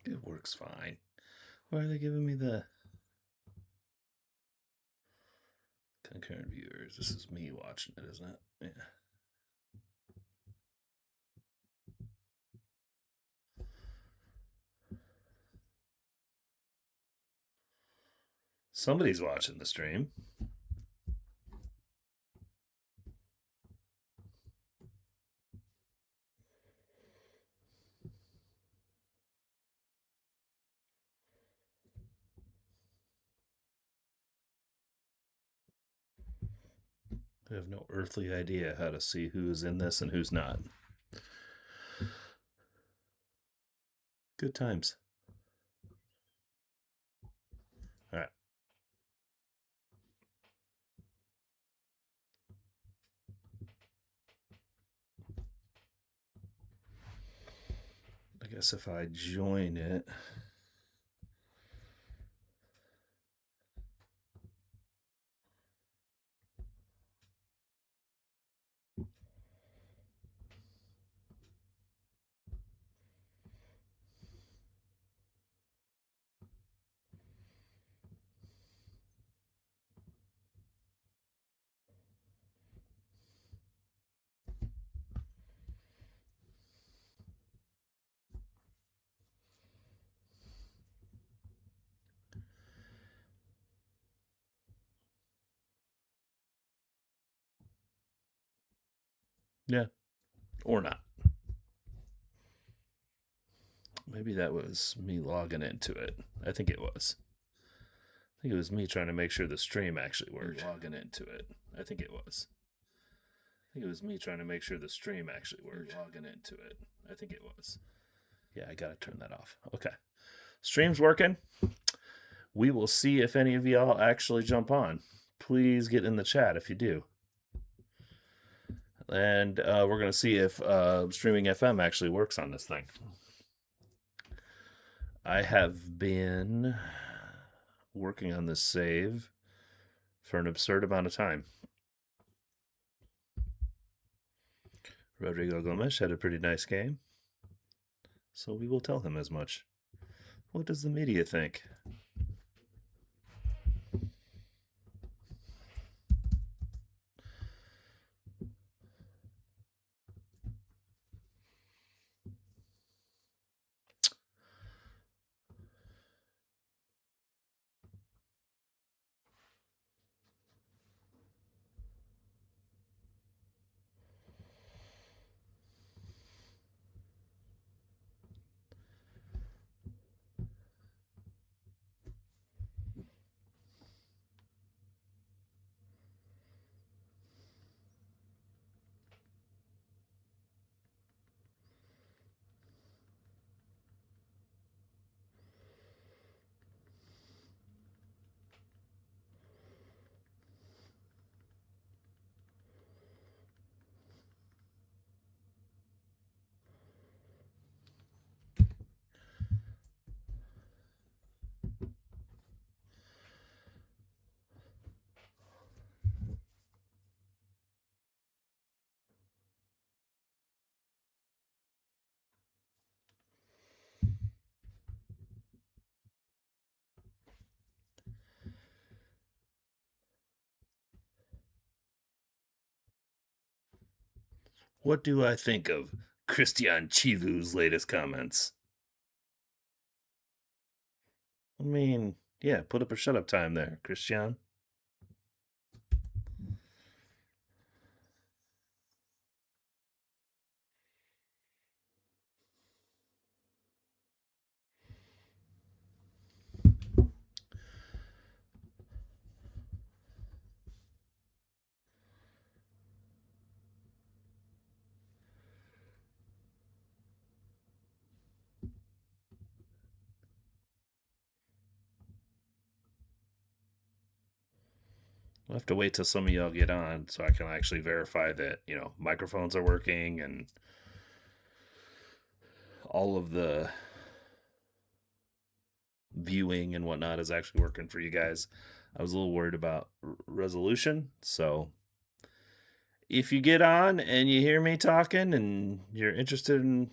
It works fine. Why are they giving me the concurrent viewers? This is me watching it, isn't it? Yeah. Somebody's watching the stream. I have no earthly idea how to see who's in this and who's not. Good times. All right. I guess if I join it. Yeah. Or not. Maybe that was me logging into it. I think it was. I think it was me trying to make sure the stream actually worked. Logging into it. I think it was. I think it was me trying to make sure the stream actually worked. Logging into it. I think it was. Yeah, I gotta turn that off. Okay. Stream's working. We will see if any of y'all actually jump on. Please get in the chat if you do. And we're going to see if streaming FM actually works on this thing. I have been working on this save for an absurd amount of time. Rodrigo Gomes had a pretty nice game, so we will tell him as much. What does the media think? What do I think of Christian Chivu's latest comments? I mean, yeah, put up a shut up time there, Christian. We'll have to wait till some of y'all get on so I can actually verify that, microphones are working and all of the viewing and whatnot is actually working for you guys. I was a little worried about resolution, so if you get on and you hear me talking and you're interested in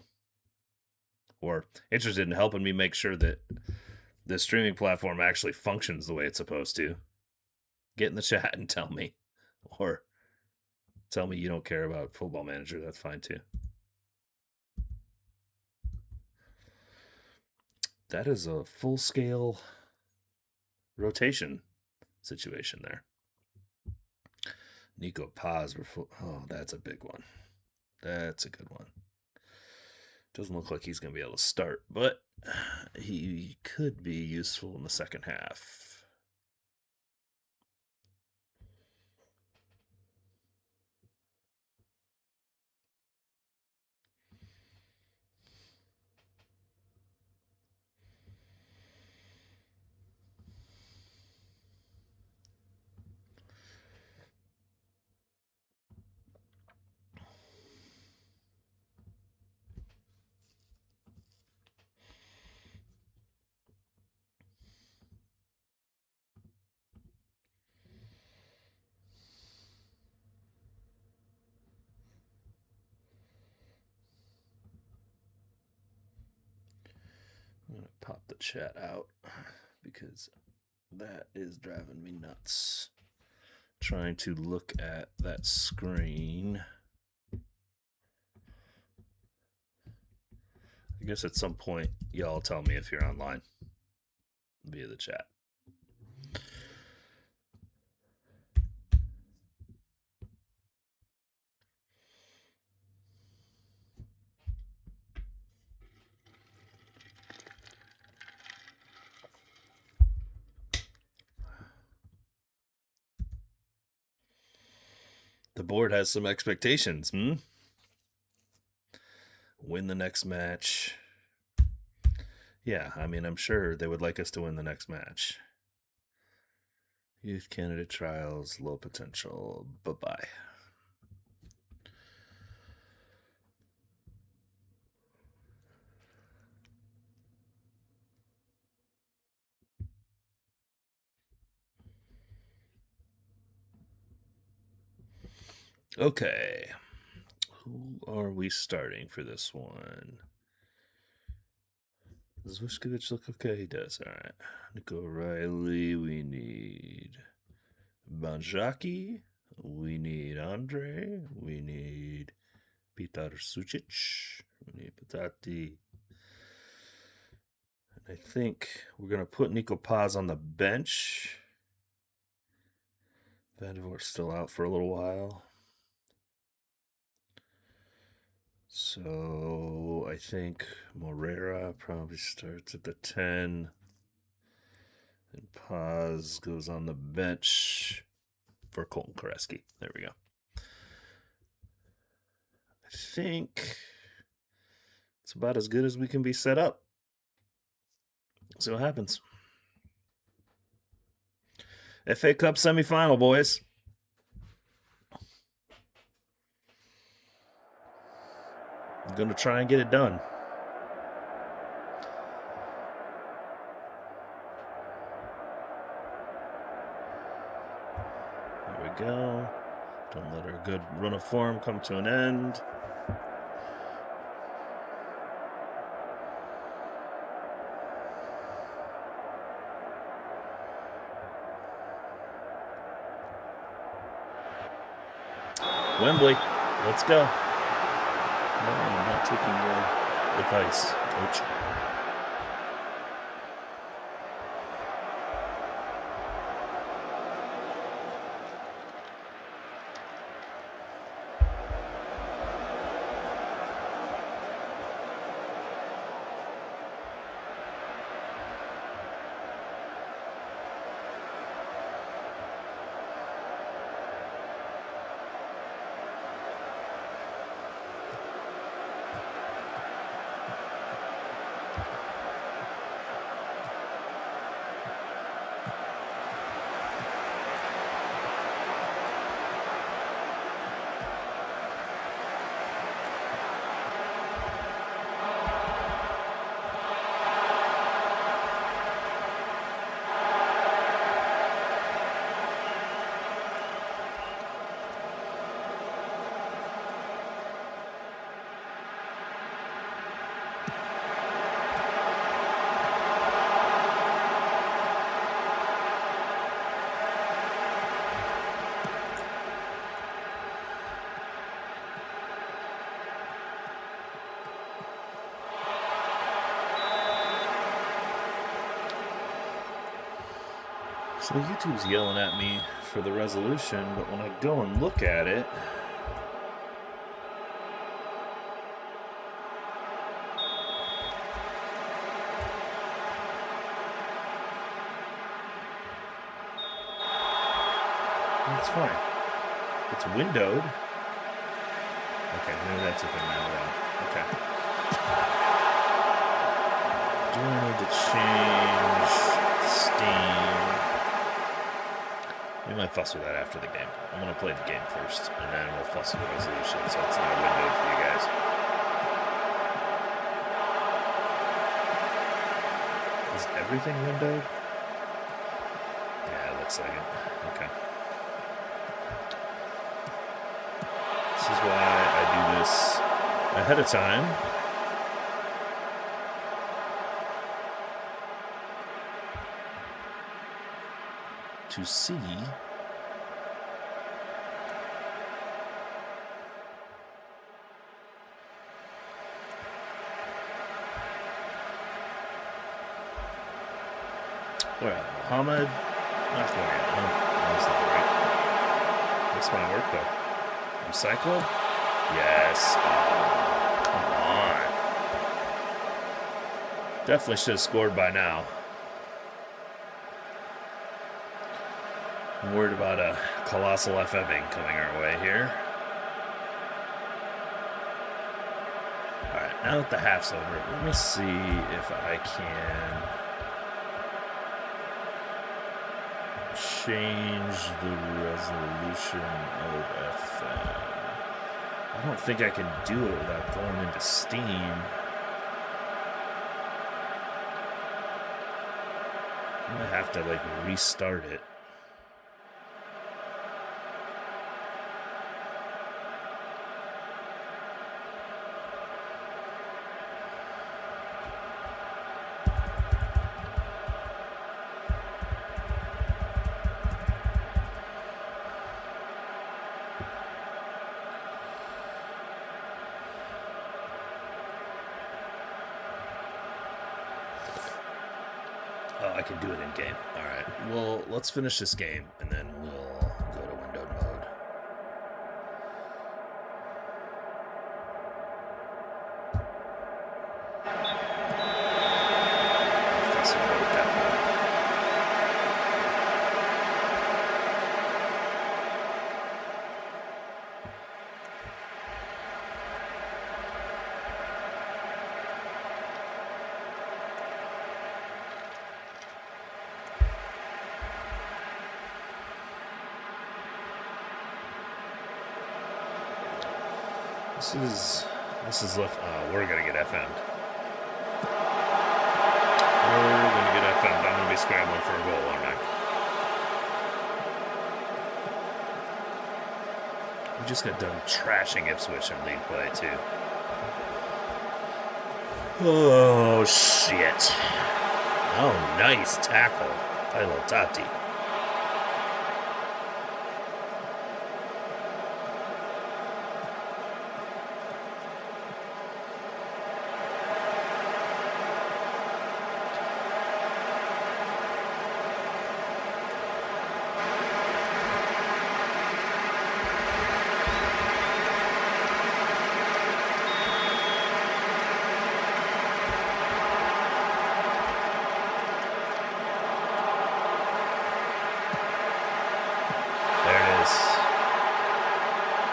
or interested in helping me make sure that the streaming platform actually functions the way it's supposed to, get in the chat and tell me. Or tell me you don't care about Football Manager. That's fine too. That is a full-scale rotation situation there. Nico Paz. Oh, that's a big one. That's a good one. Doesn't look like he's going to be able to start, but he could be useful in the second half. I'm going to pop the chat out because that is driving me nuts. Trying to look at that screen. I guess at some point, y'all tell me if you're online via the chat. The board has some expectations. Win the next match. Yeah, I mean, I'm sure they would like us to win the next match. Youth candidate trials, low potential. Bye-bye. Okay. Who are we starting for this one? Does Vuskovic look okay? He does. All right. Nico Riley. We need Banjaki. We need Andre. We need Petar Sucic. We need Patati. And I think we're going to put Nico Paz on the bench. Vandevoort's still out for a little while. So I think Morera probably starts at the 10. And Paz goes on the bench for Colton Koreski. There we go. I think it's about as good as we can be set up. See what happens. FA Cup semifinal, boys. I'm going to try and get it done. There we go. Don't let our good run of form come to an end. Wembley, let's go. No, I'm not taking your advice, coach. So YouTube's yelling at me for the resolution, but when I go and look at it, it's fine. It's windowed. Okay, maybe that's a thing now. Okay. Do I need to change Steam? We might fuss with that after the game. I'm going to play the game first, and then we'll fuss with the resolution, so it's not windowed for you guys. Is everything windowed? Yeah, it looks like it. Okay. This is why I do this ahead of time. To see where Muhammad. Not going in. Oh, that's not right. This might work though. Recycle? Yes. Oh, come on. Definitely should have scored by now. I'm worried about a colossal FMing coming our way here. Alright, now that the half's over, let me see if I can change the resolution of FM. I don't think I can do it without going into Steam. I'm gonna have to restart it. I can do it in game. All right. Well, let's finish this game, and then we'll go to windowed mode. This is we're gonna get FM'd. We're gonna get FM'd. I'm gonna be scrambling for a goal, aren't I? We just got done trashing Ipswich in league play too. Oh shit! Oh, nice tackle, Paolo Tati.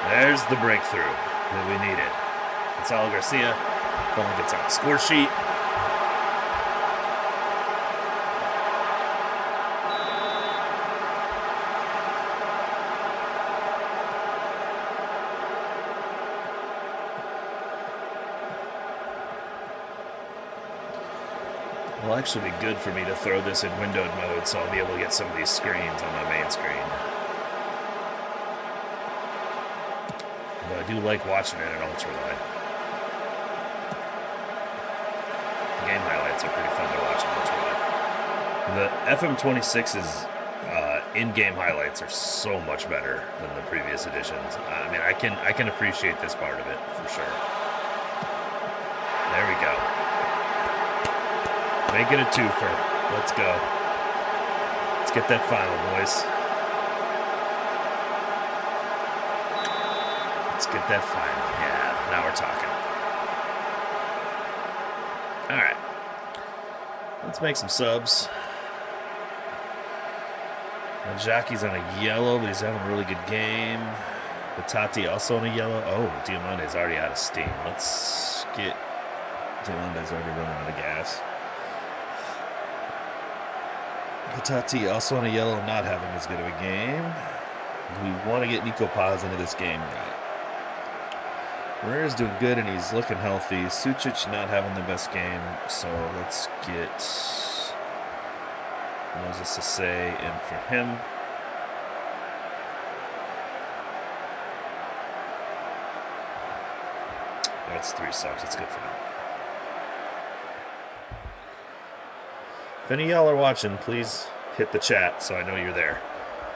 There's the breakthrough that we needed. Gonzalo Garcia finally gets on the score sheet. It'll actually be good for me to throw this in windowed mode, so I'll be able to get some of these screens on my main screen. But I do like watching it in ultra-wide. The game highlights are pretty fun to watch in ultra-wide. The FM26's in-game highlights are so much better than the previous editions. I mean, I can appreciate this part of it for sure. There we go. Make it a twofer. Let's go. Let's get that final, boys. Let's get that final. Yeah, now we're talking. All right. Let's make some subs. Now Jackie's on a yellow, but he's having a really good game. Batati also on a yellow. Oh, Diamante's already out of steam. Let's get... Diamante's already running out of gas. Batati also on a yellow, not having as good of a game. Do we want to get Nico Paz into this game or not? Herrera's doing good and he's looking healthy. Sucic not having the best game, so let's get Moses Sase in for him. That's 3 subs. That's good for now. If any of y'all are watching, please hit the chat so I know you're there,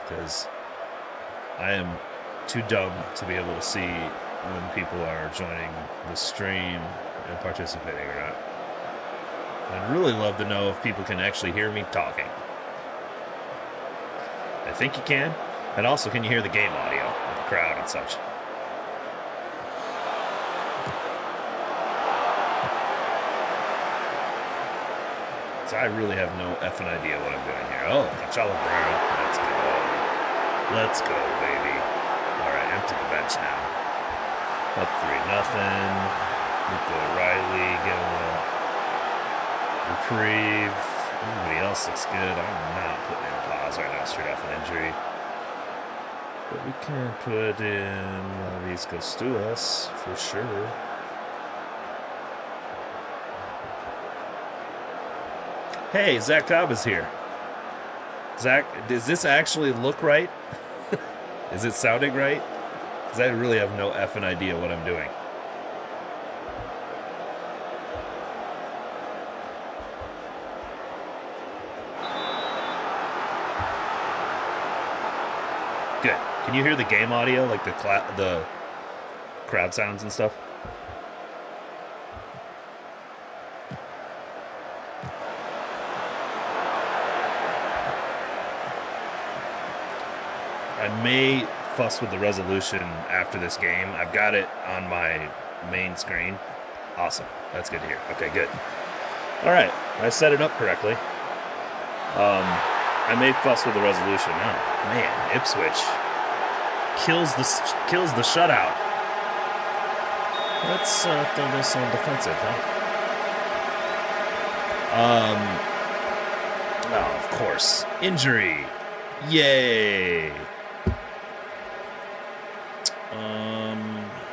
because I am too dumb to be able to see when people are joining the stream and participating or not. I'd really love to know if people can actually hear me talking. I think you can. And also, can you hear the game audio of the crowd and such? So I really have no effing idea what I'm doing here. Oh, Cachala Brown. Let's go. Let's go, baby. All right, empty the bench now. Up 3-0. Nico Riley getting a reprieve. Everybody else looks good. I'm not putting in pause right now, straight off an injury. But we can put in Luis Costuas for sure. Hey, Zach Cobb is here. Zach, does this actually look right? Is it sounding right? Because I really have no effing idea what I'm doing. Good. Can you hear the game audio, like the crowd sounds and stuff? I may fuss with the resolution after this game. I've got it on my main screen. Awesome. That's good to hear. Okay, good. All right. I set it up correctly. I may fuss with the resolution. Oh, man. Ipswich kills the shutout. Let's throw this on defensive, huh? Oh, of course. Injury. Yay.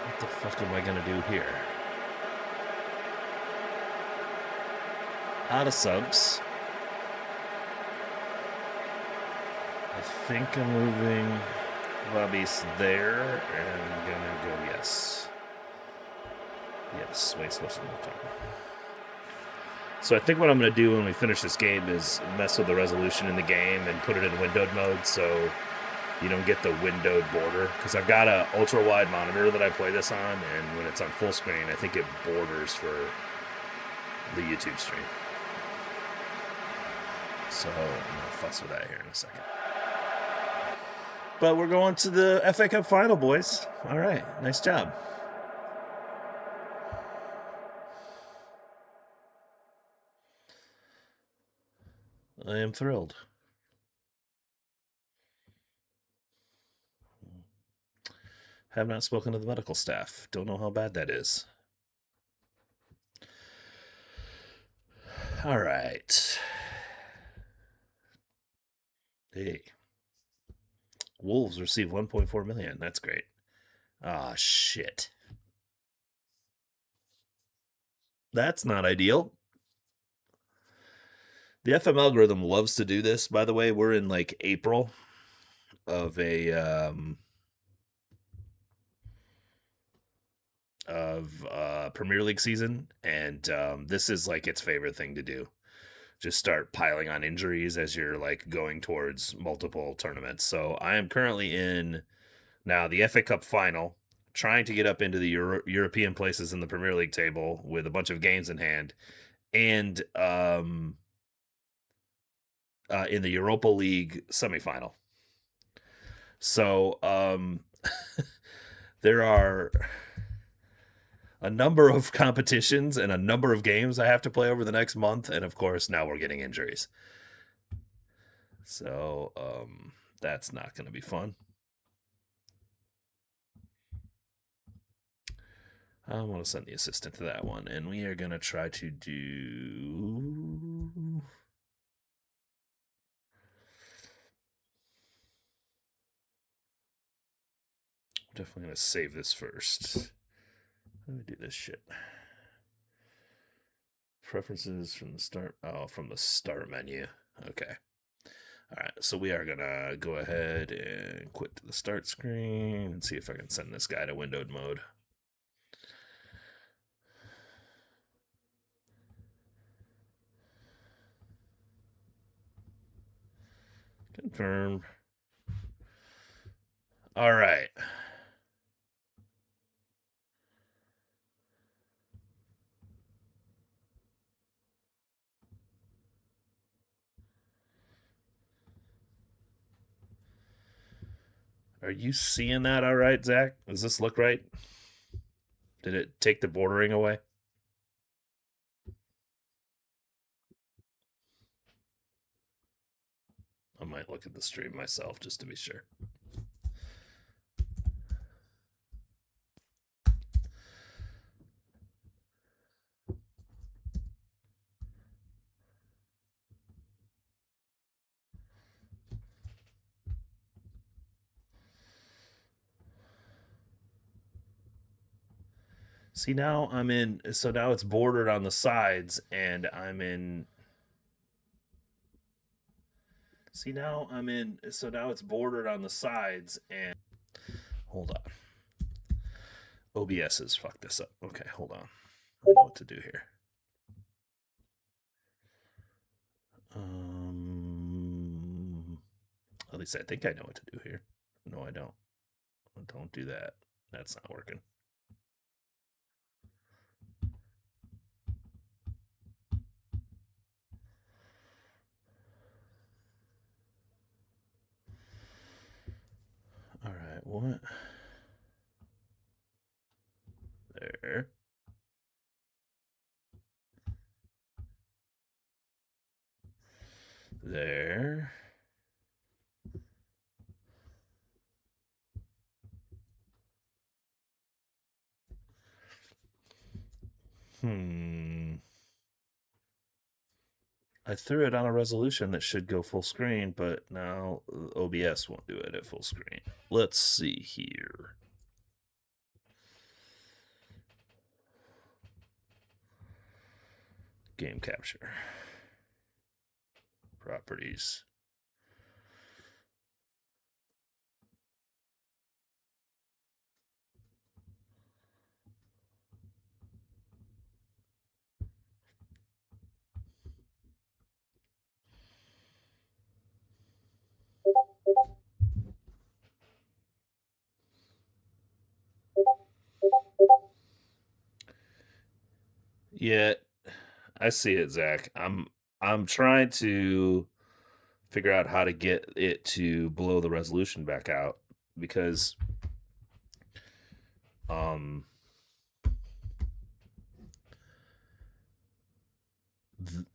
What the fuck am I gonna do here? Out of subs. I think I'm moving Bobby's there, and I'm gonna go yes. Yes, wait, switch my time. So I think what I'm gonna do when we finish this game is mess with the resolution in the game and put it in windowed mode, so you don't get the windowed border, because I've got a ultra wide monitor that I play this on, and when it's on full screen, I think it borders for the YouTube stream. So I'm gonna fuss with that here in a second. But we're going to the FA Cup final, boys. All right, nice job. I am thrilled. Have not spoken to the medical staff. Don't know how bad that is. All right. Hey. Wolves receive 1.4 million. That's great. Ah, shit. That's not ideal. The FM algorithm loves to do this, by the way. We're in like April of a Premier League season, and this is like its favorite thing to do. Just start piling on injuries as you're like going towards multiple tournaments. So I am currently in now the FA Cup final, trying to get up into the European places in the Premier League table with a bunch of games in hand, and in the Europa League semifinal. So there are a number of competitions and a number of games I have to play over the next month, and of course now we're getting injuries. So that's not going to be fun. I want to send the assistant to that one, and we are going to try to do. Definitely going to save this first. Let me do this shit. Preferences from the start. Oh, from the start menu. Okay. All right, so we are gonna go ahead and quit to the start screen and see if I can send this guy to windowed mode. Confirm. All right. Are you seeing that all right, Zach? Does this look right? Did it take the bordering away? I might look at the stream myself just to be sure. See, now I'm in. So now it's bordered on the sides, and I'm in. See, now I'm in. So now it's bordered on the sides, and. Hold on. OBS has fucked this up. Okay, hold on. I know what to do here. At least I think I know what to do here. No, I don't. Don't do that. That's not working. All right, what? There. There. I threw it on a resolution that should go full screen, but now OBS won't do it at full screen. Let's see here. Game capture. Properties. Yeah, I see it, Zach. I'm trying to figure out how to get it to blow the resolution back out because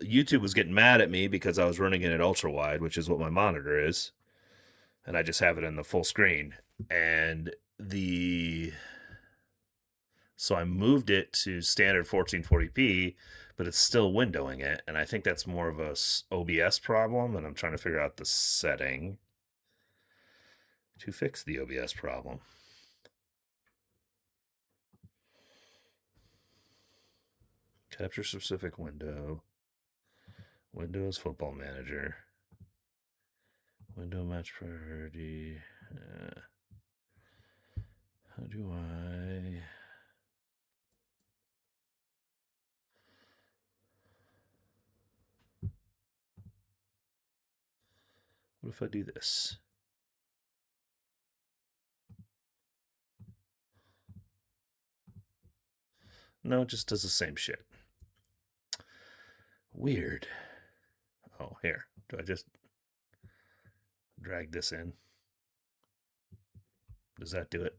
YouTube was getting mad at me because I was running it at ultra wide, which is what my monitor is, and I just have it in the full screen. And so I moved it to standard 1440p, but it's still windowing it, and I think that's more of a OBS problem, and I'm trying to figure out the setting to fix the OBS problem. Capture specific window. Windows Football Manager. Window match priority. How do I... What if I do this? No, it just does the same shit. Weird. Oh, here. Do I just... Drag this in. Does that do it?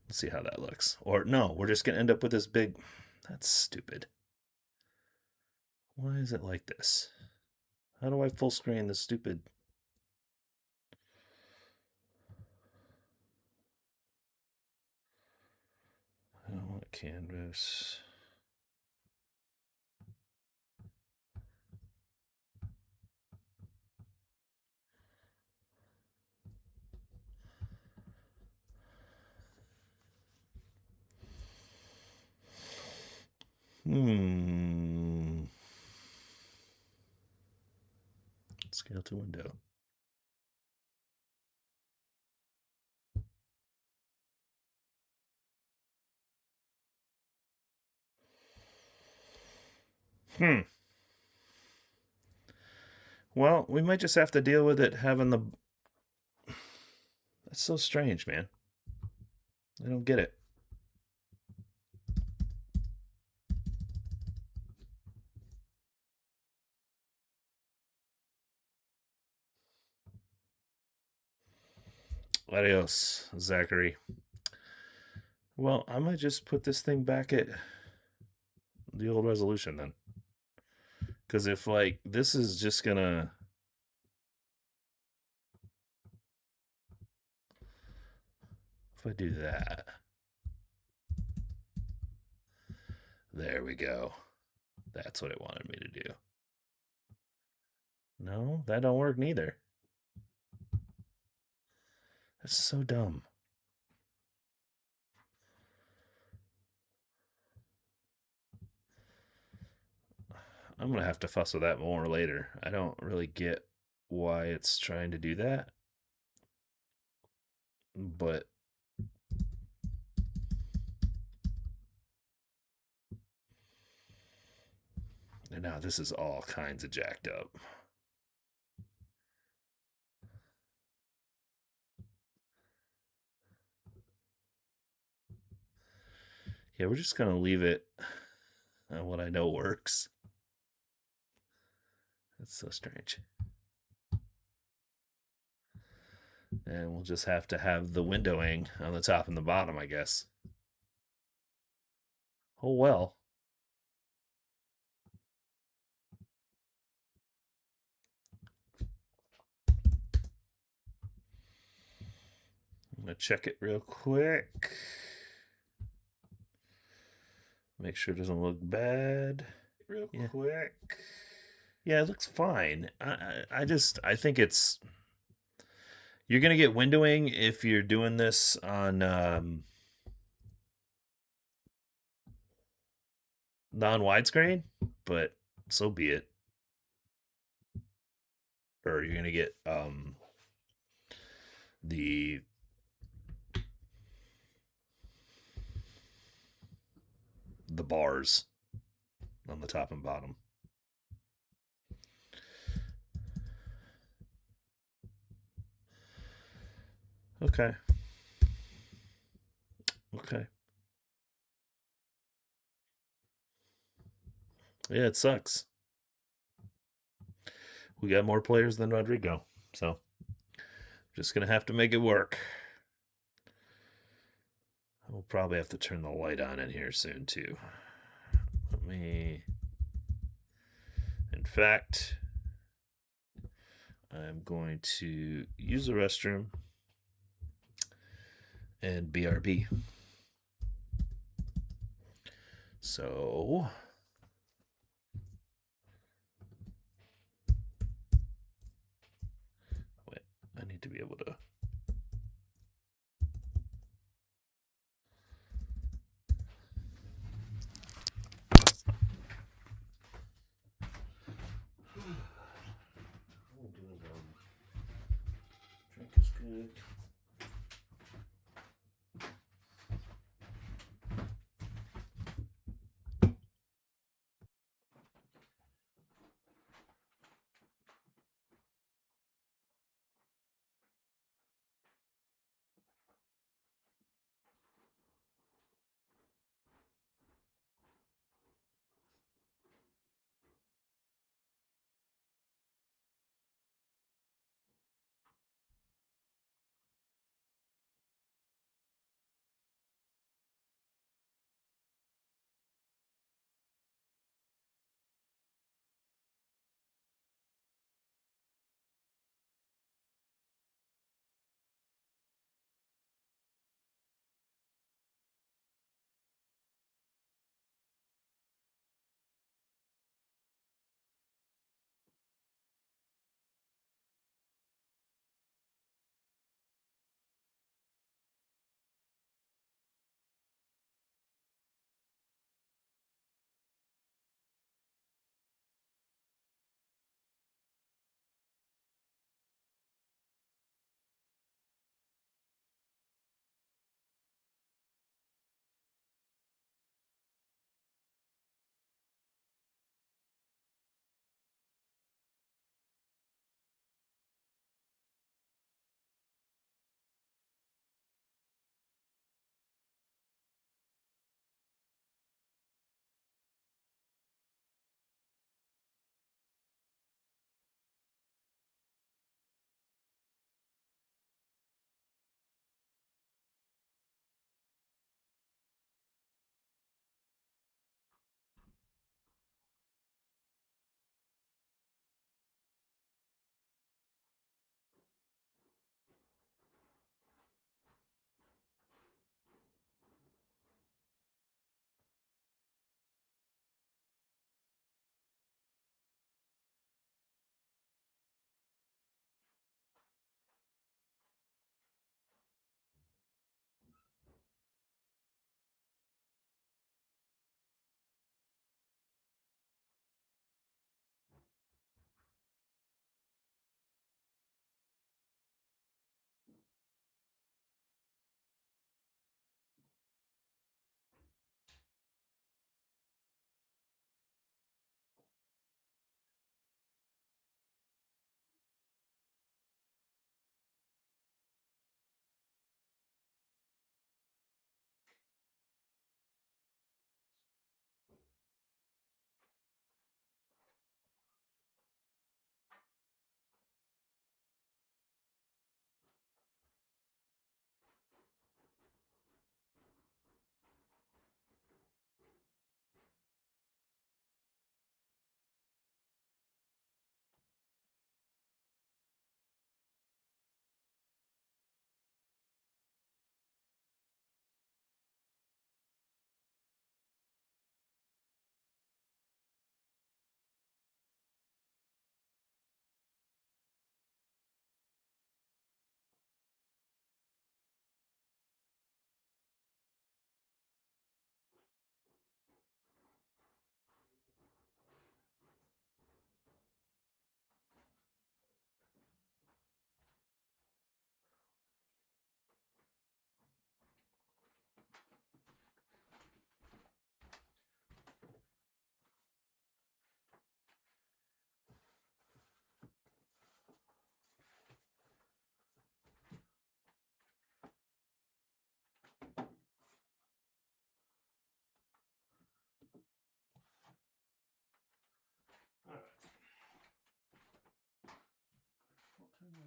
Let's see how that looks. Or no, we're just going to end up with this big... That's stupid. Why is it like this? How do I full screen this stupid... I don't want canvas. Scale to window. Well, we might just have to deal with it having the... That's so strange, man. I don't get it. Adios, Zachary. Well, I might just put this thing back at the old resolution then. Because if, like, this is just gonna... If I do that... There we go. That's what it wanted me to do. No, that don't work neither. That's so dumb. I'm going to have to fuss with that more later. I don't really get why it's trying to do that. But and now this is all kinds of jacked up. Yeah, we're just going to leave it on what I know works. That's so strange. And we'll just have to have the windowing on the top and the bottom, I guess. Oh well. I'm going to check it real quick. Make sure it doesn't look bad. Real quick. Yeah, it looks fine. I think it's... You're going to get windowing if you're doing this on non-widescreen, but so be it. Or you're going to get the bars on the top and bottom. Okay. Yeah, it sucks. We got more players than Rodrigo, so just gonna have to make it work. We'll probably have to turn the light on in here soon too. Let me... In fact, I'm going to use the restroom and BRB. So... Wait, I need to be able to... Drink is good.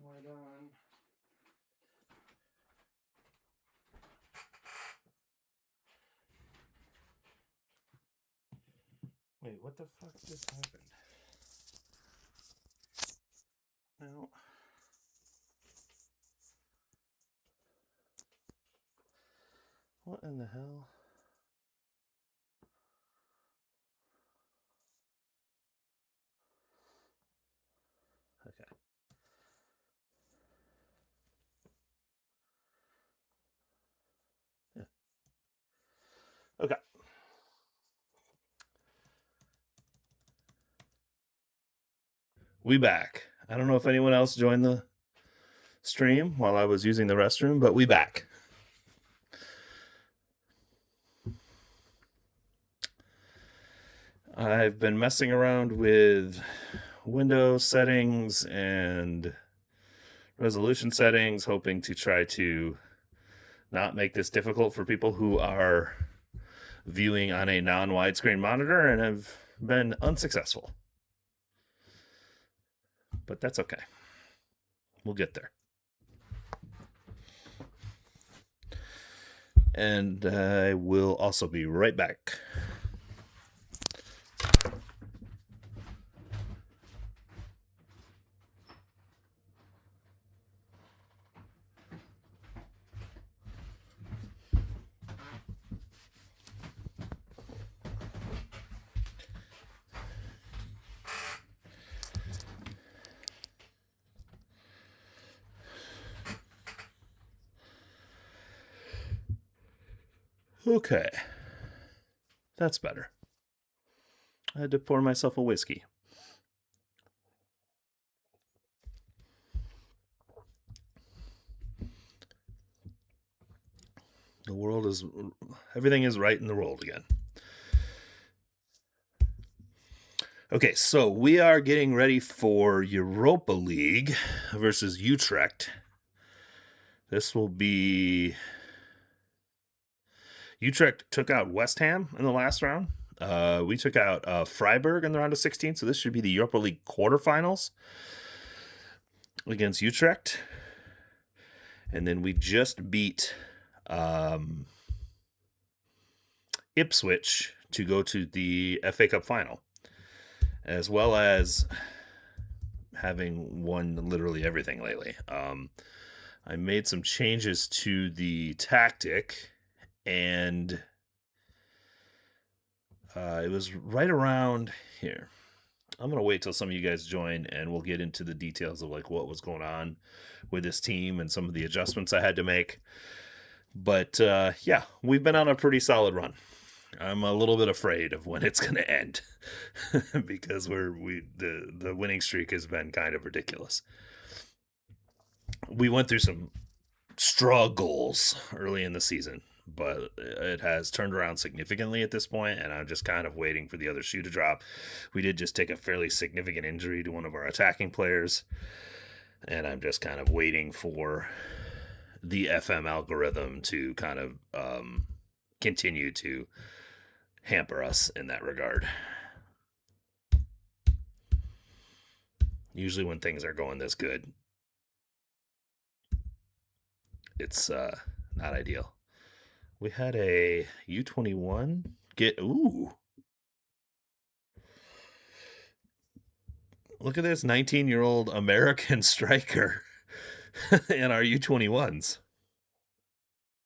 Light on. Wait, what the fuck just happened? No. What in the hell? Okay. Yeah. Okay. We back. I don't know if anyone else joined the stream while I was using the restroom, but we back. I've been messing around with Windows settings and resolution settings, hoping to try to not make this difficult for people who are viewing on a non-widescreen monitor, and have been unsuccessful. But that's okay. We'll get there. And I will also be right back. Okay. That's better. I had to pour myself a whiskey. The world is... everything is right in the world again. Okay, so we are getting ready for Europa League versus Utrecht. This will be... Utrecht took out West Ham in the last round. We took out Freiburg in the round of 16, so this should be the Europa League quarterfinals against Utrecht. And then we just beat Ipswich to go to the FA Cup final, as well as having won literally everything lately. I made some changes to the tactic, and it was right around here. I'm going to wait till some of you guys join, and we'll get into the details of like what was going on with this team and some of the adjustments I had to make. But yeah, we've been on a pretty solid run. I'm a little bit afraid of when it's going to end because the winning streak has been kind of ridiculous. We went through some struggles early in the season, but it has turned around significantly at this point, and I'm just kind of waiting for the other shoe to drop. We did just take a fairly significant injury to one of our attacking players, and I'm just kind of waiting for the FM algorithm to kind of continue to hamper us in that regard. Usually when things are going this good, it's not ideal. We had a U21 get... Ooh. Look at this 19-year-old American striker in our U21s.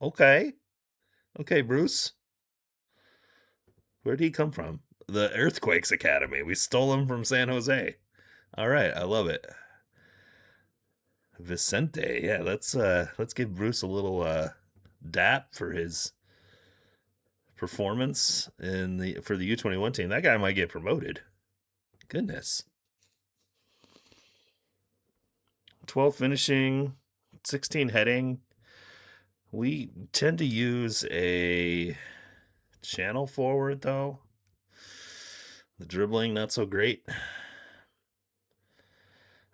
Okay. Okay, Bruce. Where'd he come from? The Earthquakes Academy. We stole him from San Jose. All right, I love it. Vicente. Yeah, let's give Bruce a little dap for his performance for the U21 team. That guy might get promoted. Goodness. 12 finishing, 16 heading. We tend to use a channel forward, though. The dribbling, not so great.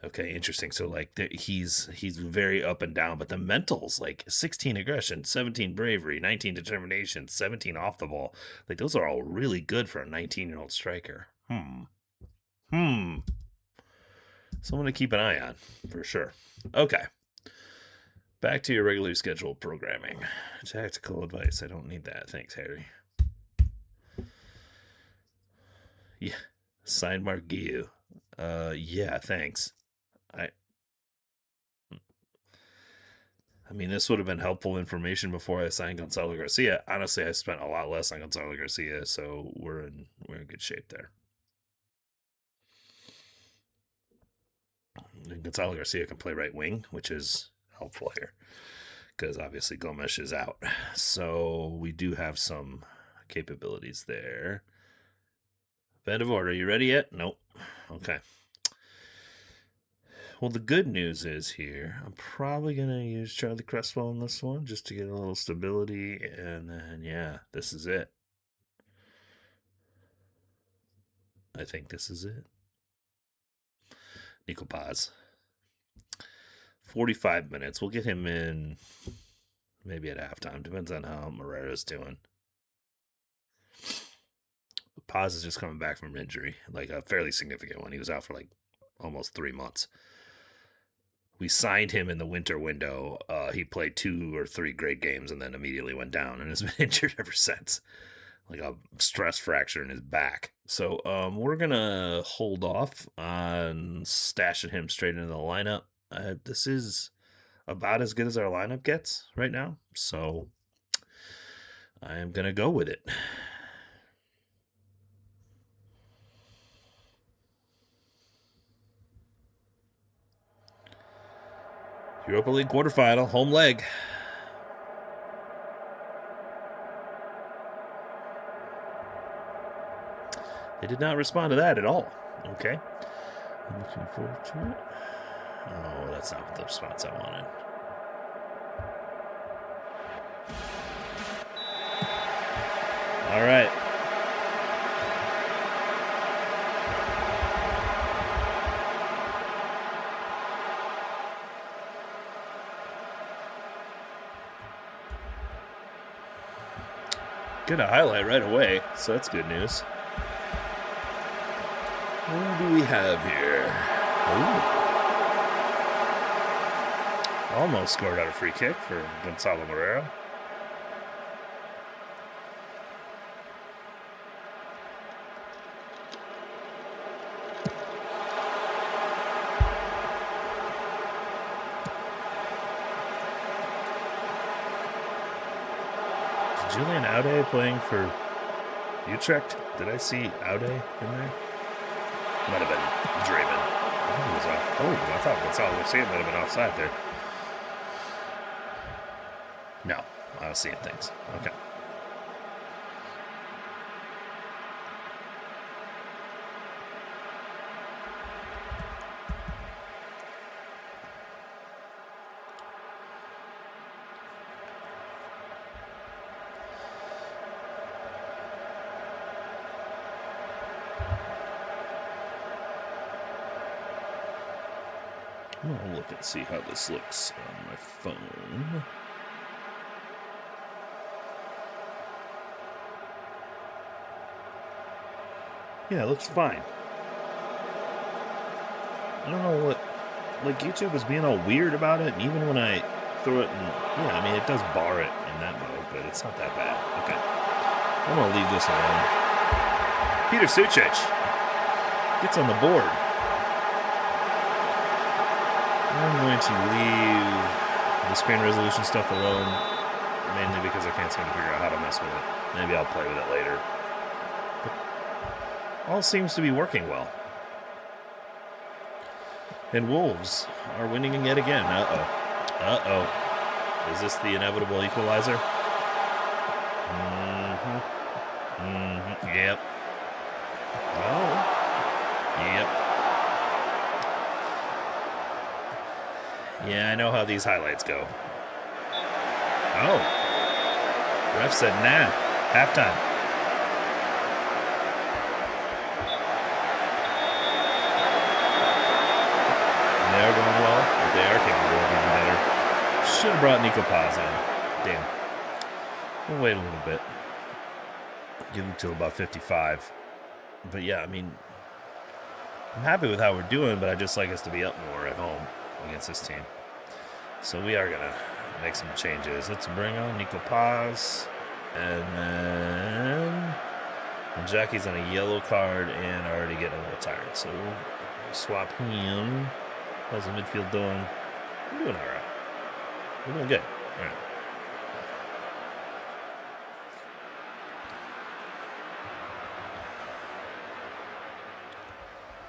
Okay, interesting. So, like, he's very up and down, but the mentals, like 16 aggression, 17 bravery, 19 determination, 17 off the ball. Like, those are all really good for a 19-year-old striker. Someone to keep an eye on, for sure. Okay. Back to your regularly scheduled programming. Tactical advice. I don't need that. Thanks, Harry. Yeah. Signed Mark Guiu. Yeah, thanks. I mean, this would have been helpful information before I signed Gonzalo Garcia. Honestly, I spent a lot less on Gonzalo Garcia, so we're in good shape there. And Gonzalo Garcia can play right wing, which is helpful here because obviously Gomes is out. So we do have some capabilities there. Vandevort, are you ready yet? Nope. Okay. Well, the good news is here, I'm probably going to use Charlie Cresswell in this one just to get a little stability. And then, yeah, this is it. I think this is it. Nico Paz. 45 minutes. We'll get him in maybe at halftime. Depends on how Moreira's doing. Paz is just coming back from injury, like a fairly significant one. He was out for like almost 3 months. We signed him in the winter window. He played 2 or 3 great games and then immediately went down and has been injured ever since. Like a stress fracture in his back. So we're going to hold off on stashing him straight into the lineup. This is about as good as our lineup gets right now. So I am going to go with it. Europa League quarterfinal, home leg. They did not respond to that at all. Okay. I'm looking forward to it. Oh, that's not the response I wanted. All right. Get a highlight right away, so that's good news. What do we have here? Ooh. Almost scored out a free kick for Gonzalo Moreira. Julian Aude playing for Utrecht? Did I see Aude in there? Might have been Draven. I think he was off. Oh, I thought Gonzalo Garcia might have been offside there. No, I was seeing things. Okay. I'll look and see how this looks on my phone. Yeah, it looks fine. I don't know what... Like, YouTube is being all weird about it, and even when I throw it in... Yeah, I mean, it does bar it in that mode, but it's not that bad. Okay. I'm going to leave this alone. Peter Sucic gets on the board. I'm going to leave the screen resolution stuff alone, mainly because I can't seem to figure out how to mess with it. Maybe I'll play with it later. But all seems to be working well. And Wolves are winning yet again. Uh-oh. Uh-oh. Is this the inevitable equalizer? Mm-hmm. Mm-hmm. Yep. Oh. Yep. Yeah, I know how these highlights go. Oh. Ref said, nah. Halftime. They are going well. But they are capable of even better. Should have brought Nico Paz in. Damn. We'll wait a little bit. Give him till about 55. But yeah, I mean, I'm happy with how we're doing, but I just like us to be up more at home against this team. So we are going to make some changes. Let's bring on Nico Paz. And then Jackie's on a yellow card and already getting a little tired. So we'll swap him. How's the midfield doing? We're doing all right. We're doing good. All right.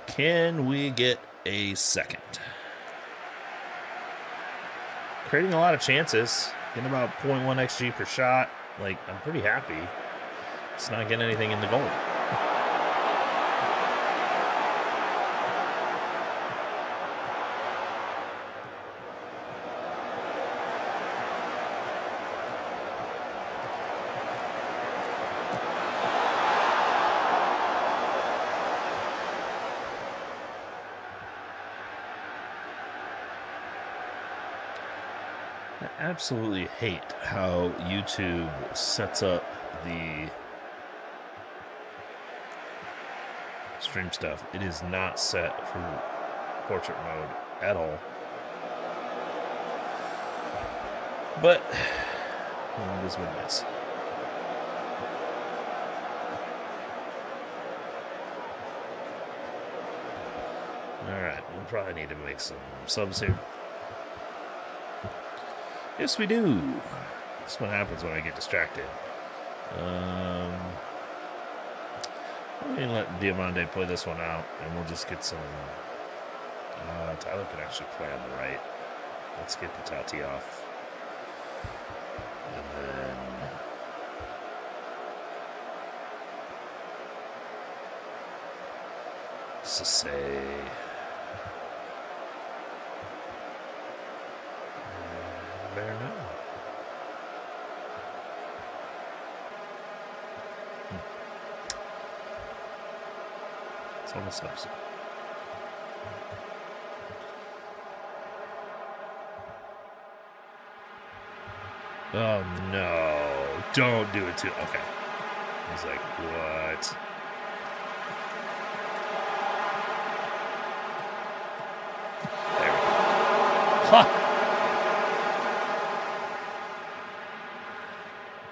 Can we get a second? Creating a lot of chances. Getting about 0.1 XG per shot. Like, I'm pretty happy. It's not getting anything in the goal. I absolutely hate how YouTube sets up the stream stuff. It is not set for portrait mode at all. But it is what it is. Alright, we'll probably need to make some subs here. Yes, we do. That's what happens when I get distracted. I'm going to let Diamande play this one out, and we'll just get some... Tyler can actually play on the right. Let's get Patati off. And then... SKC. Better now. It's on the subs. Oh no. Don't do it too. Okay. I was like, what? There we go. Ha!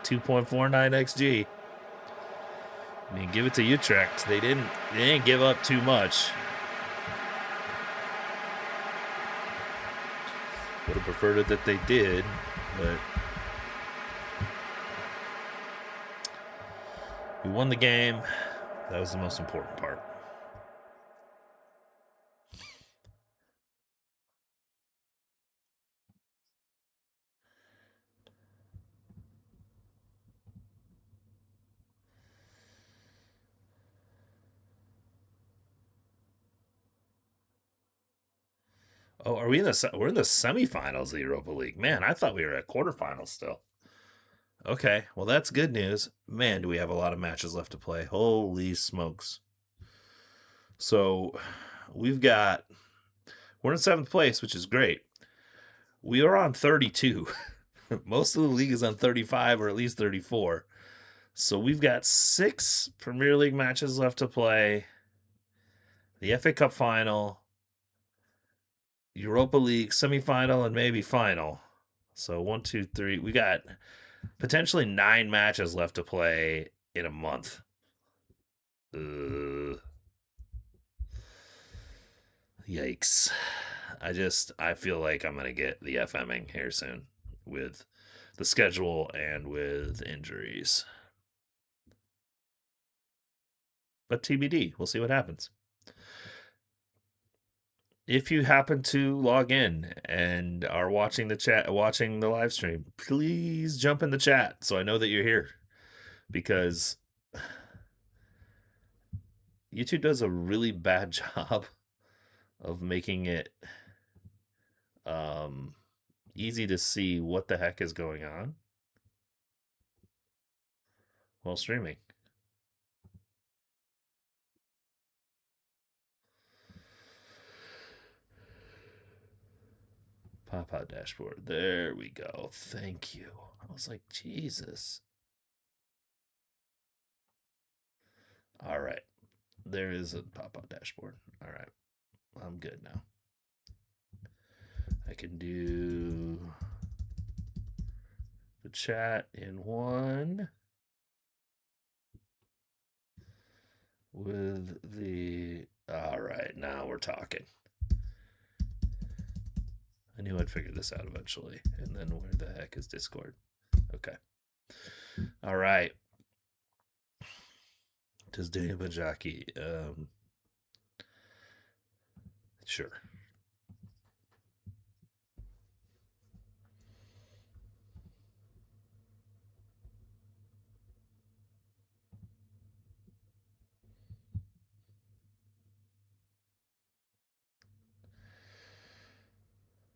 2.49 XG. I mean, give it to Utrecht. They didn't give up too much. Would have preferred it that they did, but we won the game. That was the most important part. Oh, are we in the? We're in the semifinals of the Europa League. Man, I thought we were at quarterfinals still. Okay, well that's good news. Man, do we have a lot of matches left to play? Holy smokes! So we're in seventh place, which is great. We are on 32. Most of the league is on 35 or at least 34. So we've got 6 Premier League matches left to play. The FA Cup final, Europa League semifinal, and maybe final. So 1, 2, 3. We got potentially 9 matches left to play in a month. Yikes. I feel like I'm going to get the FMing here soon with the schedule and with injuries. But TBD, we'll see what happens. If you happen to log in and are watching the live stream, please jump in the chat so I know that you're here, because YouTube does a really bad job of making it easy to see what the heck is going on while streaming. Pop out dashboard. There we go. Thank you. I was like, Jesus. All right. There is a pop-out dashboard. All right. I'm good now. I can do the chat in one with the. All right, now we're talking. I knew I'd figure this out eventually. And then where the heck is Discord? Okay. All right. Does Daniel Bajaki? Sure.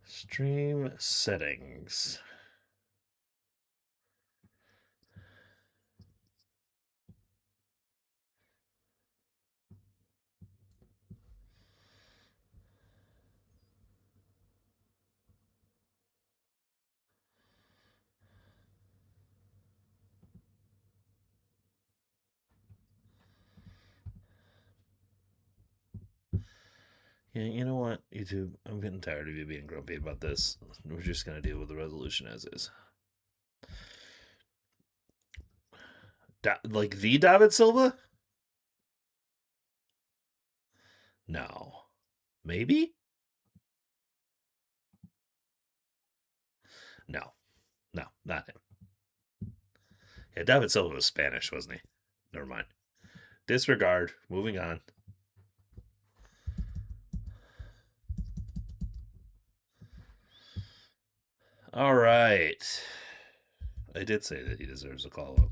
Stream settings. Yeah, you know what, YouTube? I'm getting tired of you being grumpy about this. We're just going to deal with the resolution as is. Like the David Silva? No. Maybe? No. No, not him. Yeah, David Silva was Spanish, wasn't he? Never mind. Disregard. Moving on. All right. I did say that he deserves a call up.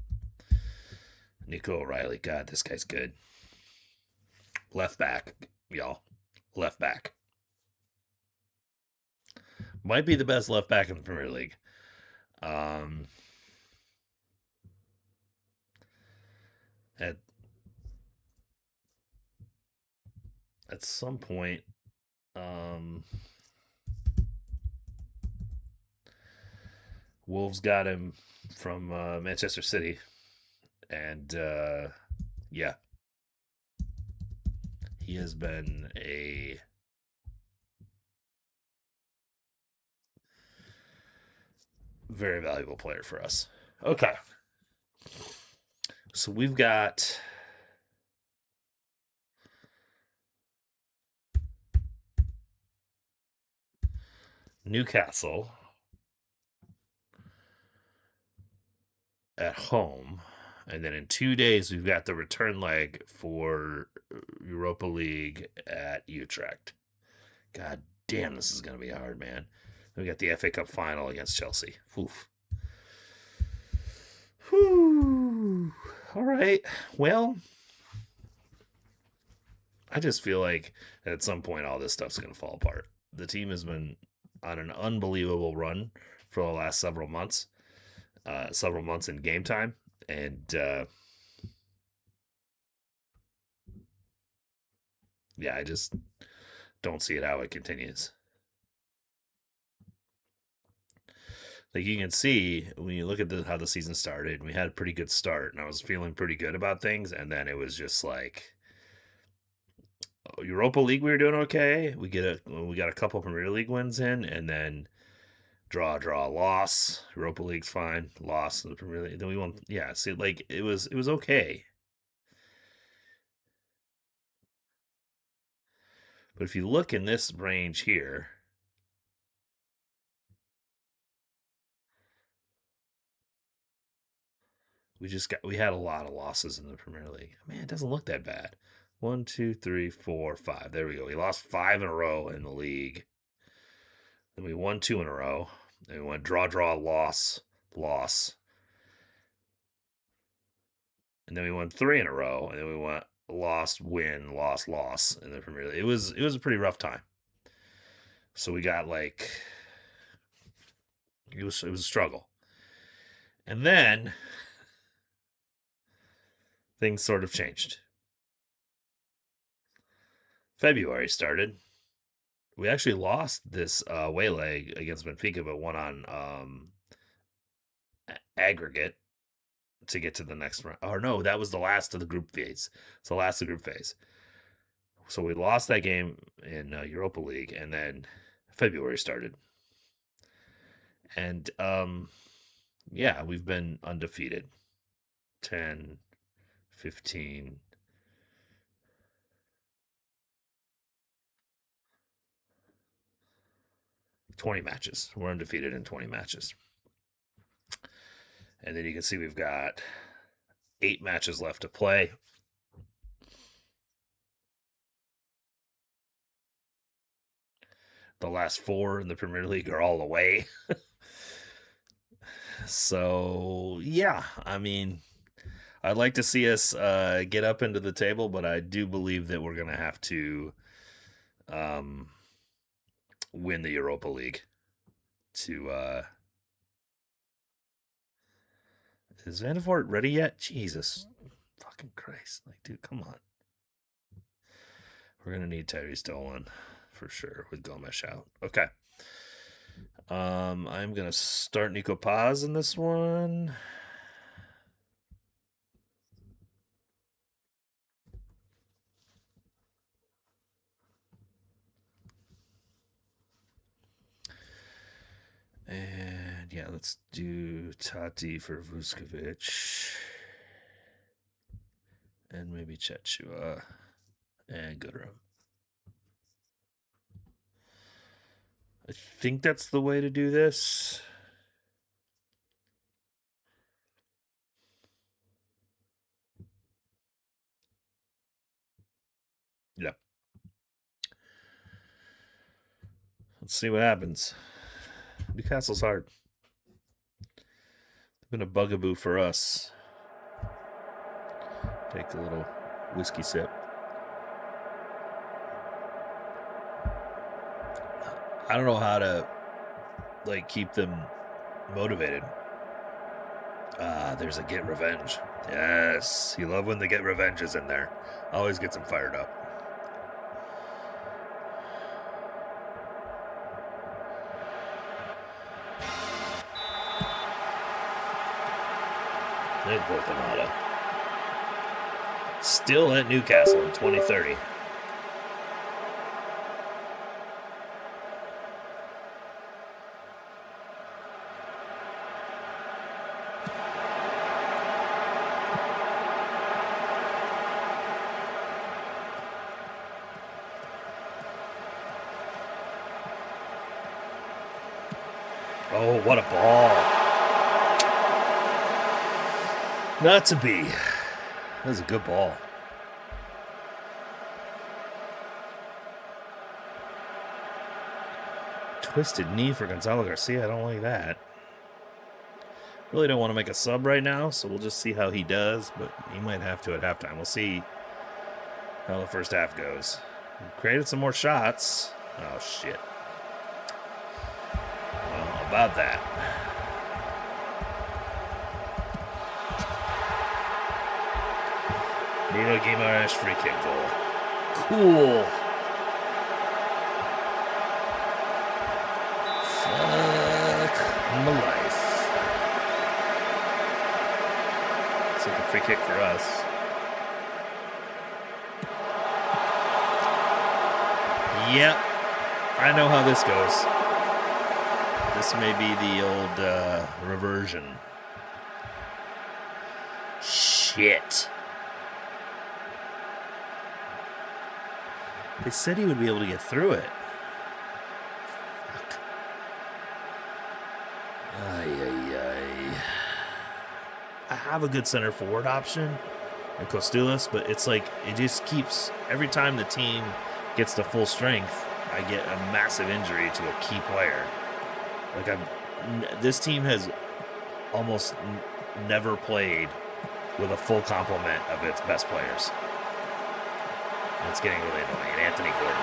Nico O'Reilly. God, this guy's good. Left back, y'all. Left back. Might be the best left back in the Premier League. At some point, Wolves got him from Manchester City, and yeah, he has been a very valuable player for us. Okay, so we've got Newcastle at home. And then in 2 days, we've got the return leg for Europa League at Utrecht. God damn, this is going to be hard, man. We got the FA Cup final against Chelsea. Oof. Whew. All right. Well, I just feel like at some point all this stuff's going to fall apart. The team has been on an unbelievable run for the last several months in game time, and yeah, I just don't see it how it continues. Like you can see when you look at how the season started, we had a pretty good start, and I was feeling pretty good about things, and then it was just like Europa League, we were doing okay. We got a couple Premier League wins in, and then draw, loss. Europa League's fine, loss in the Premier League. Then we won. Yeah, see, like it was okay. But if you look in this range here, we had a lot of losses in the Premier League. Man, it doesn't look that bad. 1, 2, 3, 4, 5. There we go. We lost 5 in a row in the league. Then we won 2 in a row. Then we went draw, loss, loss. And then we won 3 in a row. And then we went lost, win, loss in the Premier League. It was a pretty rough time. So we got like it was a struggle. And then things sort of changed. February started. We actually lost this away leg against Benfica, but won on aggregate. to get to the next round. Or no, that was the last of the group phase. It's the last of the group phase. So we lost that game in Europa League, and then February started. And yeah, we've been undefeated. 10, 15. $20 matches. We're undefeated in 20 matches. And then you can see we've got 8 matches left to play. The last 4 in the Premier League are all away. So, yeah, I mean, I'd like to see us get up into the table, but I do believe that we're going to have to win the Europa League to is Van der Voort ready yet? Jesus fucking Christ. Like, dude, come on. We're going to need Tyrese Dolan for sure with Gomes out. Okay. I'm going to start Nico Paz in this one. And yeah, let's do Tati for Vuskovic. And maybe Chechua and Goodrum. I think that's the way to do this. Yeah. Let's see what happens. Newcastle's hard. It's been a bugaboo for us. Take a little whiskey sip. I don't know how to keep them motivated. There's a get revenge. Yes, you love when the get revenge is in there. Always gets them fired up. They've built them out of. Still at Newcastle in 2030. Oh, what a ball. Not to be. That was a good ball. Twisted knee for Gonzalo Garcia. I don't like that. Really don't want to make a sub right now, so we'll just see how he does, but he might have to at halftime. We'll see how the first half goes. We created some more shots. Oh, shit. Well, about that. Bruno Guimaraes free kick goal. Cool. Fuck my life. It's like a free kick for us. Yep. I know how this goes. This may be the old reversion. Shit. They said he would be able to get through it. Fuck. I have a good center forward option in Kostulis, but it's like it just keeps every time the team gets to full strength, I get a massive injury to a key player. Like this team has almost never played with a full complement of its best players. It's getting really annoying. And Anthony Gordon,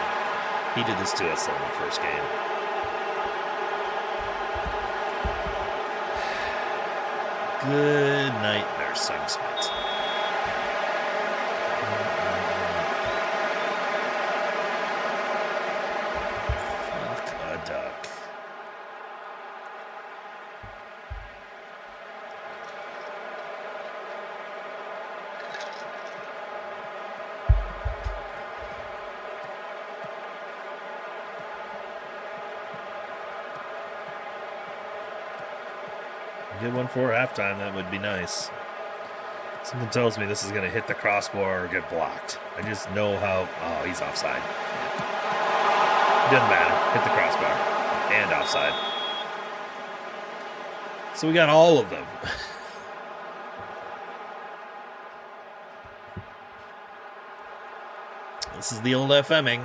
he did this to us in the first game. Good night, nursing Smith. Fuck a duck. Get one for halftime. That would be nice. Something tells me this is going to hit the crossbar or get blocked. I just know how... Oh, he's offside. Doesn't matter. Hit the crossbar. And offside. So we got all of them. This is the old FMing.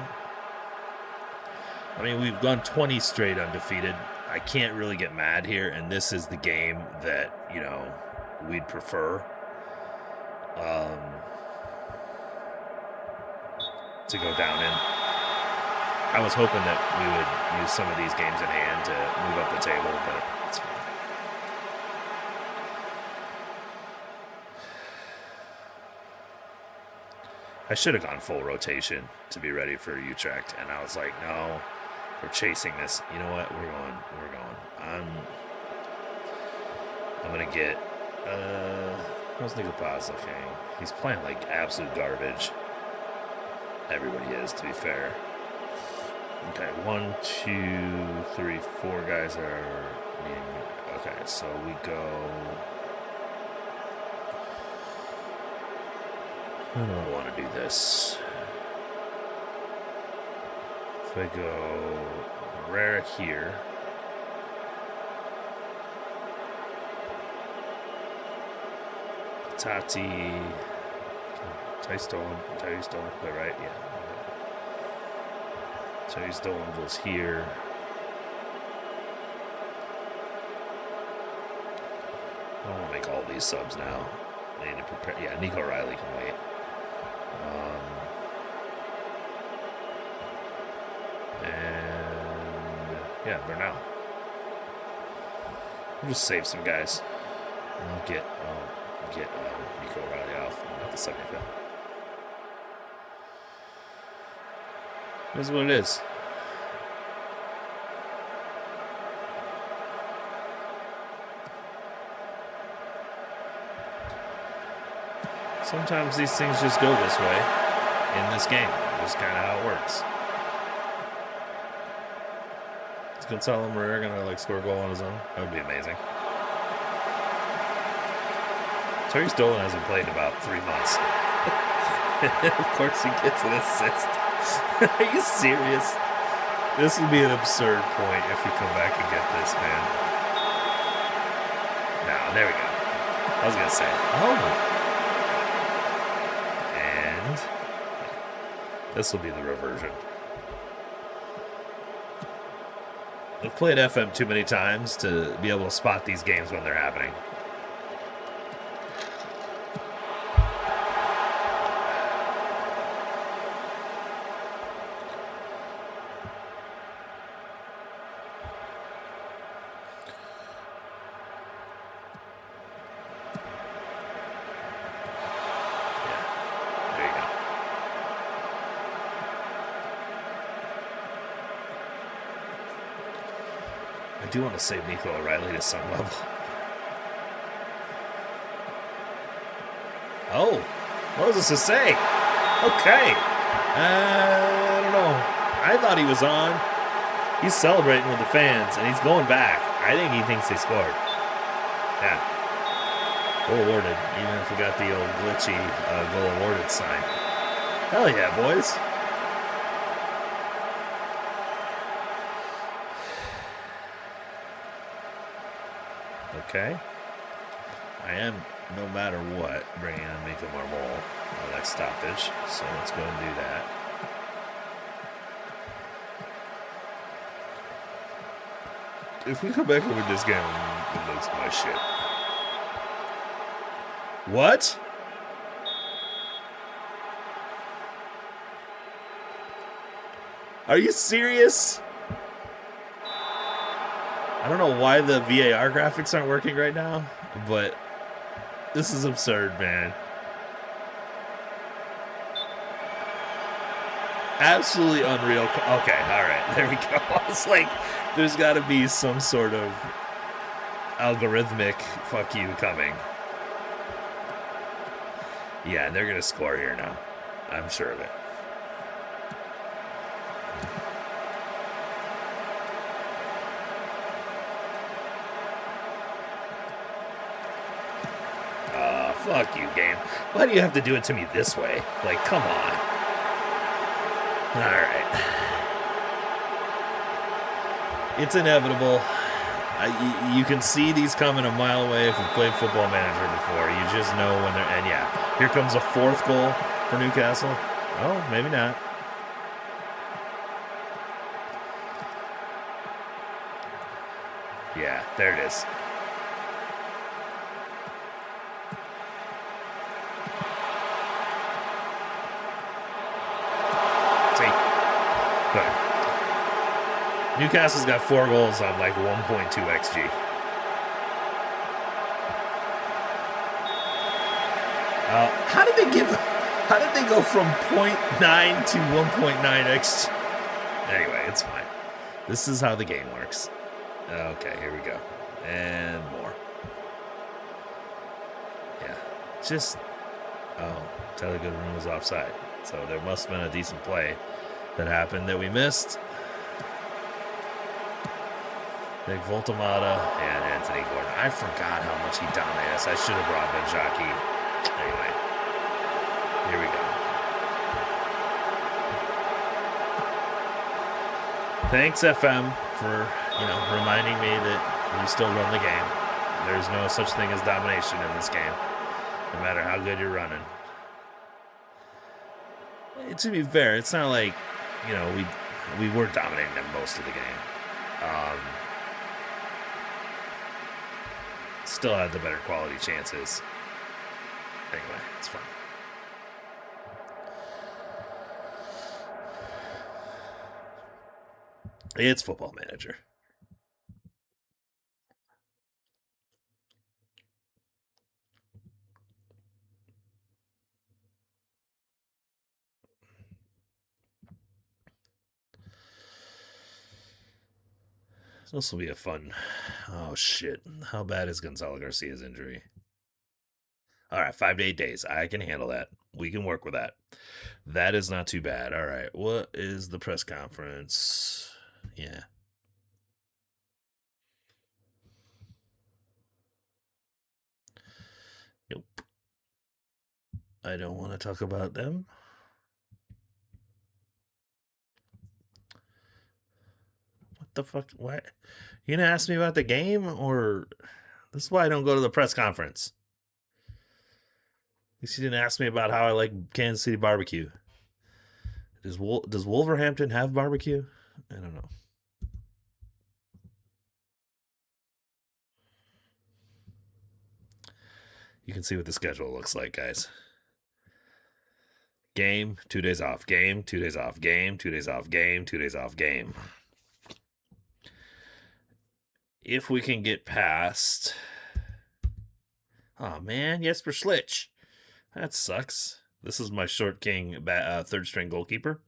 I mean, we've gone 20 straight undefeated. I can't really get mad here, and this is the game that, you know, we'd prefer to go down in. I was hoping that we would use some of these games in hand to move up the table, but it's fine. I should have gone full rotation to be ready for Utrecht, and I was like, no, we're chasing this. You know what? We're going. I'm gonna get. How's Nikopaz looking? He's playing like absolute garbage. Everybody is, to be fair. Okay, 1, 2, 3, 4 guys are needing. Okay, so we go. How do I want to do this? If I go Herrera here. Tati Stolen play right, yeah. Tati Stolen goes here. I want to make all these subs now. I need to prepare. Yeah, Nico Riley can wait. And yeah, Bernal. We'll just save some guys. And I'll get Nico Riley off at the 75th. It is what it is. Sometimes these things just go this way in this game. Just kind of how it works. Is Gonzalo Moreira gonna like score a goal on his own? That would be amazing. Terry Stolen hasn't played in about 3 months. Of course he gets an assist. Are you serious? This would be an absurd point if we come back and get this, man. No, there we go. I was gonna say, oh. And this will be the reversion. I've played FM too many times to be able to spot these games when they're happening. I do want to save Nico O'Reilly to some level. Oh, what was this to say? Okay. I don't know. I thought he was on. He's celebrating with the fans, and he's going back. I think he thinks they scored. Yeah. Goal awarded, even if we got the old glitchy goal awarded sign. Hell yeah, boys. Okay. I am, no matter what, bringing on Miko Marmol on that stoppage. So let's go and do that. If we come back and win this game, it looks my shit. What? Are you serious? I don't know why the VAR graphics aren't working right now, but this is absurd, man. Absolutely unreal. Okay, all right, there we go. I was like, there's got to be some sort of algorithmic fuck you coming. Yeah, and they're going to score here now. I'm sure of it. Fuck you, game. Why do you have to do it to me this way? Like, come on. All right. It's inevitable. You can see these coming a mile away if you've played Football Manager before. You just know when they're... And yeah, here comes a fourth goal for Newcastle. Oh, maybe not. Yeah, there it is. See? Good. Newcastle's got 4 goals on like 1.2 XG. How did they go from 0.9 to 1.9 XG? Anyway, it's fine. This is how the game works. Okay, here we go. And more. Yeah. Just... Oh, Tyler Goodwin was offside. So there must have been a decent play that happened that we missed. Big Voltamata and Anthony Gordon. I forgot how much he dominated us. I should have brought Ben Jockey. Anyway. Here we go. Thanks, FM, for, reminding me that we still run the game. There's no such thing as domination in this game, no matter how good you're running. To be fair, it's not like, we were dominating them most of the game. Still had the better quality chances. Anyway, it's fine. It's Football Manager. This will be a fun... Oh, shit. How bad is Gonzalo Garcia's injury? All right, 5 to 8 days. I can handle that. We can work with that. That is not too bad. All right, what is the press conference? Yeah. Nope. I don't want to talk about them. What the fuck? What? You gonna ask me about the game, or this is why I don't go to the press conference? At least you didn't ask me about how I like Kansas City barbecue. Does Wolverhampton have barbecue? I don't know. You can see what the schedule looks like, guys. Game, 2 days off. Game, 2 days off. Game, 2 days off. Game, 2 days off. Game. If we can get past... Oh, man. Jesper Schlitch. That sucks. This is my short king third string goalkeeper.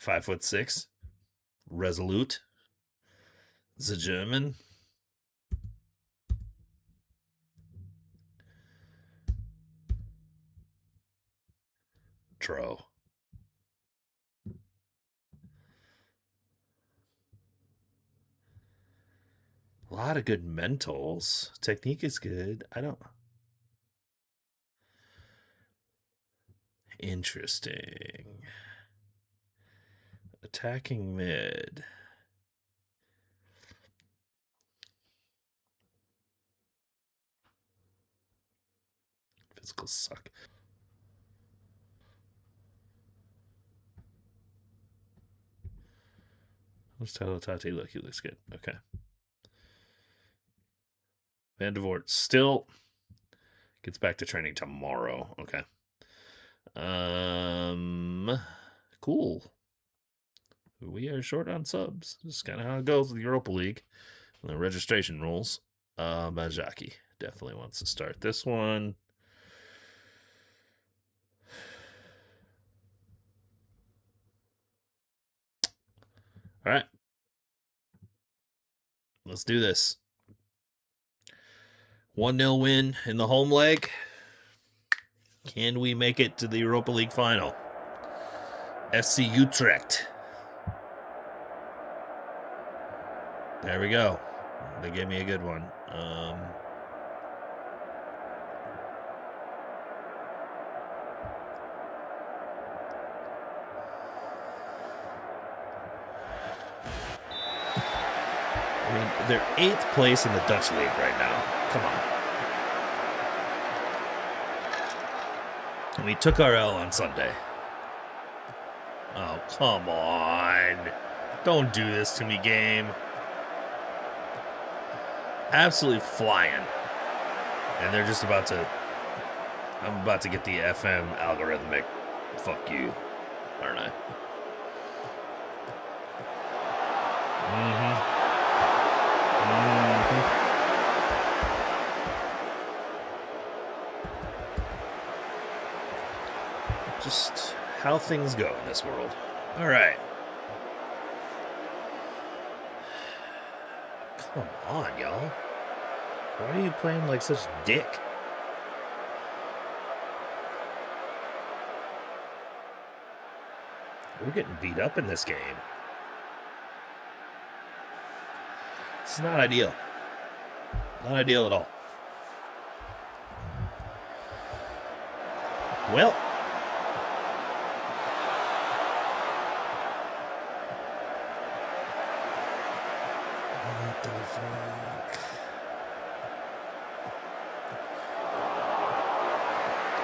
5'6". Resolute. The German. Tro. A lot of good mentals. Technique is good. I don't... Interesting. Attacking mid. Physicals suck. Let's tell Tati, look, he looks good. Okay. Van de Voort still gets back to training tomorrow. Okay. Cool. We are short on subs. This is kind of how it goes with the Europa League. The registration rules. Bajaki definitely wants to start this one. All right. Let's do this. 1-0 win in the home leg. Can we make it to the Europa League final? FC Utrecht. There we go. They gave me a good one. I mean, they're 8th place in the Dutch League right now. Come on. And we took our L on Sunday. Oh, come on. Don't do this to me, game. Absolutely flying. And they're just about to... I'm about to get the FM algorithmic fuck you, aren't I? Just how things go in this world. All right. Come on, y'all. Why are you playing like such dick? We're getting beat up in this game. It's not ideal. Not ideal at all. Well. What the fuck?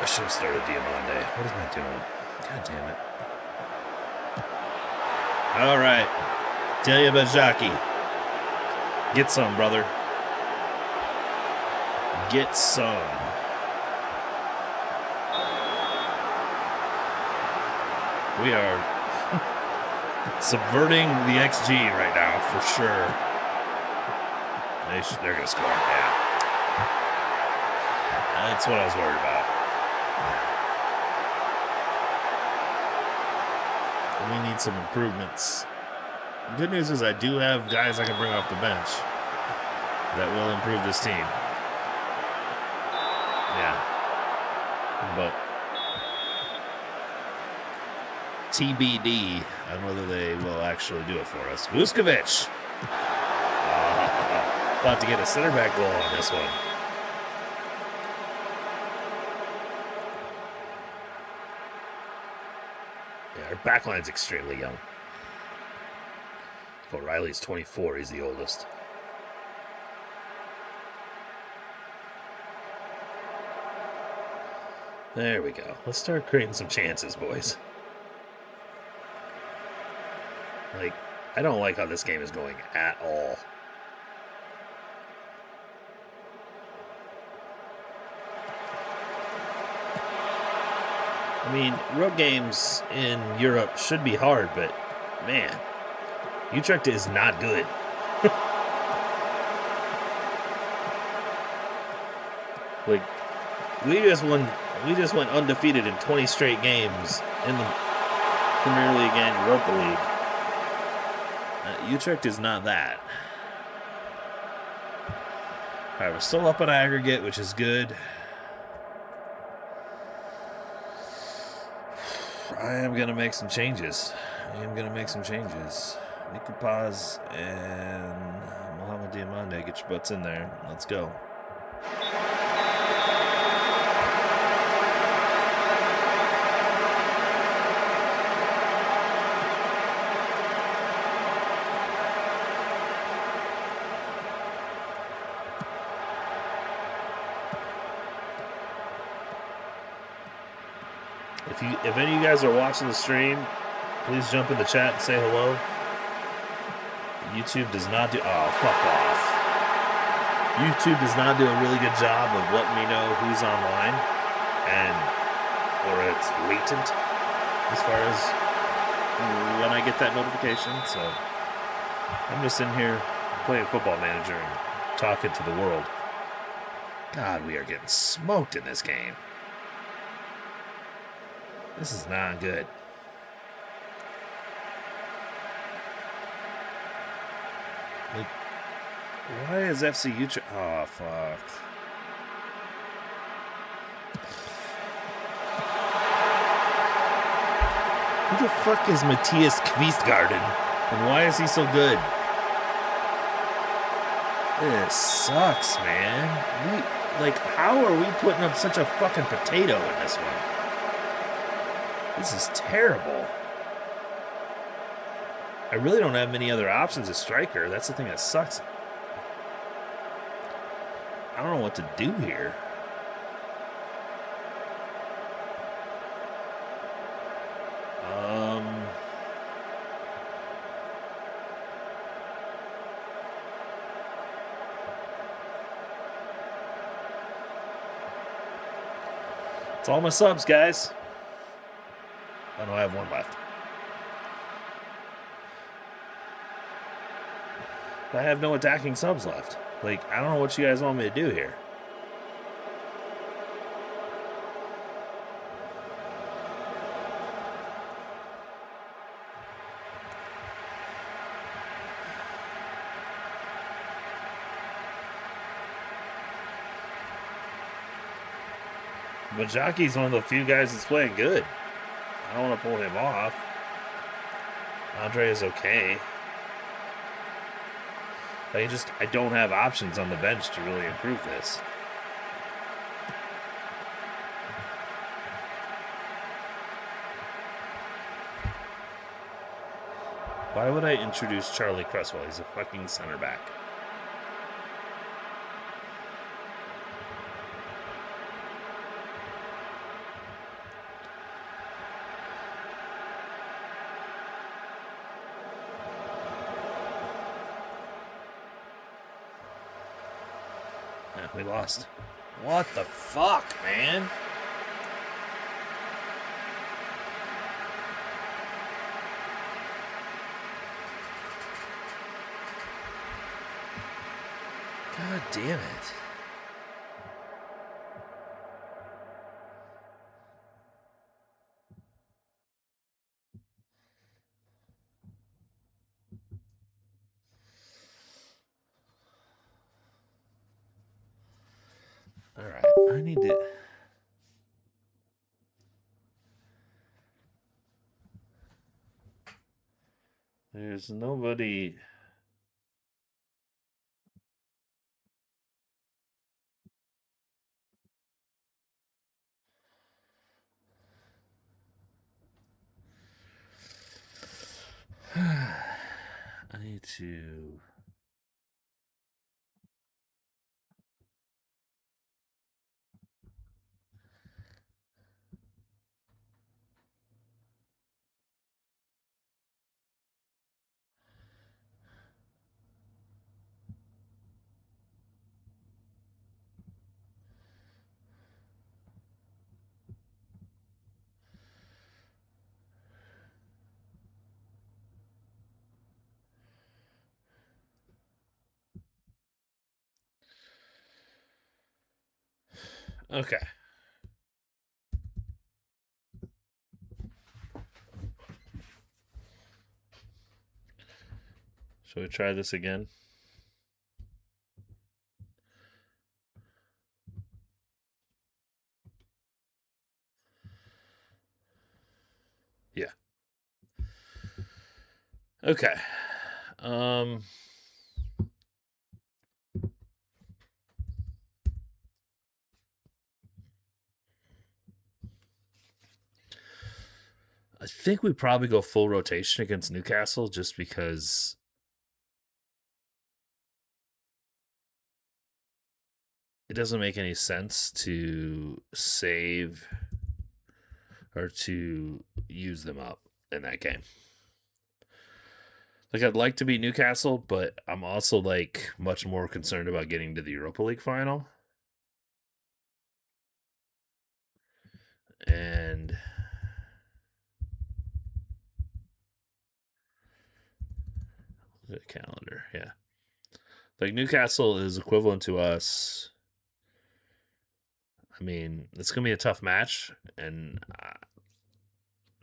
I should have started Diamande. What am I doing? God damn it. All right. Delia Bajaki. Get some, brother. Get some. We are subverting the XG right now, for sure. They're going to score, yeah. That's what I was worried about. We need some improvements. The good news is I do have guys I can bring off the bench that will improve this team. Yeah. But TBD on whether they will actually do it for us. Vuskovic. About to get a center back goal on this one. Yeah, our backline's extremely young. O'Reilly's 24. He's the oldest. There we go. Let's start creating some chances, boys. Like, I don't like how this game is going at all. I mean, road games in Europe should be hard, but man, Utrecht is not good. Like, we just went undefeated in 20 straight games in the Premier League and Europa League. Utrecht is not that. All right, we're still up on aggregate, which is good. I am going to make some changes. Niku Paz and Mohamed Diamande, get your butts in there. Let's go. If any of you guys are watching the stream, please jump in the chat and say hello. YouTube does not do... Oh, fuck off. YouTube does not do a really good job of letting me know who's online. Or it's latent as far as when I get that notification. So I'm just in here playing Football Manager and talking to the world. God, we are getting smoked in this game. This is not good. Like, why is FC Utrecht... Oh, fuck. Who the fuck is Matthias Kvistgarden? And why is he so good? This sucks, man. How are we putting up such a fucking potato in this one? This is terrible. I really don't have many other options as striker. That's the thing that sucks. know what to do here. It's all my subs, guys. I know I have one left. I have no attacking subs left. Like, I don't know what you guys want me to do here. But Jockey's one of the few guys that's playing good. I don't want to pull him off. Andre is okay. I don't have options on the bench to really improve this. Why would I introduce Charlie Cresswell? He's a fucking center back. Yeah, we lost. What the fuck, man? God damn it. Alright, I need to... There's nobody... I need to... Okay. Shall we try this again? Yeah. Okay. I think we probably go full rotation against Newcastle just because it doesn't make any sense to save or to use them up in that game. Like, I'd like to beat Newcastle, but I'm also like much more concerned about getting to the Europa League final. And the calendar, yeah. Like, Newcastle is equivalent to us. I mean, it's going to be a tough match, and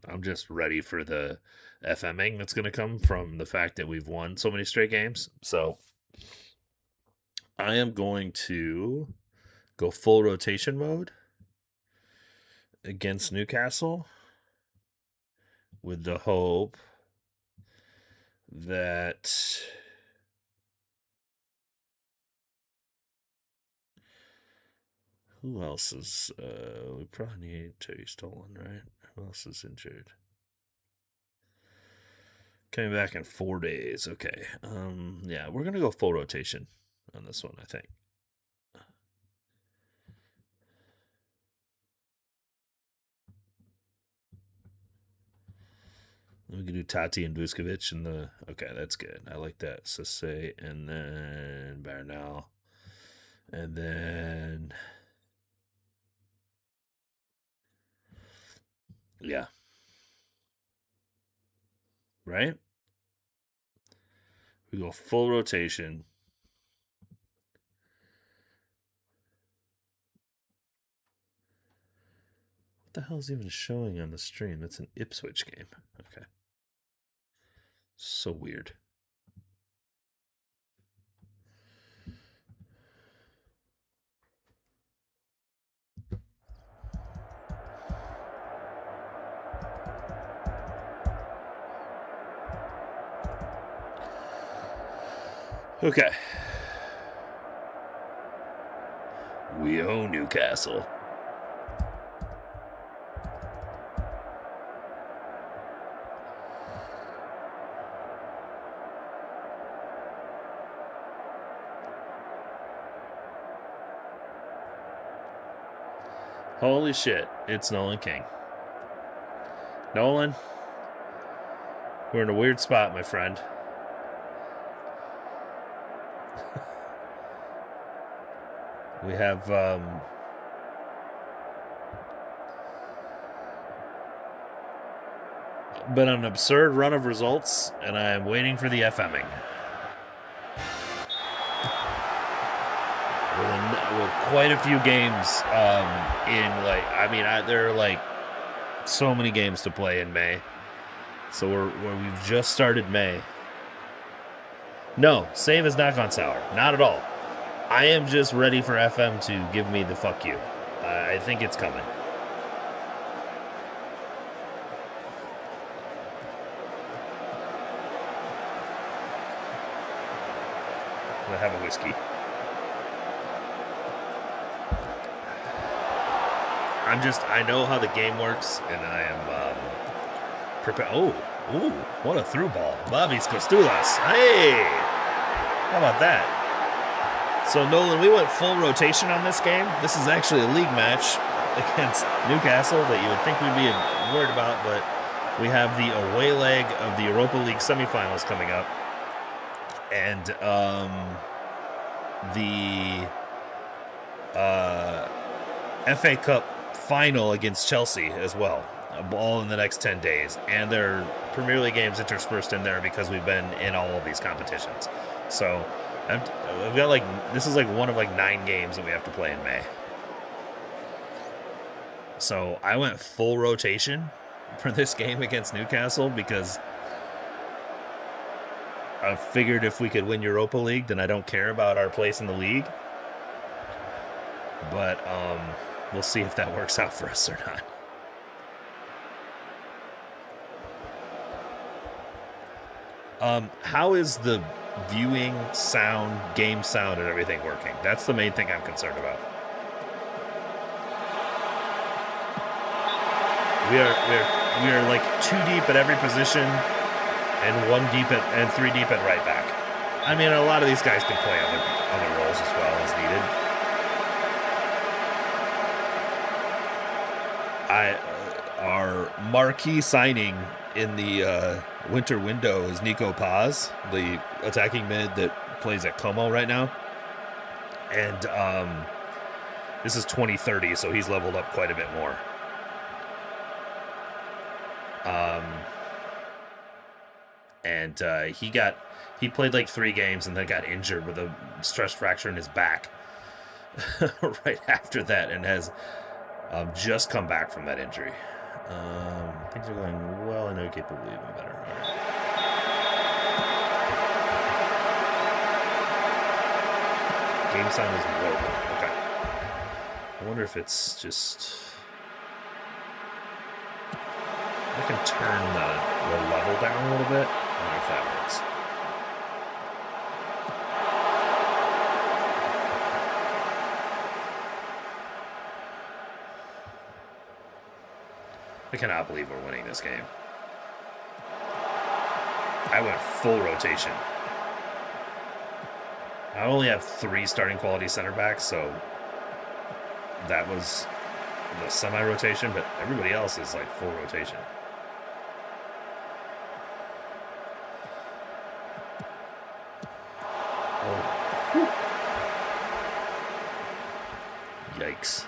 I'm just ready for the FMing that's going to come from the fact that we've won so many straight games. So I am going to go full rotation mode against Newcastle with the hope that who else is we probably need Terry Stolen, right? Who else is injured? Coming back in 4 days. Okay. Yeah, we're gonna go full rotation on this one, I think. We could do Tati and Vuskovic in the. Okay, that's good. I like that. Sase and then Bernal. And then. Yeah. Right? We go full rotation. What the hell is even showing on the stream? That's an Ipswich game. Okay. So weird. Okay. We own Newcastle. Holy shit, it's Nolan King. Nolan, we're in a weird spot, my friend. We have been an absurd run of results, and I am waiting for the FMing. With quite a few games there are like so many games to play in May. So we've just started May. No, save has not gone sour. Not at all. I am just ready for FM to give me the fuck you. I think it's coming. I'm gonna have a whiskey. I know how the game works, and I am prepared. Oh, what a through ball. Bobby's Costulas. Hey! How about that? So, Nolan, we went full rotation on this game. This is actually a league match against Newcastle that you would think we'd be worried about, but we have the away leg of the Europa League semifinals coming up. And the FA Cup final against Chelsea as well, all in the next 10 days. And there are Premier League games interspersed in there because we've been in all of these competitions. So I've got this is one of 9 games that we have to play in May. So I went full rotation for this game against Newcastle because I figured if we could win Europa League, then I don't care about our place in the league. But we'll see if that works out for us or not. How is the viewing, sound, game sound, and everything working? That's the main thing I'm concerned about. We are like 2 deep at every position, and 1 deep and 3 deep at right back. I mean, a lot of these guys can play other roles as well as needed. Our marquee signing in the winter window is Nico Paz, the attacking mid that plays at Como right now. And this is 2030, so he's leveled up quite a bit more. He played like 3 games and then got injured with a stress fracture in his back right after that, and has just come back from that injury. Things are going well. I know you're capable of even better. All right. Game sound is low. Okay. I wonder if it's just... I can turn the level down a little bit. I wonder if that works. I cannot believe we're winning this game. I went full rotation. I only have 3 starting quality center backs, so that was the semi-rotation, but everybody else is like full rotation. Oh. Yikes.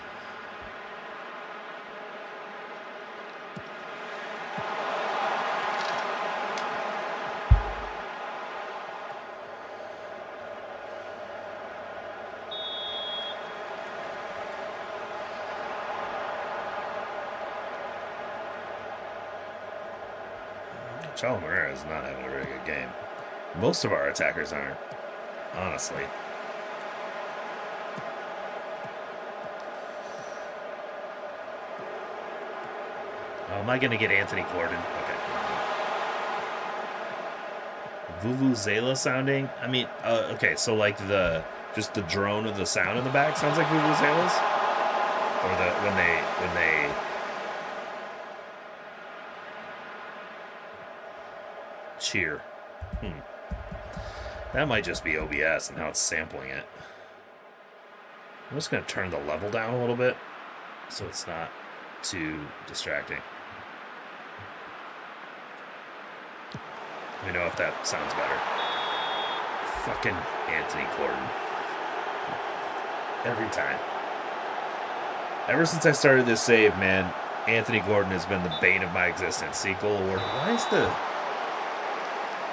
Chalmers is not having a very good game. Most of our attackers aren't, honestly. Oh, am I going to get Anthony Gordon? Okay. Vuvuzela sounding? I mean, okay, so like just the drone of the sound in the back sounds like Vuvuzelas? Or when they cheer. That might just be OBS and how it's sampling it. I'm just going to turn the level down a little bit so it's not too distracting. Let me know if that sounds better. Fucking Anthony Gordon. Every time. Ever since I started this save, man, Anthony Gordon has been the bane of my existence. See, goal award. Why is the...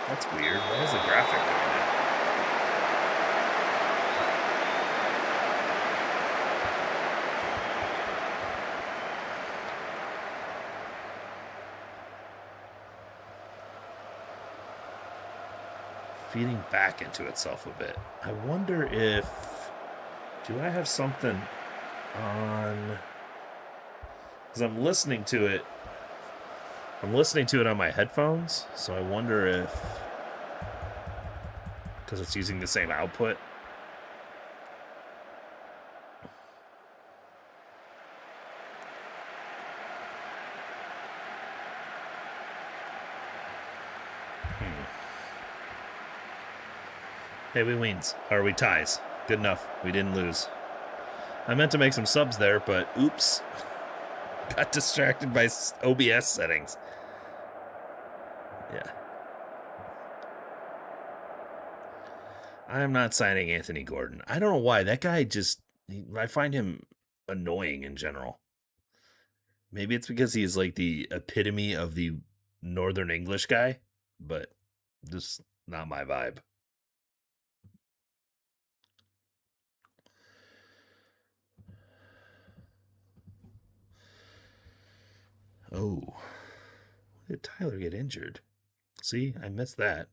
That's weird. Why is the graphic doing that? Feeding back into itself a bit. I wonder if... Do I have something on... Because I'm listening to it. I'm listening to it on my headphones, so I wonder if... Because it's using the same output. Hey, we wins. Or we ties. Good enough. We didn't lose. I meant to make some subs there, but oops. Got distracted by OBS settings. Yeah. I am not signing Anthony Gordon. I don't know why. That guy just... I find him annoying in general. Maybe it's because he's like the epitome of the Northern English guy, but just not my vibe. Oh. Did Tyler get injured? See, I missed that.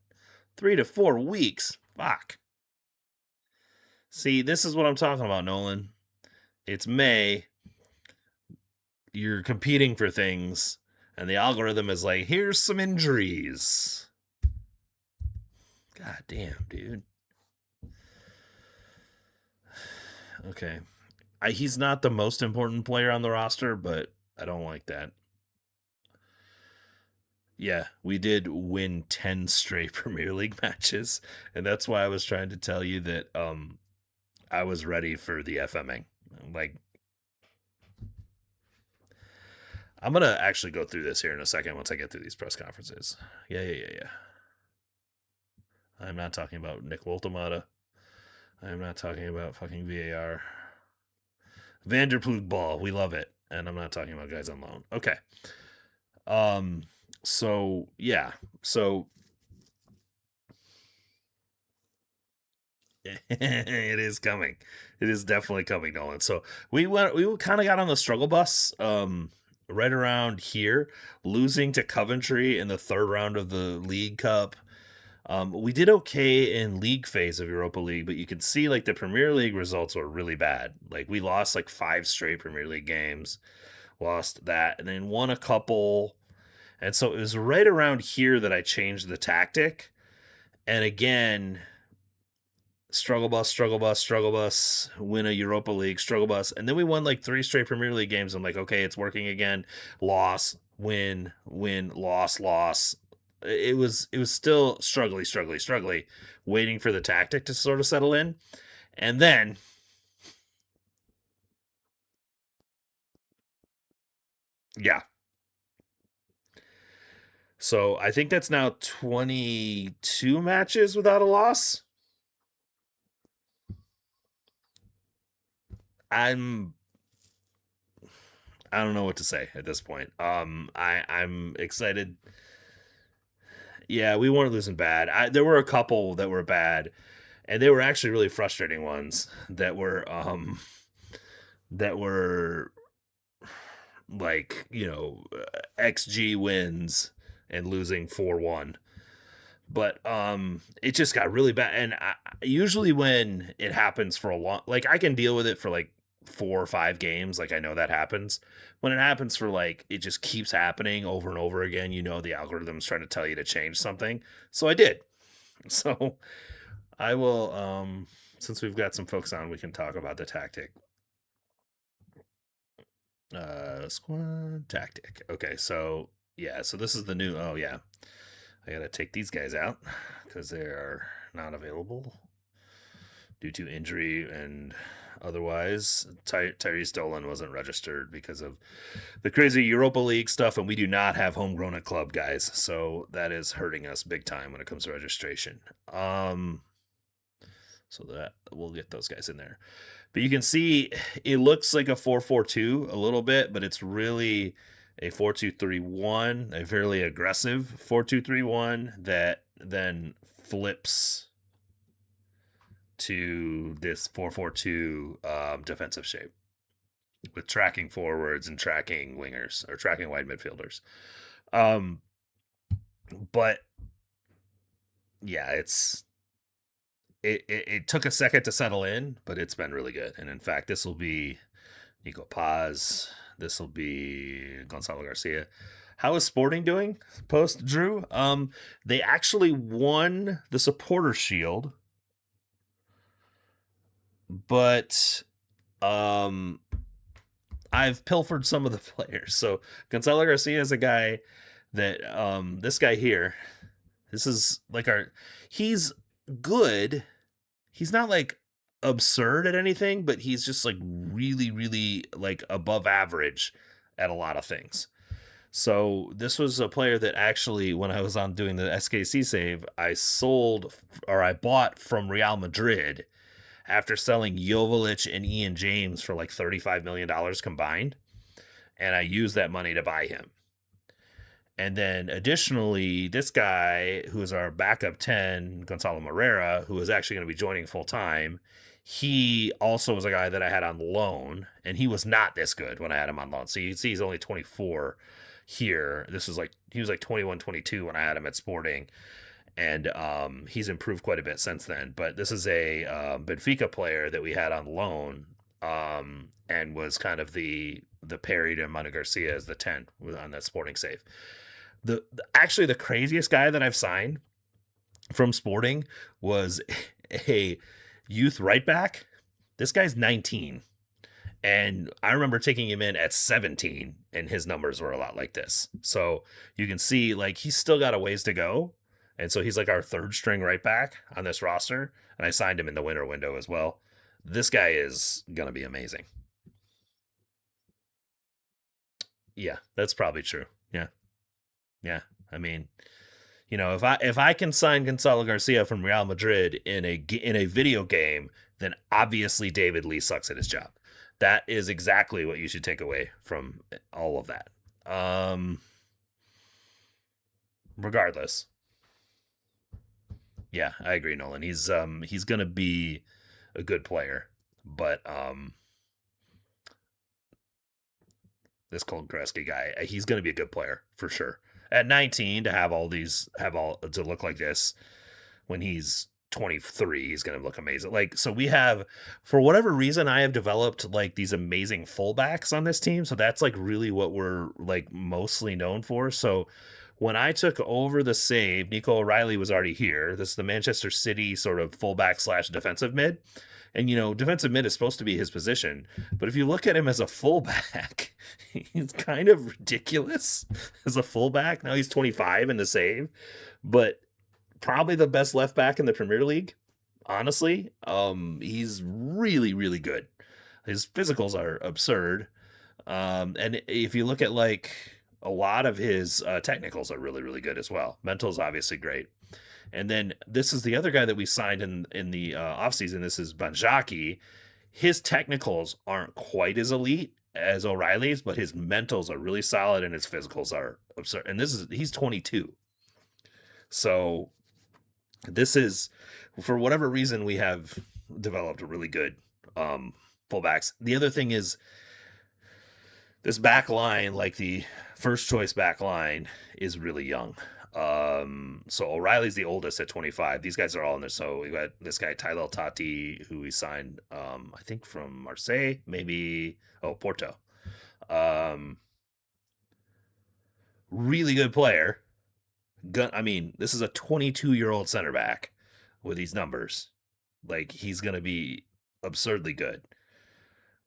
3 to 4 weeks. Fuck. See, this is what I'm talking about, Nolan. It's May. You're competing for things, and the algorithm is like, here's some injuries. God damn, dude. Okay. He's not the most important player on the roster, but I don't like that. Yeah, we did win 10 straight Premier League matches, and that's why I was trying to tell you that I was ready for the FMing. Like, I'm going to actually go through this here in a second once I get through these press conferences. Yeah. I'm not talking about Nick Woltemata. I'm not talking about fucking VAR. Vanderploeg ball, we love it. And I'm not talking about guys on loan. Okay. So yeah. So it is coming. It is definitely coming, Nolan. So we kind of got on the struggle bus right around here, losing to Coventry in the third round of the League Cup. We did okay in league phase of Europa League, but you could see like the Premier League results were really bad. Like we lost like 5 straight Premier League games, lost that, and then won a couple. And so it was right around here that I changed the tactic. And again, struggle bus, win a Europa League, struggle bus. And then we won like 3 straight Premier League games. I'm like, okay, it's working again. Loss, win, loss. It was still struggly, waiting for the tactic to sort of settle in. And then yeah. So I think that's now 22 matches without a loss. I'm I don't know what to say at this point. I'm excited. Yeah, we weren't losing bad. There were a couple that were bad, and they were actually really frustrating ones that were like, XG wins and losing 4-1. But it just got really bad, and usually when it happens for a long, like, I can deal with it for like 4 or 5 games, like, I know that happens. When it happens for, like, it just keeps happening over and over again, the algorithm's trying to tell you to change something. So I did. So I will, since we've got some folks on, we can talk about the tactic. Squad tactic. Okay, so yeah, so this is the new. Oh yeah, I gotta take these guys out because they are not available due to injury and otherwise. Tyrese Dolan wasn't registered because of the crazy Europa League stuff, and we do not have homegrown at club, guys. So that is hurting us big time when it comes to registration. So that we'll get those guys in there. But you can see it looks like a 4-4-2 a little bit, but it's really a 4-2-3-1, a fairly aggressive 4-2-3-1 that then flips to this 4-4-2 defensive shape with tracking forwards and tracking wingers or tracking wide midfielders. But yeah, it took a second to settle in, but it's been really good. And in fact, this will be Nico Paz. This will be Gonzalo Garcia. How is Sporting doing post Drew? They actually won the Supporter Shield, but I've pilfered some of the players. So Gonzalo Garcia is a guy that this guy here. This is like he's good. He's not like absurd at anything, but he's just like really, really like above average at a lot of things. So this was a player that actually, when I was on doing the SKC save, I bought from Real Madrid after selling Joveljic and Ian James for like $35 million combined. And I used that money to buy him. And then additionally, this guy, who is our backup 10, Gonzalo Moreira, who is actually going to be joining full time, he also was a guy that I had on loan, and he was not this good when I had him on loan. So you can see he's only 24 here. He was like 21, 22 when I had him at Sporting, and he's improved quite a bit since then. But this is a Benfica player that we had on loan, and was kind of the parry to Manu Garcia as the 10 on that Sporting save. Actually the craziest guy that I've signed from Sporting was a youth right back. This guy's 19, and I remember taking him in at 17, and his numbers were a lot like this. So you can see, like, he's still got a ways to go, and so he's like our third string right back on this roster, and I signed him in the winter window as well. This guy is gonna be amazing. Yeah, that's probably true. Yeah. I mean, if I can sign Gonzalo Garcia from Real Madrid in a video game, then obviously David Lee sucks at his job. That is exactly what you should take away from all of that. Regardless, yeah, I agree, Nolan. He's gonna be a good player, but this Cold Gretzky guy, he's gonna be a good player for sure. At 19, to look like this when he's 23, he's going to look amazing. Like, so we have, for whatever reason, I have developed like these amazing fullbacks on this team. So that's like really what we're like mostly known for. So when I took over the save, Nico O'Reilly was already here. This is the Manchester City sort of fullback / defensive mid. And, defensive mid is supposed to be his position. But if you look at him as a fullback, he's kind of ridiculous as a fullback. Now he's 25 in the save, but probably the best left back in the Premier League. Honestly, he's really, really good. His physicals are absurd. And if you look at like a lot of his technicals are really, really good as well. Mental is obviously great. And then this is the other guy that we signed in the offseason. This is Banjaki. his technicals aren't quite as elite as O'Reilly's, but his mentals are really solid and his physicals are absurd. And he's 22. So this is, for whatever reason, we have developed a really good fullbacks. The other thing is this back line, like the first choice back line, is really young. So O'Reilly's the oldest at 25. These guys are all in there. So we got this guy Tylel Tati, who we signed, I think from Marseille, maybe Porto. Really good player. I mean, this is a 22-year-old center back with these numbers. Like, he's gonna be absurdly good,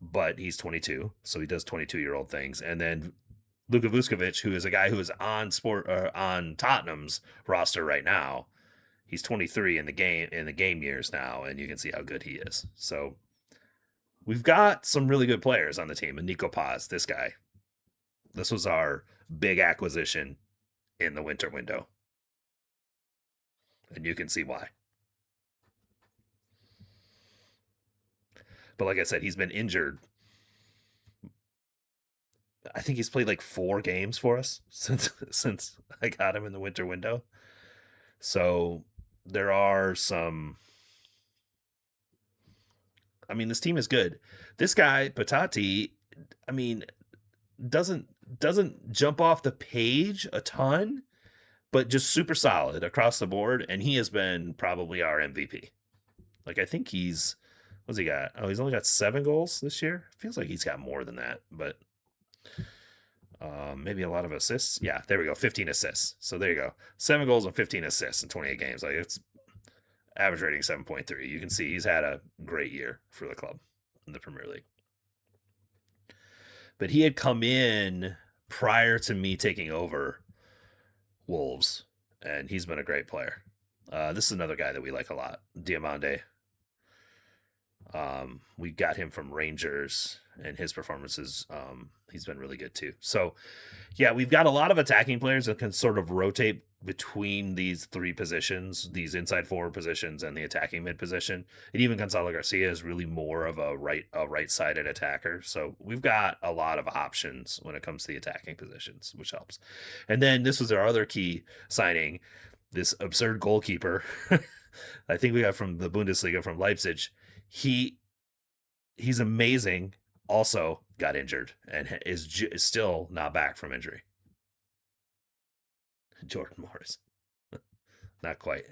but he's 22, so he does 22-year-old things. And then Luka Vuskovic, who is a guy who is on Tottenham's roster right now. He's 23 in the game years now, and you can see how good he is. So we've got some really good players on the team. And Nico Paz, this guy, this was our big acquisition in the winter window, and you can see why. But like I said, he's been injured. I think he's played like 4 games for us since I got him in the winter window. So there are some. I mean, this team is good. This guy Patati, I mean, doesn't jump off the page a ton, but just super solid across the board. And he has been probably our MVP. Like, I think what's he got? Oh, he's only got 7 goals this year. Feels like he's got more than that, but maybe a lot of assists. Yeah, there we go. 15 assists. So there you go. 7 goals and 15 assists in 28 games. Like, it's average rating 7.3. You can see he's had a great year for the club in the Premier League. But he had come in prior to me taking over Wolves, and he's been a great player. This is another guy that we like a lot, Diamande. We got him from Rangers, and his performances, he's been really good too. So, yeah, we've got a lot of attacking players that can sort of rotate between these 3 positions, these inside forward positions and the attacking mid position. And even Gonzalo Garcia is really more of a right-sided attacker. So we've got a lot of options when it comes to the attacking positions, which helps. And then this was our other key signing, this absurd goalkeeper. I think we got from the Bundesliga from Leipzig. He's amazing. Also got injured and is still not back from injury. Jordan Morris, not quite.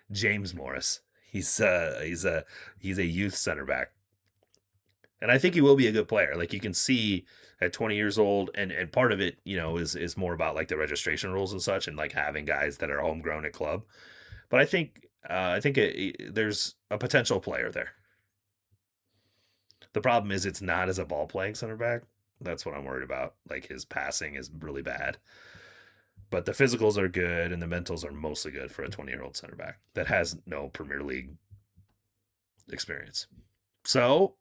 James Morris. He's a youth center back, and I think he will be a good player. Like, you can see at 20 years old, and part of it, is more about like the registration rules and such, and like having guys that are homegrown at club. But I think there's a potential player there. The problem is it's not as a ball playing center back. That's what I'm worried about. Like, his passing is really bad. But the physicals are good and the mentals are mostly good for a 20-year-old center back that has no Premier League experience. So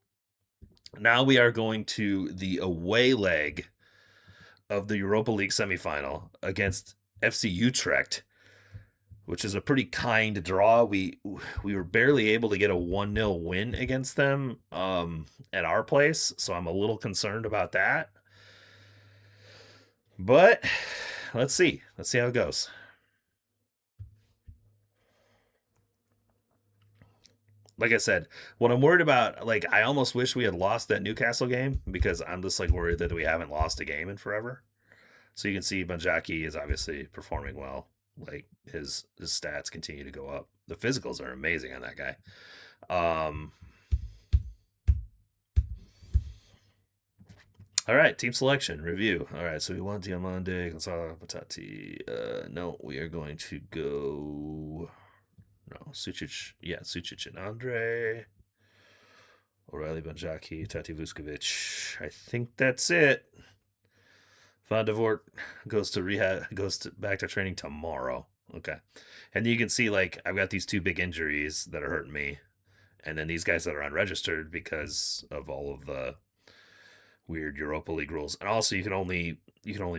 now we are going to the away leg of the Europa League semifinal against FC Utrecht, which is a pretty kind draw. We were barely able to get a 1-0 win against them at our place, so I'm a little concerned about that. But let's see how it goes. Like I said, what I'm worried about, like, I almost wish we had lost that Newcastle game, because I'm just like worried that we haven't lost a game in forever. So you can see Banjaki is obviously performing well. Like, his stats continue to go up. The physicals are amazing on that guy. All right, team selection review. All right, so we want Diamande, Gonzalo Patati. No, we are going to go. No, Sucic. Yeah, Sucic and Andre. O'Reilly, Banjaki, Tati Vuskovic. I think that's it. Van de Voort goes to rehab, back to training tomorrow. Okay. And you can see, like, I've got these 2 big injuries that are hurting me. And then these guys that are unregistered because of all of the weird Europa League rules. And also you can only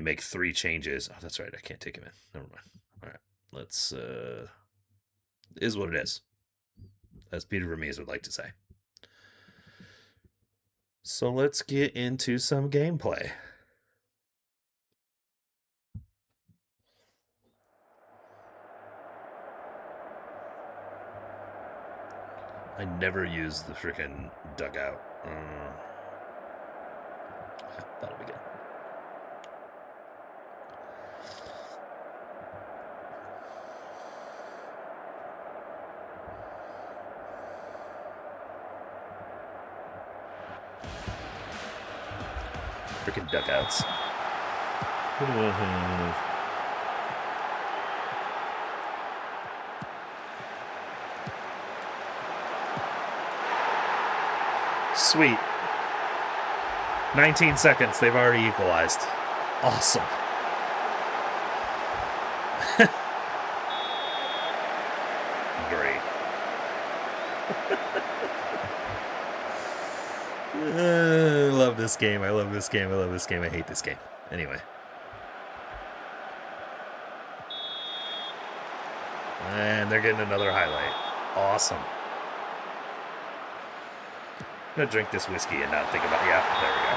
make 3 changes. Oh, that's right. I can't take him in. Never mind. All right. Let's is what it is, as Peter Vermees would like to say. So let's get into some gameplay. I never use the freaking dugout. That'll be good. Freaking dugouts. Sweet. 19 seconds. They've already equalized. Awesome. Great. I love this game. I love this game. I love this game. I hate this game. Anyway. And they're getting another highlight. Awesome. I'm going to drink this whiskey and not think about it. Yeah, there we go.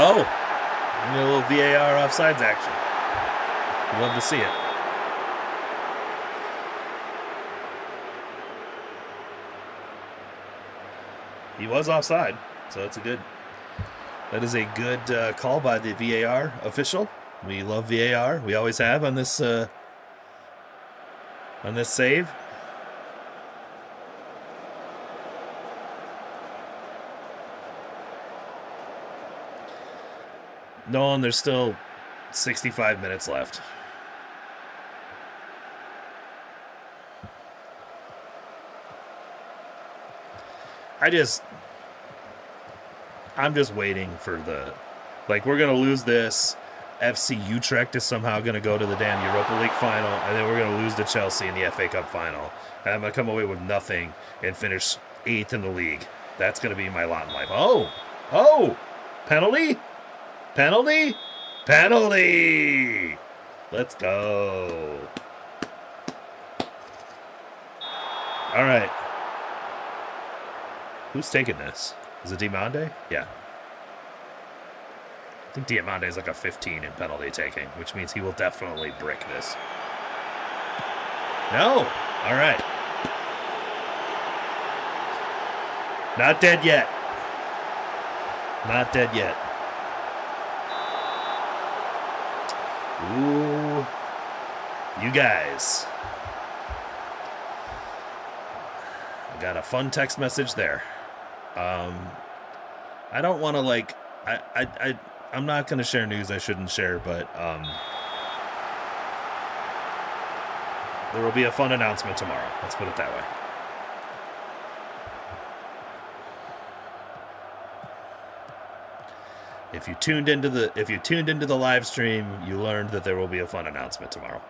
Oh, a little VAR offsides action. Love to see it. He was offside, so that's a good. That is a good call by the VAR official. We love VAR. We always have on this save. Nolan, there's still 65 minutes left. I'm just waiting for the, like, we're going to lose this. FC Utrecht is somehow going to go to the damn Europa League final, and then we're going to lose to Chelsea in the FA Cup final. And I'm going to come away with nothing and finish 8th in the league. That's going to be my lot in life. Oh, penalty? Penalty? Penalty! Let's go. All right. Who's taking this? Is it Diamande? Yeah. I think Diamande is like a 15 in penalty taking, which means he will definitely brick this. No! All right. Not dead yet. Not dead yet. Ooh. You guys. I got a fun text message there. I don't want to, like, I'm not going to share news I shouldn't share, but there will be a fun announcement tomorrow. Let's put it that way. If you tuned into the live stream, you learned that there will be a fun announcement tomorrow.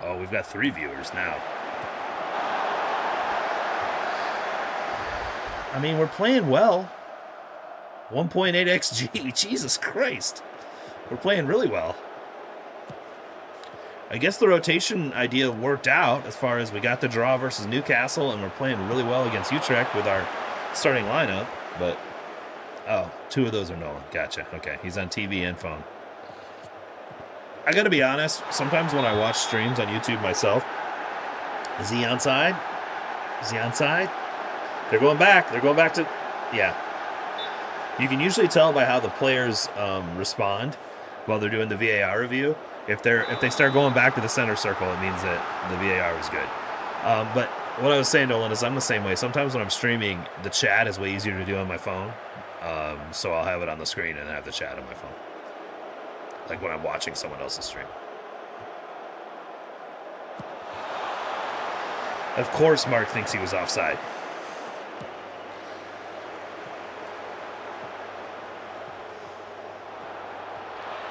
Oh, we've got 3 viewers now. I mean, we're playing well. 1.8 XG. Jesus Christ. We're playing really well. I guess the rotation idea worked out as far as we got the draw versus Newcastle, and we're playing really well against Utrecht with our starting lineup. But, 2 of those are Nolan. Gotcha. Okay, he's on TV and phone. I gotta be honest, sometimes when I watch streams on YouTube myself, is he onside? Is he onside? They're going back. They're going back to... Yeah. You can usually tell by how the players respond while they're doing the VAR review. If they start going back to the center circle, it means that the VAR was good. But what I was saying, Nolan, is I'm the same way. Sometimes when I'm streaming, the chat is way easier to do on my phone. So I'll have it on the screen and have the chat on my phone. Like when I'm watching someone else's stream. Of course Mark thinks he was offside.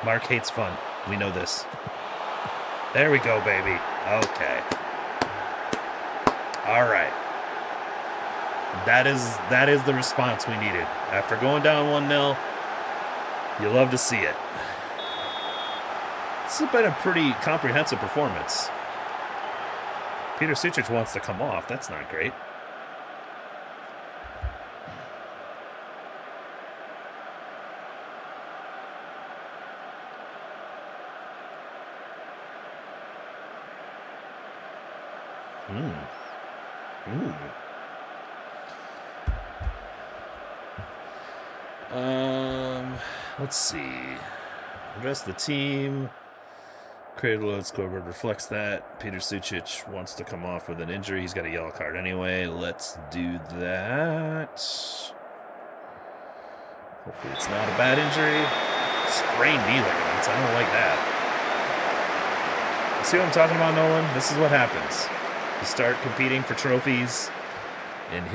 Mark hates fun. We know this. There we go, baby. Okay. All right. That is the response we needed. After going down 1-0, you love to see it. This has been a pretty comprehensive performance. Peter Sucic wants to come off. That's not great. Let's see. Address the team. Creative load scoreboard reflects that. Peter Sucic wants to come off with an injury. He's got a yellow card anyway. Let's do that. Hopefully it's not a bad injury. Sprained knee ligaments. I don't like that. See what I'm talking about, Nolan? This is what happens. You start competing for trophies, and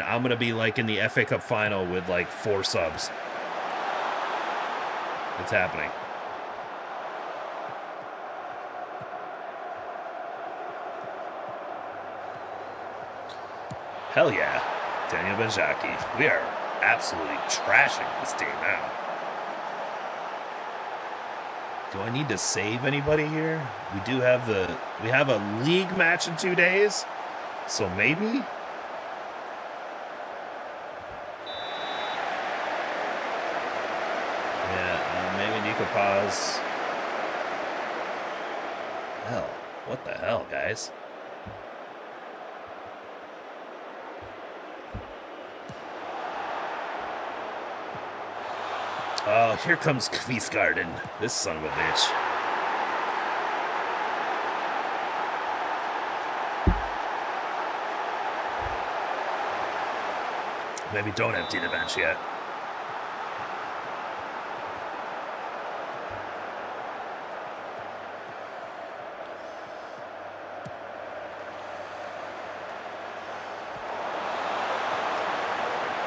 I'm going to be like in the FA Cup final with like 4 subs. It's happening. Hell yeah. Daniel Benjaki. We are absolutely trashing this team now. Do I need to save anybody here? We have a league match in 2 days, so maybe. Yeah, maybe Nico Paz. Hell, what the hell, guys? Oh, here comes Kvisgarden. This son of a bitch. Maybe don't empty the bench yet.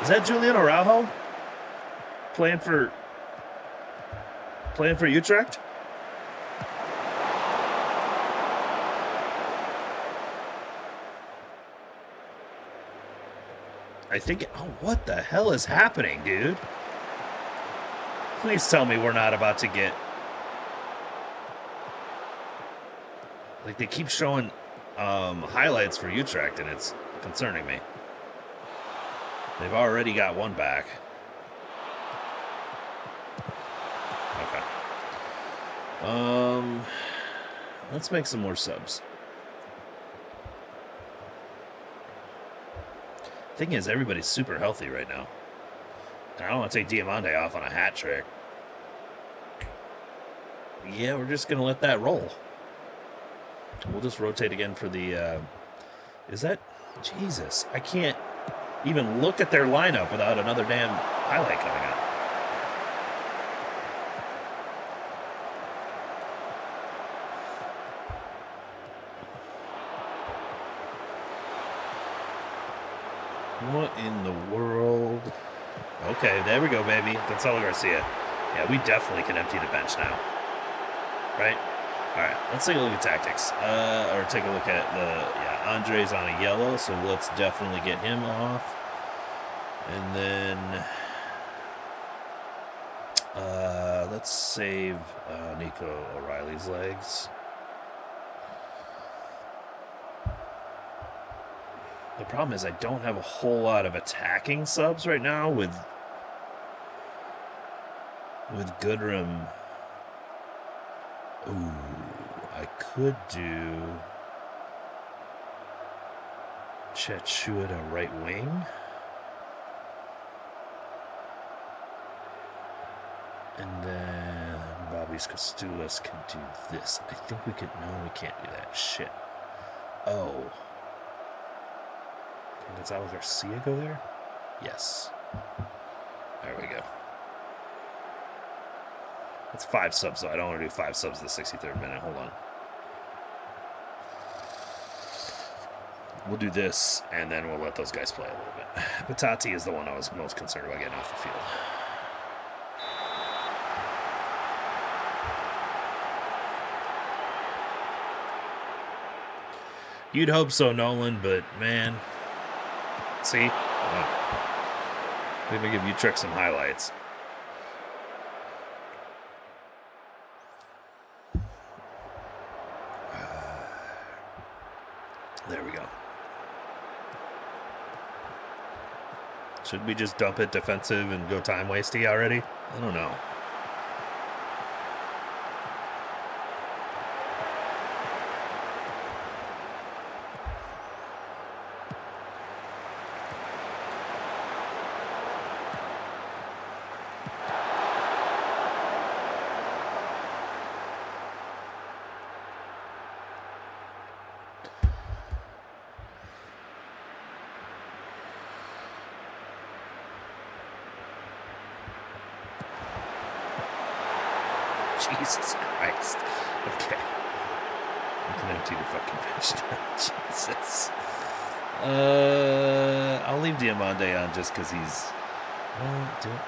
Is that Julian Araujo? Playing for Utrecht? I think... Oh, what the hell is happening, dude? Please tell me we're not about to get... Like, they keep showing highlights for Utrecht, and it's concerning me. They've already got one back. Let's make some more subs. Thing is, everybody's super healthy right now. I don't want to take Diamante off on a hat trick. Yeah, we're just going to let that roll. We'll just rotate again for the... is that... Jesus, I can't even look at their lineup without another damn highlight coming up. What in the world? Okay, there we go, baby. Gonzalo Garcia. Yeah, we definitely can empty the bench now. Right? Alright, let's take a look at tactics. Or take a look at the... Yeah, Andre's on a yellow, so let's definitely get him off. And then... let's save Nico O'Reilly's legs. The problem is I don't have a whole lot of attacking subs right now with Goodrum. Ooh, I could do Chet at right wing. And then Bobby's Costulas can do this. I think we could... No, we can't do that. Shit. Oh. Can Gonzalo Garcia go there? Yes. There we go. That's 5 subs, though. I don't want to do 5 subs the 63rd minute. Hold on. We'll do this, and then we'll let those guys play a little bit. Patati is the one I was most concerned about getting off the field. You'd hope so, Nolan, but man, See? Let me give Utrecht some highlights. There we go. Should we just dump it defensive and go time wasty already? I don't know. Jesus Christ. Okay. I can empty the fucking bench now. Jesus. I'll leave Diamande on just because he's... Well, do it.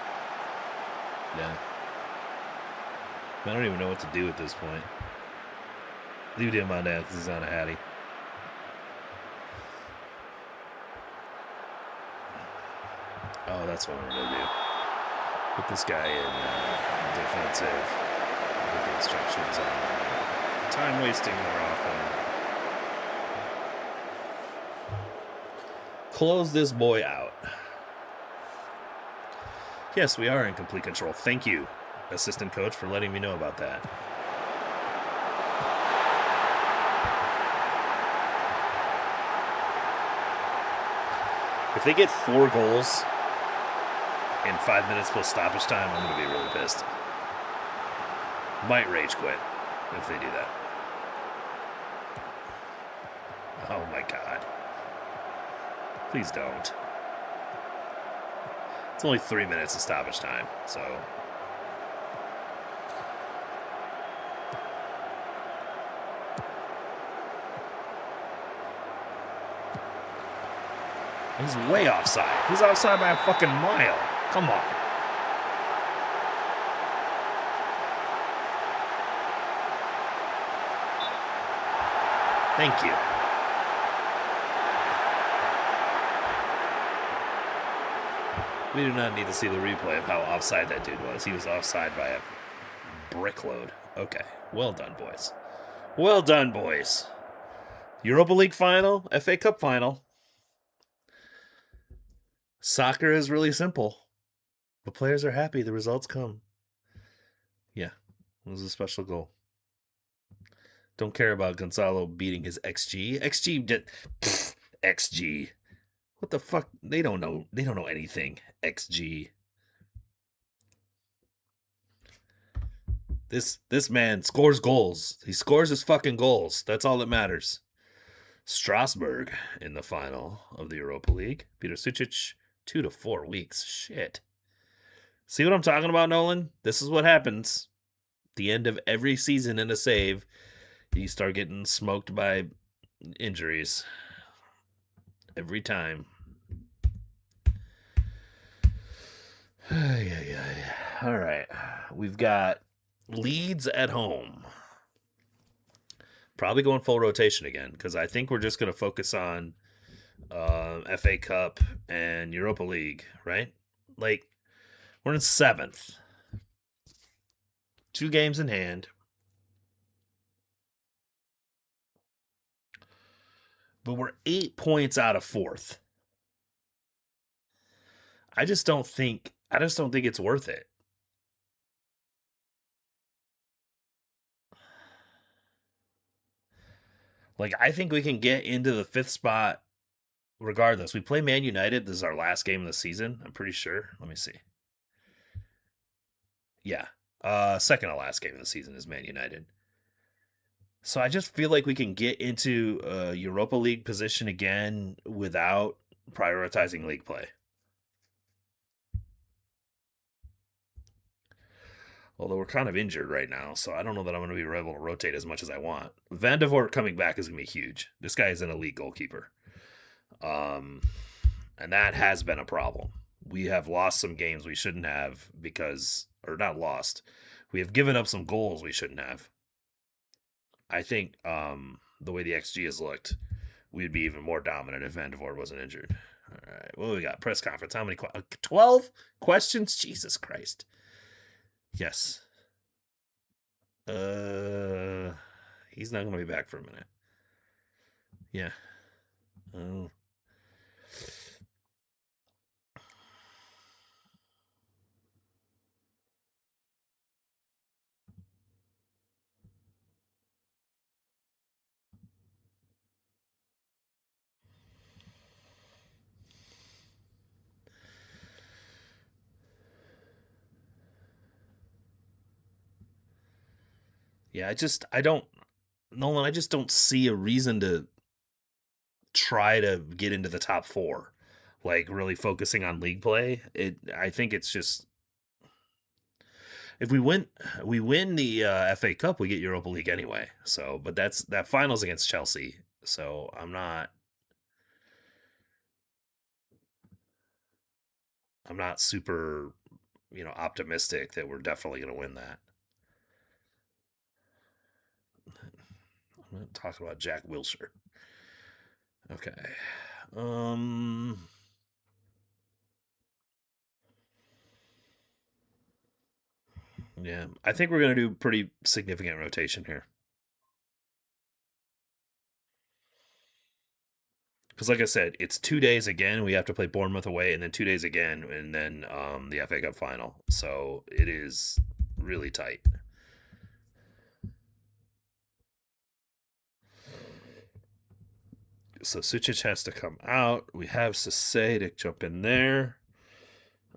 Yeah. I don't even know what to do at this point. Leave Diamande on because he's on a Hattie. Oh, that's what we're going to do. Put this guy in defensive. With the instructions on time wasting more often. Close this boy out. Yes, we are in complete control. Thank you, assistant coach, for letting me know about that. If they get 4 goals in 5 minutes plus stoppage time, I'm going to be really pissed. Might rage quit if they do that. Oh my god. Please don't. It's only 3 minutes of stoppage time, so... He's way offside. He's offside by a fucking mile. Come on. Thank you. We do not need to see the replay of how offside that dude was. He was offside by a brickload. Okay. Well done, boys. Well done, boys. Europa League final, FA Cup final. Soccer is really simple. The players are happy. The results come. Yeah. It was a special goal. Don't care about Gonzalo beating his XG. XG. What the fuck? They don't know. They don't know anything. XG. This man scores goals. He scores his fucking goals. That's all that matters. Strasbourg in the final of the Europa League. Peter Sucic, 2 to 4 weeks. Shit. See what I'm talking about, Nolan? This is what happens. The end of every season in a save, you start getting smoked by injuries. Every time. All right. We've got Leeds at home. Probably going full rotation again because I think we're just going to focus on FA Cup and Europa League, right? Like, we're in 7th. 2 games in hand. But we're 8 points out of 4th. I just don't think it's worth it. Like, I think we can get into the 5th spot regardless. We play Man United. This is our last game of the season, I'm pretty sure. Let me see. Yeah. Second to last game of the season is Man United. So I just feel like we can get into a Europa League position again without prioritizing league play. Although we're kind of injured right now, so I don't know that I'm going to be able to rotate as much as I want. Van de Voort coming back is going to be huge. This guy is an elite goalkeeper. And that has been a problem. We have lost some games we shouldn't have because, or not lost, we have given up some goals we shouldn't have. I think the way the XG has looked, we'd be even more dominant if Van de Voort wasn't injured. All right. What do we got? Press conference. How many? 12 questions? Jesus Christ. Yes. He's not going to be back for a minute. Yeah. Oh. Yeah, I don't, Nolan, I just don't see a reason to try to get into the top four. Like really focusing on league play. I think it's just if we win the FA Cup, we get Europa League anyway. So, but that finals against Chelsea. So I'm not super, optimistic that we're definitely going to win that. I'm going to talk about Jack Wilshere. Okay. Yeah, I think we're going to do pretty significant rotation here. Because, like I said, it's 2 days again. We have to play Bournemouth away, and then 2 days again, and then the FA Cup final. So it is really tight. So Sucic has to come out. We have Sase to jump in there.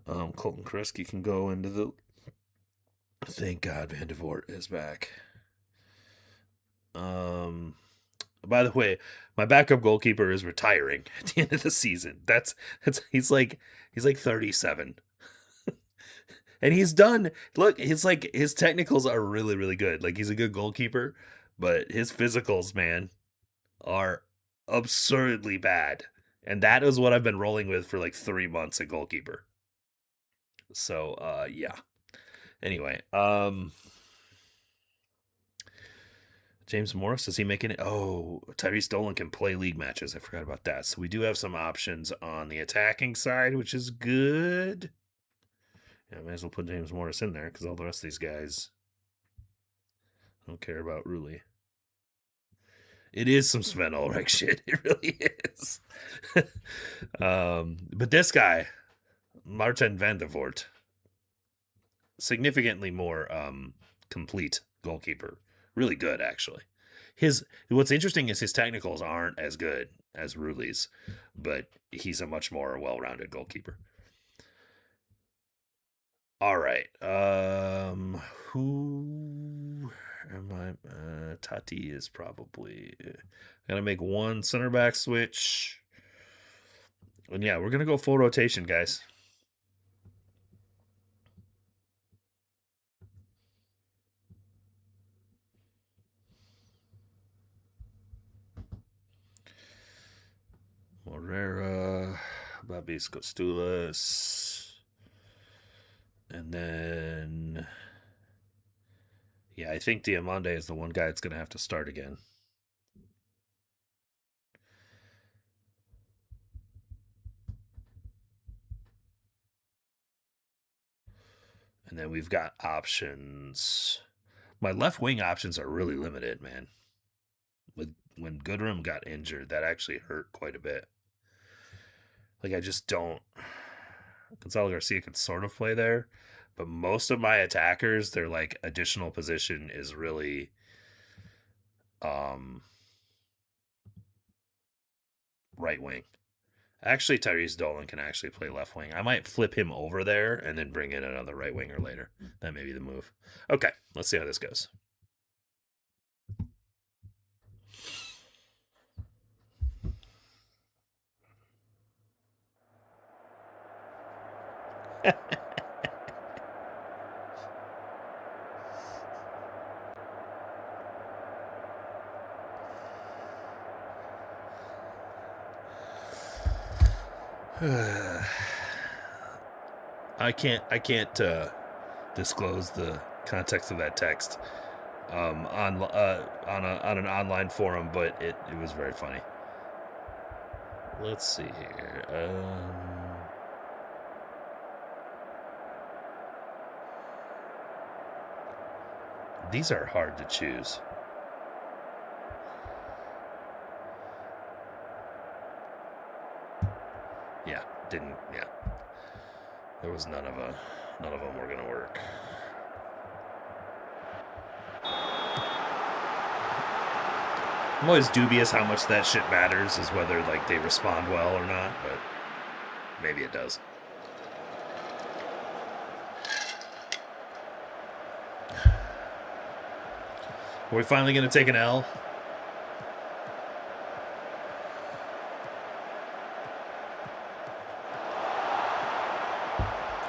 Colton Kreski can go into the. Thank God Van de Voort is back. By the way, my backup goalkeeper is retiring at the end of the season. That's he's like 37. And he's done. Look, his technicals are really really good. Like he's a good goalkeeper, but his physicals, man, are absurdly bad. And that is what I've been rolling with for like 3 months at goalkeeper. So, yeah. Anyway, James Morris, is he making it? Oh, Tyrese Dolan can play league matches. I forgot about that. So we do have some options on the attacking side, which is good. Yeah, I might as well put James Morris in there because all the rest of these guys don't care about Rulli. It is some Sven Ulrich shit. It really is. But this guy, Martin van der Voort, significantly more complete goalkeeper. Really good, actually. What's interesting is his technicals aren't as good as Rulli's, but he's a much more well-rounded goalkeeper. All right. Who am I? Tati is probably gonna make one center back switch. And yeah, we're gonna go full rotation, guys. Morera, Babis Costulas. And then, yeah, I think Diamande is the one guy that's going to have to start again. And then we've got options. My left wing options are really limited, man. When Goodrum got injured, that actually hurt quite a bit. Like, I just don't. Gonzalo Garcia can sort of play there, but most of my attackers, their like additional position is really right wing. Actually, Tyrese Dolan can actually play left wing. I might flip him over there and then bring in another right winger later. That may be the move. Okay, let's see how this goes. I can't disclose the context of that text on an online forum, but it was very funny. Let's see here. These are hard to choose. Yeah, didn't. Yeah, there was none of them were gonna work. I'm always dubious how much that shit matters, is whether like they respond well or not, but maybe it does. Are we finally going to take an L?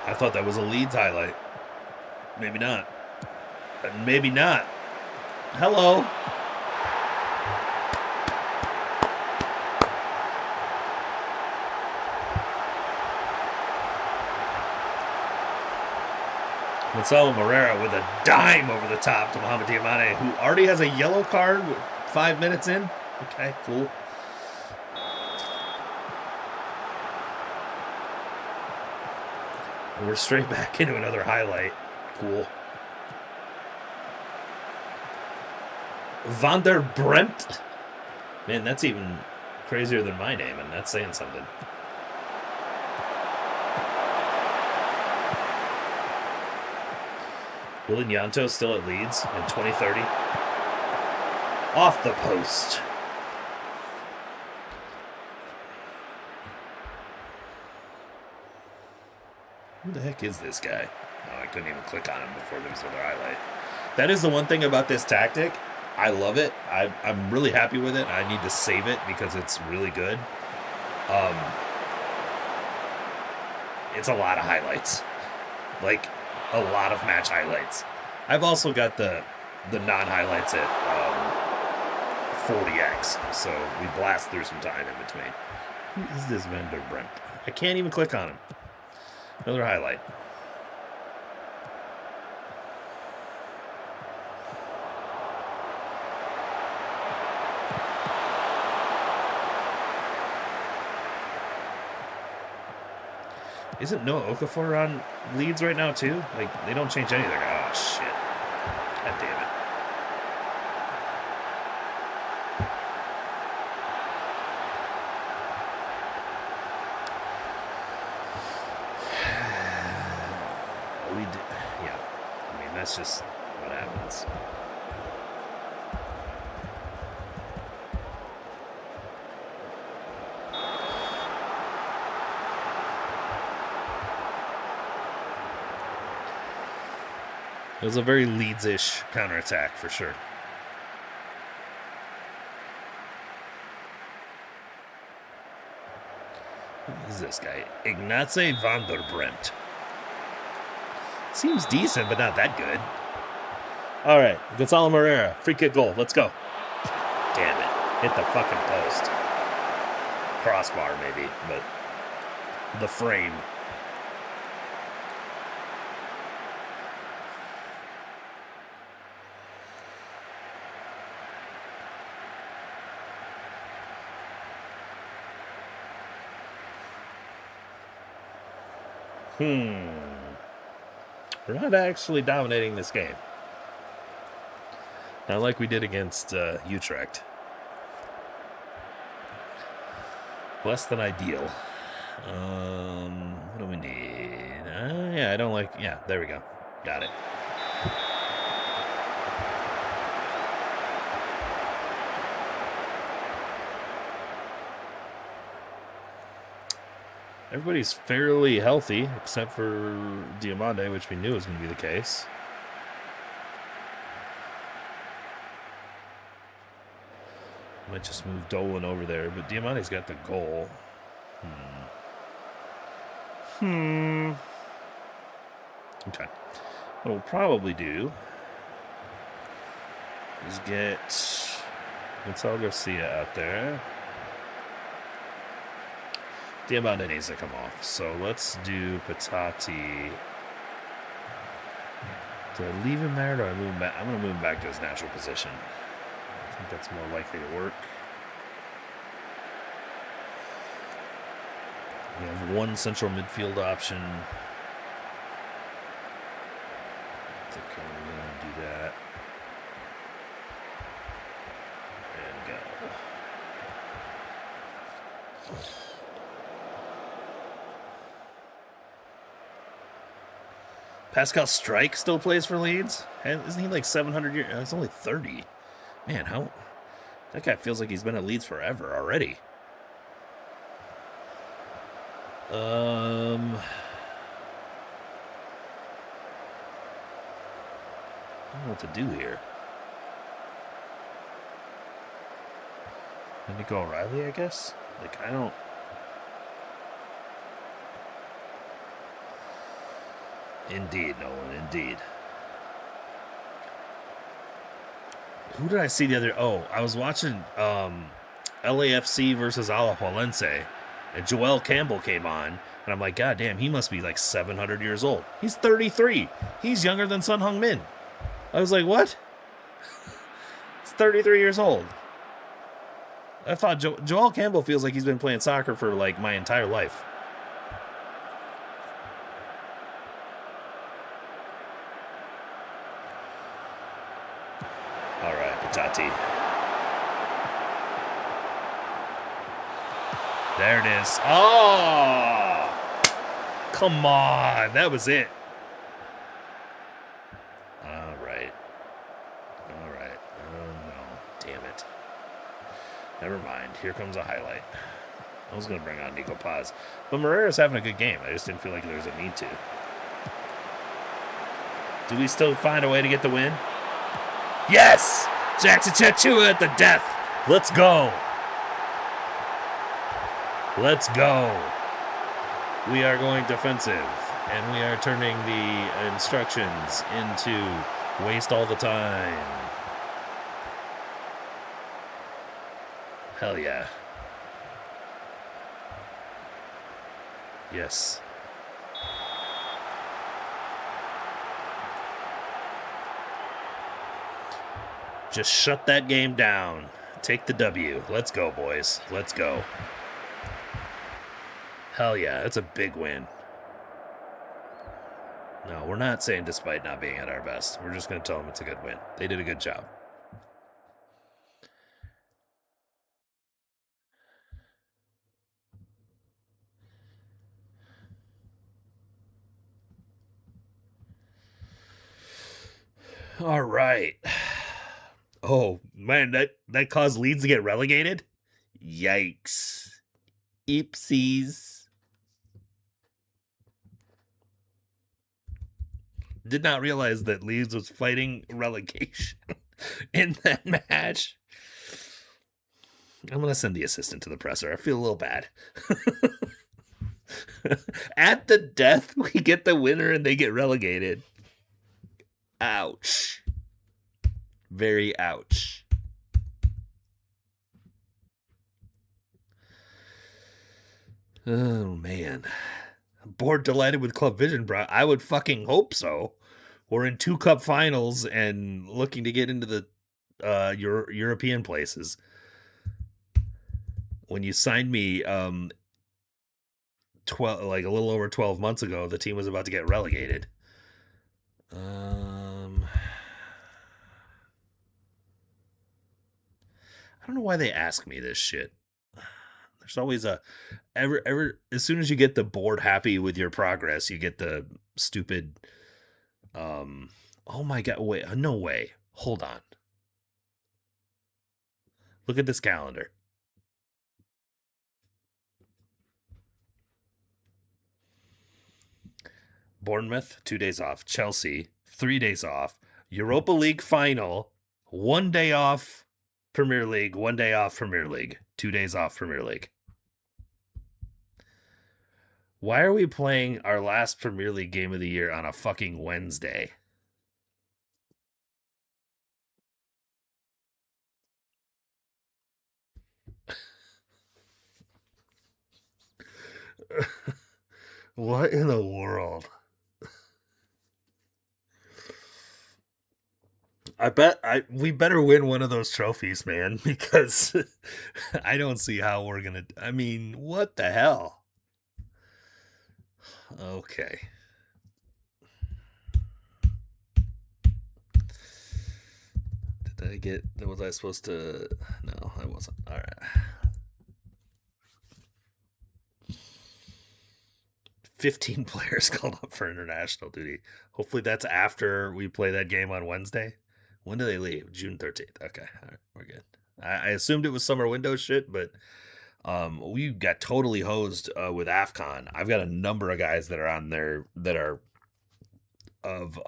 I thought that was a Leeds highlight. Maybe not. Maybe not. Hello. Gonzalo Moreira with a dime over the top to Mohamed Diamante, who already has a yellow card with 5 minutes in. Okay, cool. And we're straight back into another highlight. Cool. Van der Bremt. Man, that's even crazier than my name, and that's saying something. Willian Yanto still at Leeds in 2030. Off the post. Who the heck is this guy? Oh, I couldn't even click on him before there was another highlight. That is the one thing about this tactic. I love it. I'm really happy with it. I need to save it because it's really good. It's a lot of highlights. Like, a lot of match highlights. I've also got the non-highlights at 40x, so we blast through some time in between. Who is this Van der Bremt? I can't even click on him. Another highlight. Isn't Noah Okafor on Leeds right now, too? Like, they don't change anything. Oh, shit. God damn it. We did. Yeah. I mean, that's just what happens. It was a very Leeds-ish counterattack for sure. Who is this guy? Ignace Van der Bremt. Seems decent, but not that good. All right, Gonzalo Moreira, free kick goal. Let's go. Damn it. Hit the fucking post. Crossbar, maybe, but the frame. We're not actually dominating this game. Not like we did against Utrecht. Less than ideal. What do we need? Yeah, I don't like... Yeah, there we go. Got it. Everybody's fairly healthy, except for Diamante, which we knew was going to be the case. Might just move Dolan over there, but Diamante's got the goal. Okay. What we'll probably do is get Gonzalo Garcia out there. Diamante needs to come off. So let's do Patati. Do I leave him there or do I move him back? I'm going to move him back to his natural position. I think that's more likely to work. We have one central midfield option. I think I'm going to do that. And go. Pascal Strike still plays for Leeds? Isn't he like 700 years? He's only 30. Man, how... That guy feels like he's been at Leeds forever already. I don't know what to do here. Nico O'Reilly, I guess? Like, I don't... Indeed, Nolan, indeed. Who did I see the other... Oh, I was watching LAFC versus Alajuelense, and Joel Campbell came on, and I'm like, God damn, he must be like 700 years old. He's 33. He's younger than Sun Heung-min. I was like, what? He's 33 years old. I thought Joel Campbell feels like he's been playing soccer for like my entire life. All right, Patati. There it is. Oh! Come on. That was it. All right. All right. Oh, no. Damn it. Never mind. Here comes a highlight. I was going to bring on Nico Paz. But Moreira's having a good game. I just didn't feel like there was a need to. Do we still find a way to get the win? Yes! Jackson Chachua at the death. Let's go. Let's go. We are going defensive, and we are turning the instructions into waste all the time. Hell yeah. Yes. Just shut that game down. Take the W. Let's go, boys. Let's go. Hell yeah, that's a big win. No, we're not saying despite not being at our best. We're just going to tell them it's a good win. They did a good job. All right. Oh, man, that caused Leeds to get relegated? Yikes. Oopsies. Did not realize that Leeds was fighting relegation in that match. I'm going to send the assistant to the presser. I feel a little bad. At the death, we get the winner and they get relegated. Ouch. Very ouch. Oh, man. Bored delighted with Club Vision, bro. I would fucking hope so. We're in 2 cup finals and looking to get into the European places. When you signed me 12, like a little over 12 months ago, the team was about to get relegated. I don't know why they ask me this shit. There's always as soon as you get the board happy with your progress, you get the stupid, oh my God, wait, no way. Hold on. Look at this calendar. Bournemouth, 2 days off. Chelsea, 3 days off. Europa League final, 1 day off Premier League, 1 day off Premier League. 2 days off Premier League. Why are we playing our last Premier League game of the year on a fucking Wednesday? What in the world? I bet we better win one of those trophies, man, because I don't see how we're going to... I mean, what the hell? Okay. Did I get. Was I supposed to. No, I wasn't. Alright. 15 players called up for international duty. Hopefully that's after we play that game on Wednesday. When do they leave? June 13th. Okay. All right. We're good. I assumed it was summer window shit, but we got totally hosed with AFCON. I've got a number of guys that are on there that are of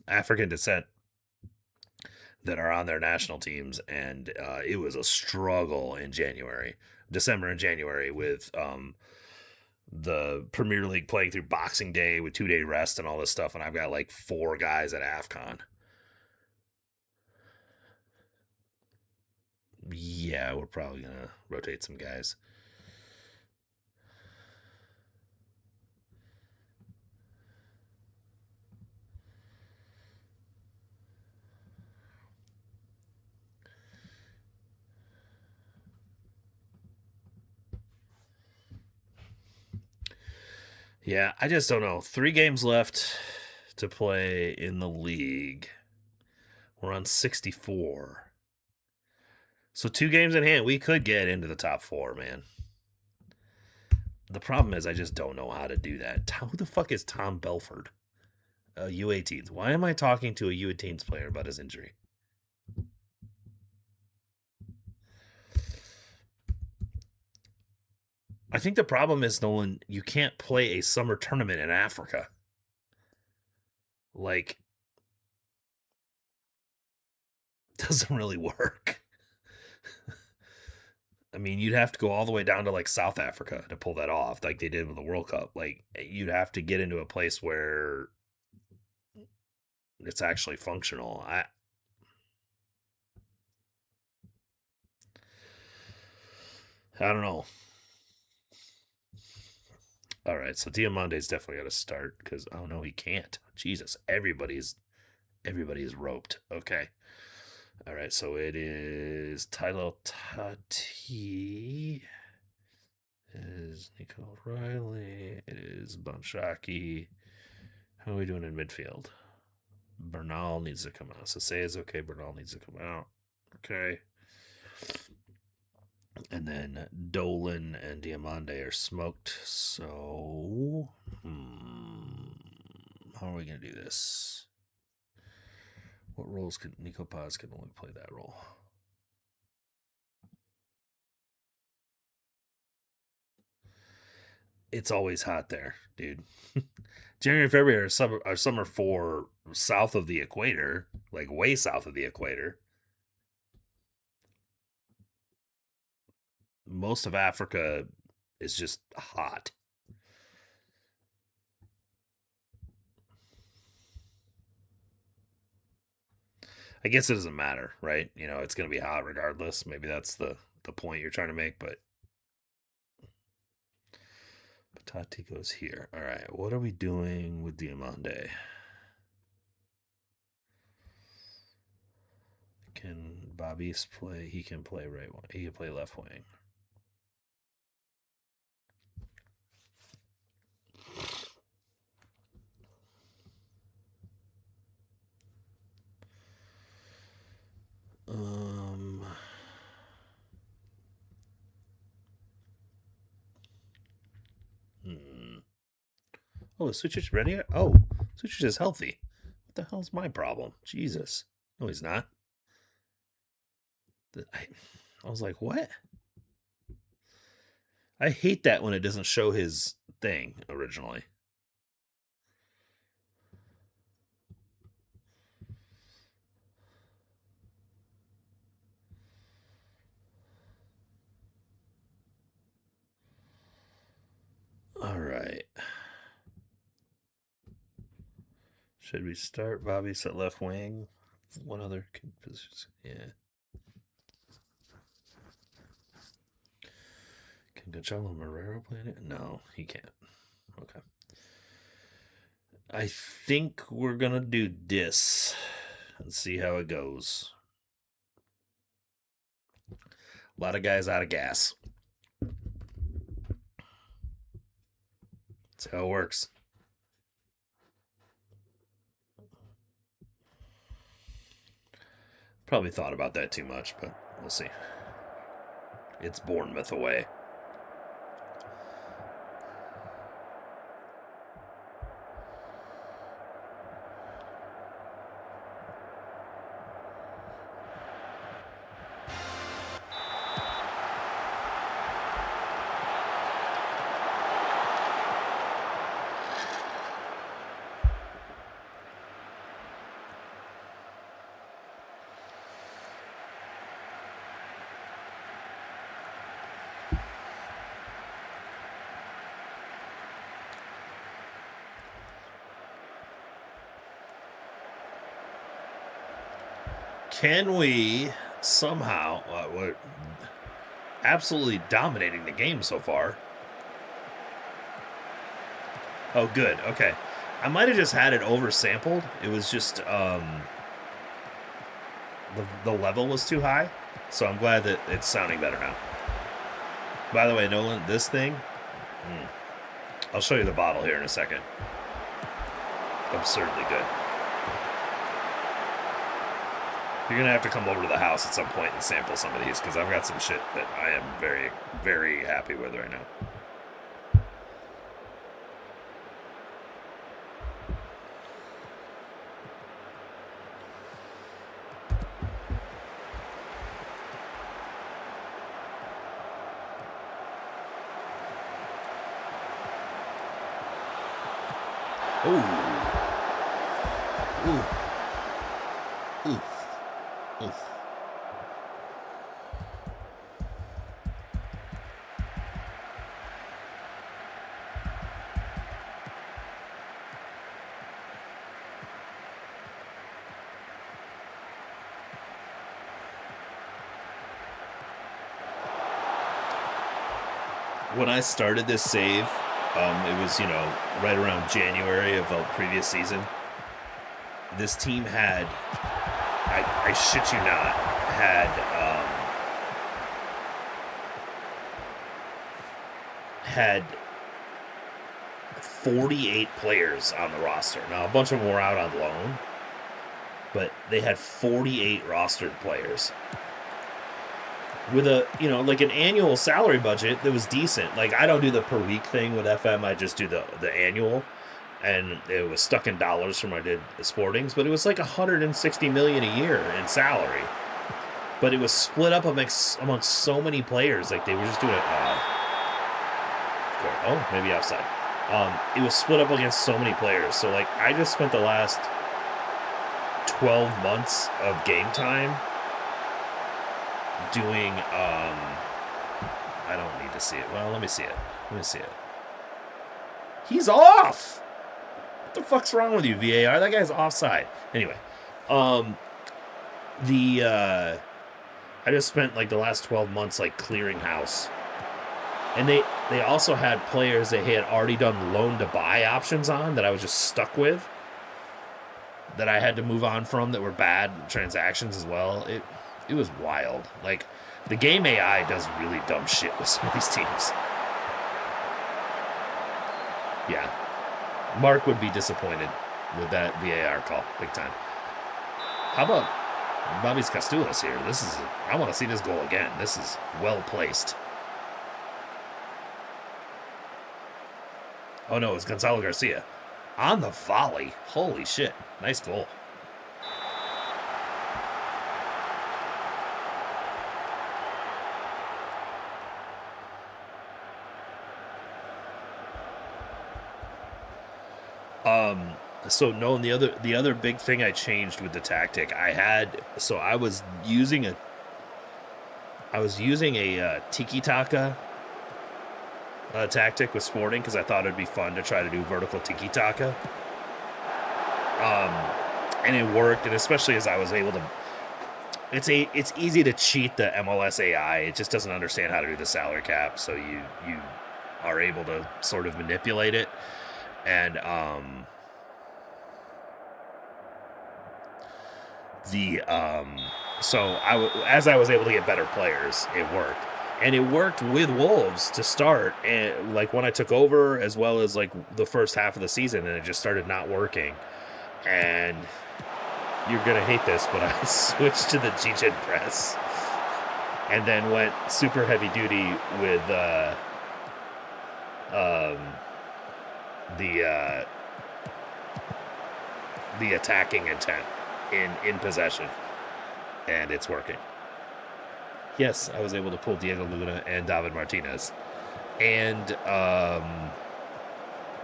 African descent that are on their national teams, and it was a struggle in December and January with the Premier League playing through Boxing Day with 2-day rest and all this stuff, and I've got like 4 guys at AFCON. Yeah, we're probably gonna rotate some guys. Yeah, I just don't know. 3 games left to play in the league. We're on 64. So 2 games in hand, we could get into the top 4, man. The problem is I just don't know how to do that. Who the fuck is Tom Belford? U18s. Why am I talking to a U18s player about his injury? I think the problem is, Nolan, you can't play a summer tournament in Africa. Like, doesn't really work. I mean, you'd have to go all the way down to like South Africa to pull that off, like they did with the World Cup. Like, you'd have to get into a place where it's actually functional. I don't know. All right, so Diamante's definitely got to start because oh no, he can't. Jesus, everybody's roped. Okay. All right, so it is Tyler Tati. It is Nico Riley. It is Bonshaki. How are we doing in midfield? Bernal needs to come out. So say is okay. Bernal needs to come out. Okay. And then Dolan and Diamante are smoked. So, how are we going to do this? What roles can Nico Paz can only play that role? It's always hot there, dude. January and February are summer for south of the equator, like way south of the equator. Most of Africa is just hot. I guess it doesn't matter, right? You know, it's going to be hot regardless. Maybe that's the point you're trying to make, but Patati goes here. All right, what are we doing with Diamande? Can Bobby's play? He can play right wing. He can play left wing. Um. Hmm. Oh, is Suchich ready? Oh, Suchich is healthy. What the hell's my problem? Jesus. No, he's not. I was like, what? I hate that when it doesn't show his thing originally. All right. Should we start Bobby's at left wing? One other position. Yeah. Can Gonzalo Marrero play it? No, he can't. Okay. I think we're gonna do this and see how it goes. A lot of guys out of gas. That's how it works. Probably thought about that too much, but we'll see. It's Bournemouth away. Can we somehow, we're absolutely dominating the game so far. Oh, good. Okay. I might have just had it oversampled. It was just the level was too high. So I'm glad that it's sounding better now. By the way, Nolan, this thing, I'll show you the bottle here in a second. Absurdly good. You're going to have to come over to the house at some point and sample some of these because I've got some shit that I am very, very happy with right now. When I started this save, it was, right around January of the previous season. This team had, I shit you not, had 48 players on the roster. Now, a bunch of them were out on loan, but they had 48 rostered players. With a, like an annual salary budget that was decent. Like, I don't do the per week thing with FM. I just do the annual. And it was stuck in dollars from when I did the Sportings. But it was like $160 million a year in salary. But it was split up amongst so many players. Like, they were just doing it. Oh, maybe outside. It was split up against so many players. So, like, I just spent the last 12 months of game time doing, I don't need to see it. Well, let me see it. He's off! What the fuck's wrong with you, VAR? That guy's offside. Anyway, I just spent, like, the last 12 months, like, clearing house. And they also had players they had already done loan-to-buy options on that I was just stuck with, that I had to move on from, that were bad transactions as well. It was wild. Like, the game AI does really dumb shit with some of these teams. Yeah. Mark would be disappointed with that VAR call, big time. How about Bobby's Castulas here? I want to see this goal again. This is well placed. Oh no, it's Gonzalo Garcia. On the volley. Holy shit. Nice goal. So no, and the other big thing I changed with the tactic I was using a tiki taka tactic with Sporting because I thought it'd be fun to try to do vertical tiki taka. And it worked, and especially as I was able to. It's easy to cheat the MLS AI. It just doesn't understand how to do the salary cap, so you are able to sort of manipulate it. And as I was able to get better players, it worked. And it worked with Wolves to start, and like when I took over, as well as like the first half of the season, and it just started not working. And you're gonna hate this, but I switched to the G-Gen press, and then went super heavy duty with the attacking intent in possession, and it's working. Yes, I was able to pull Diego Luna and David Martinez. And,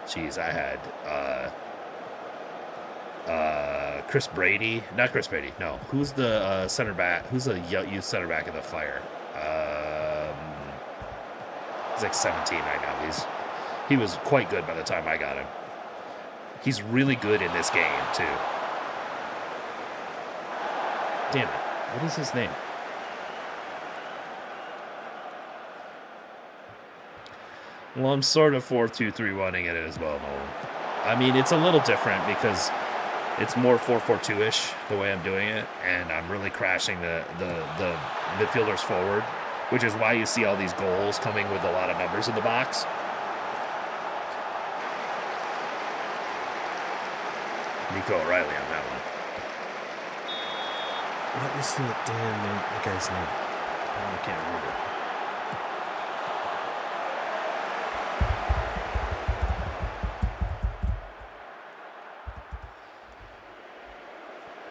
geez, I had Chris Brady. Not Chris Brady, no. Who's the center back? Who's the youth center back of the Fire? He's like 17 right now. He was quite good by the time I got him. He's really good in this game, too. Damn it. What is his name? Well, I'm sort of 4-2-3-1-ing it as well, Nolan. I mean, it's a little different because it's more 4-4-2-ish the way I'm doing it, and I'm really crashing the midfielders forward, which is why you see all these goals coming with a lot of numbers in the box. Nico O'Reilly on that one. What is the guy's name? Oh, I can't remember.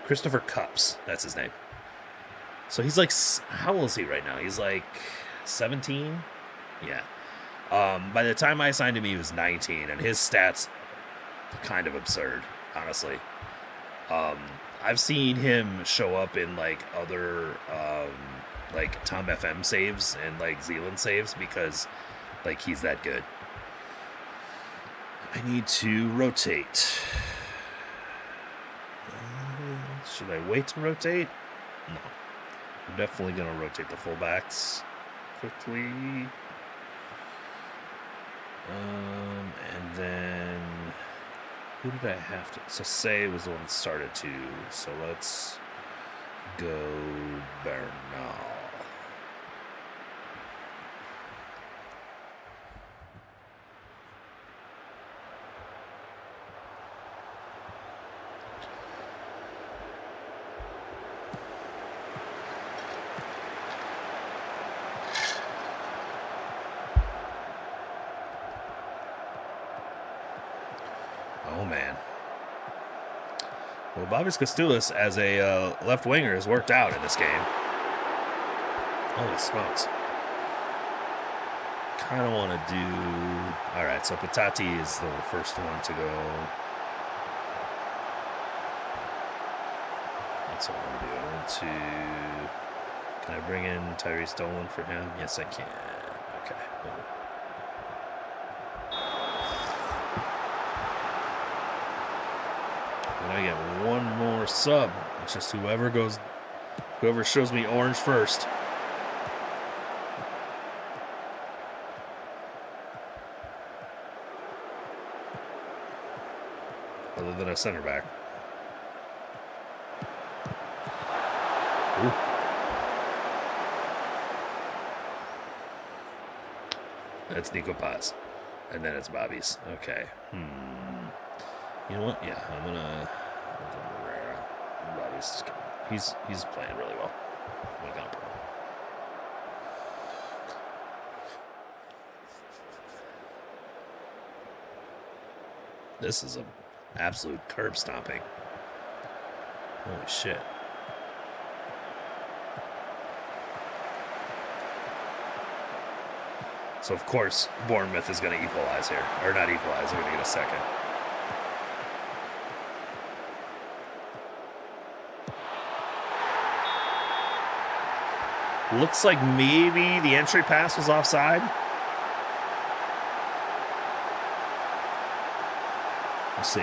Christopher Cups, that's his name. So he's like, how old is he right now? He's like 17? Yeah. By the time I signed him, he was 19, and his stats are kind of absurd, honestly. I've seen him show up in like other like Tom FM saves and like Zealand saves because like he's that good. I need to rotate. Should I wait to rotate? No. I'm definitely going to rotate the fullbacks quickly. And then who did I have to? So Say was the one that started to. So let's go Bernal. Oh, man. Well, Bobby Costillas as a left winger has worked out in this game. Holy smokes. Kind of want to do... All right, so Patati is the first one to go. That's what I want to do. I want to... Can I bring in Tyrese Dolan for him? Yes, I can. Okay. Boom. And I get one more sub. It's just whoever shows me orange first. Other than a center back. Ooh. That's Nico Paz. And then it's Bobby's. Okay. You know what? Yeah, I'm gonna. Bobby's. He's playing really well. I'm gonna put him. This is an absolute curb stomping. Holy shit. So of course Bournemouth is going to equalize here, or not equalize. They're going to get a second. Looks like maybe the entry pass was offside. We'll see.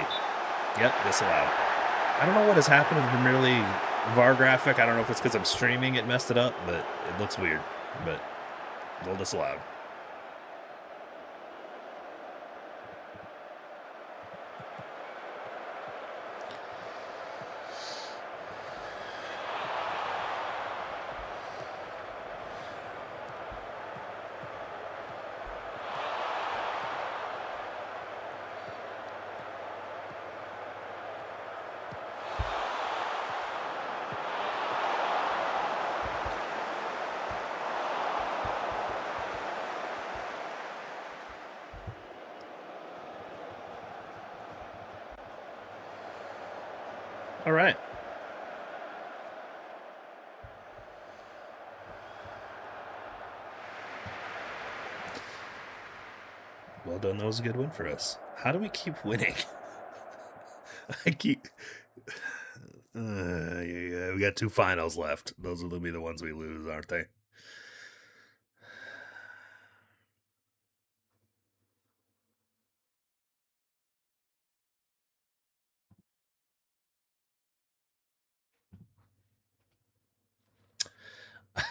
Yep, disallowed. I don't know what has happened to the Premier League VAR graphic. I don't know if it's because I'm streaming it messed it up, but it looks weird. But goal disallowed. All right. Well done. That was a good win for us. How do we keep winning? I keep. Yeah, we got 2 finals left. Those will be the ones we lose, aren't they?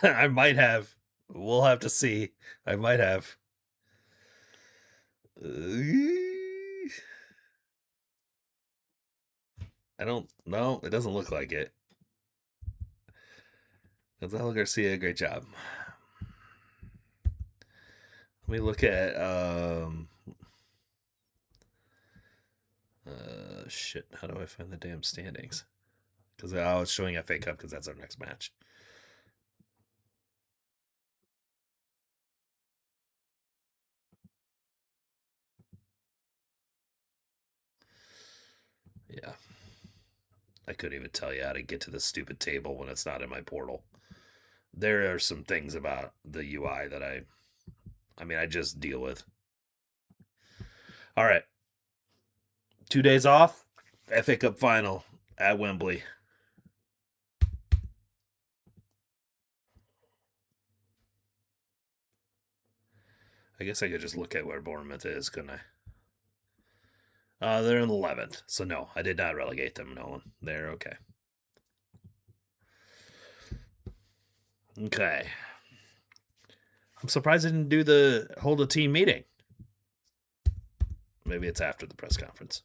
I might have. We'll have to see. I might have. I don't know. It doesn't look like it. Gonzalo Garcia, great job. Let me look at shit. How do I find the damn standings? Because I was showing FA Cup because that's our next match. Yeah. I couldn't even tell you how to get to this stupid table when it's not in my portal. There are some things about the UI that I just deal with. All right. 2 days off. FA Cup final at Wembley. I guess I could just look at where Bournemouth is, couldn't I? They're in 11th. So, no, I did not relegate them, Nolan. They're okay. Okay. I'm surprised I didn't hold a team meeting. Maybe it's after the press conference.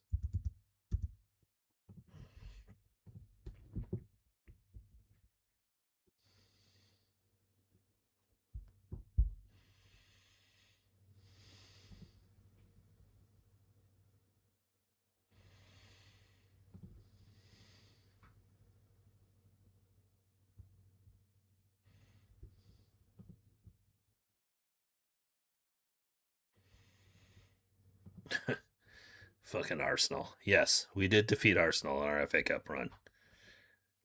Fucking Arsenal. Yes, we did defeat Arsenal in our FA Cup run.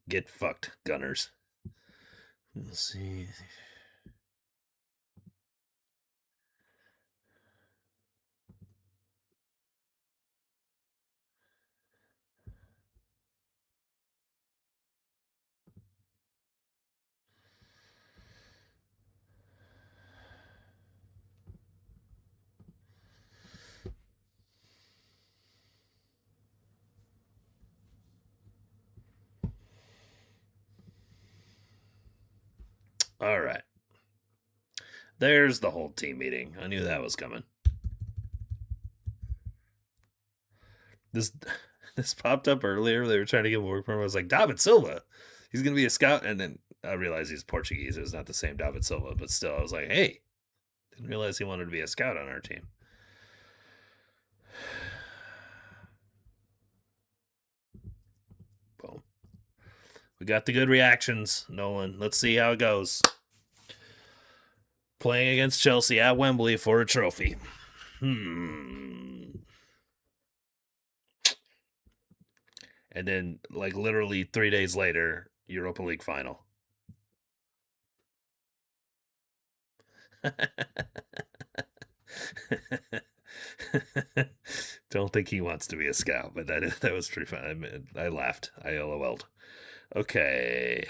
Get fucked, Gunners. Let's see. All right. There's the whole team meeting. I knew that was coming. This this popped up earlier. They were trying to give a work permit. I was like, David Silva. He's gonna be a scout, and then I realized he's Portuguese. It was not the same David Silva, but still, I was like, hey, didn't realize he wanted to be a scout on our team. Boom. We got the good reactions, Nolan. Let's see how it goes. Playing against Chelsea at Wembley for a trophy. And then, like, literally 3 days later, Europa League final. Don't think he wants to be a scout, but that was pretty fun. I laughed. I LOL'd. Okay.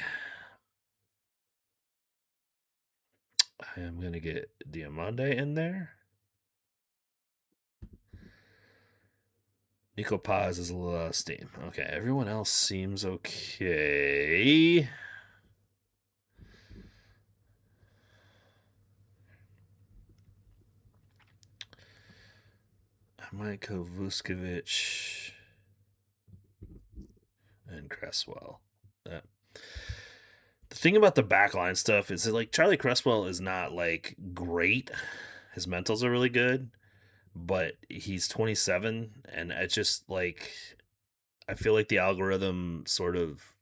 I am going to get Diamande in there. Nico Paz is a little out of steam. Okay, everyone else seems okay. I might go Vuskovic and Cresswell. The thing about the backline stuff is that, like, Charlie Cresswell is not like great. His mentals are really good, but he's 27, and it's just like I feel like the algorithm sort of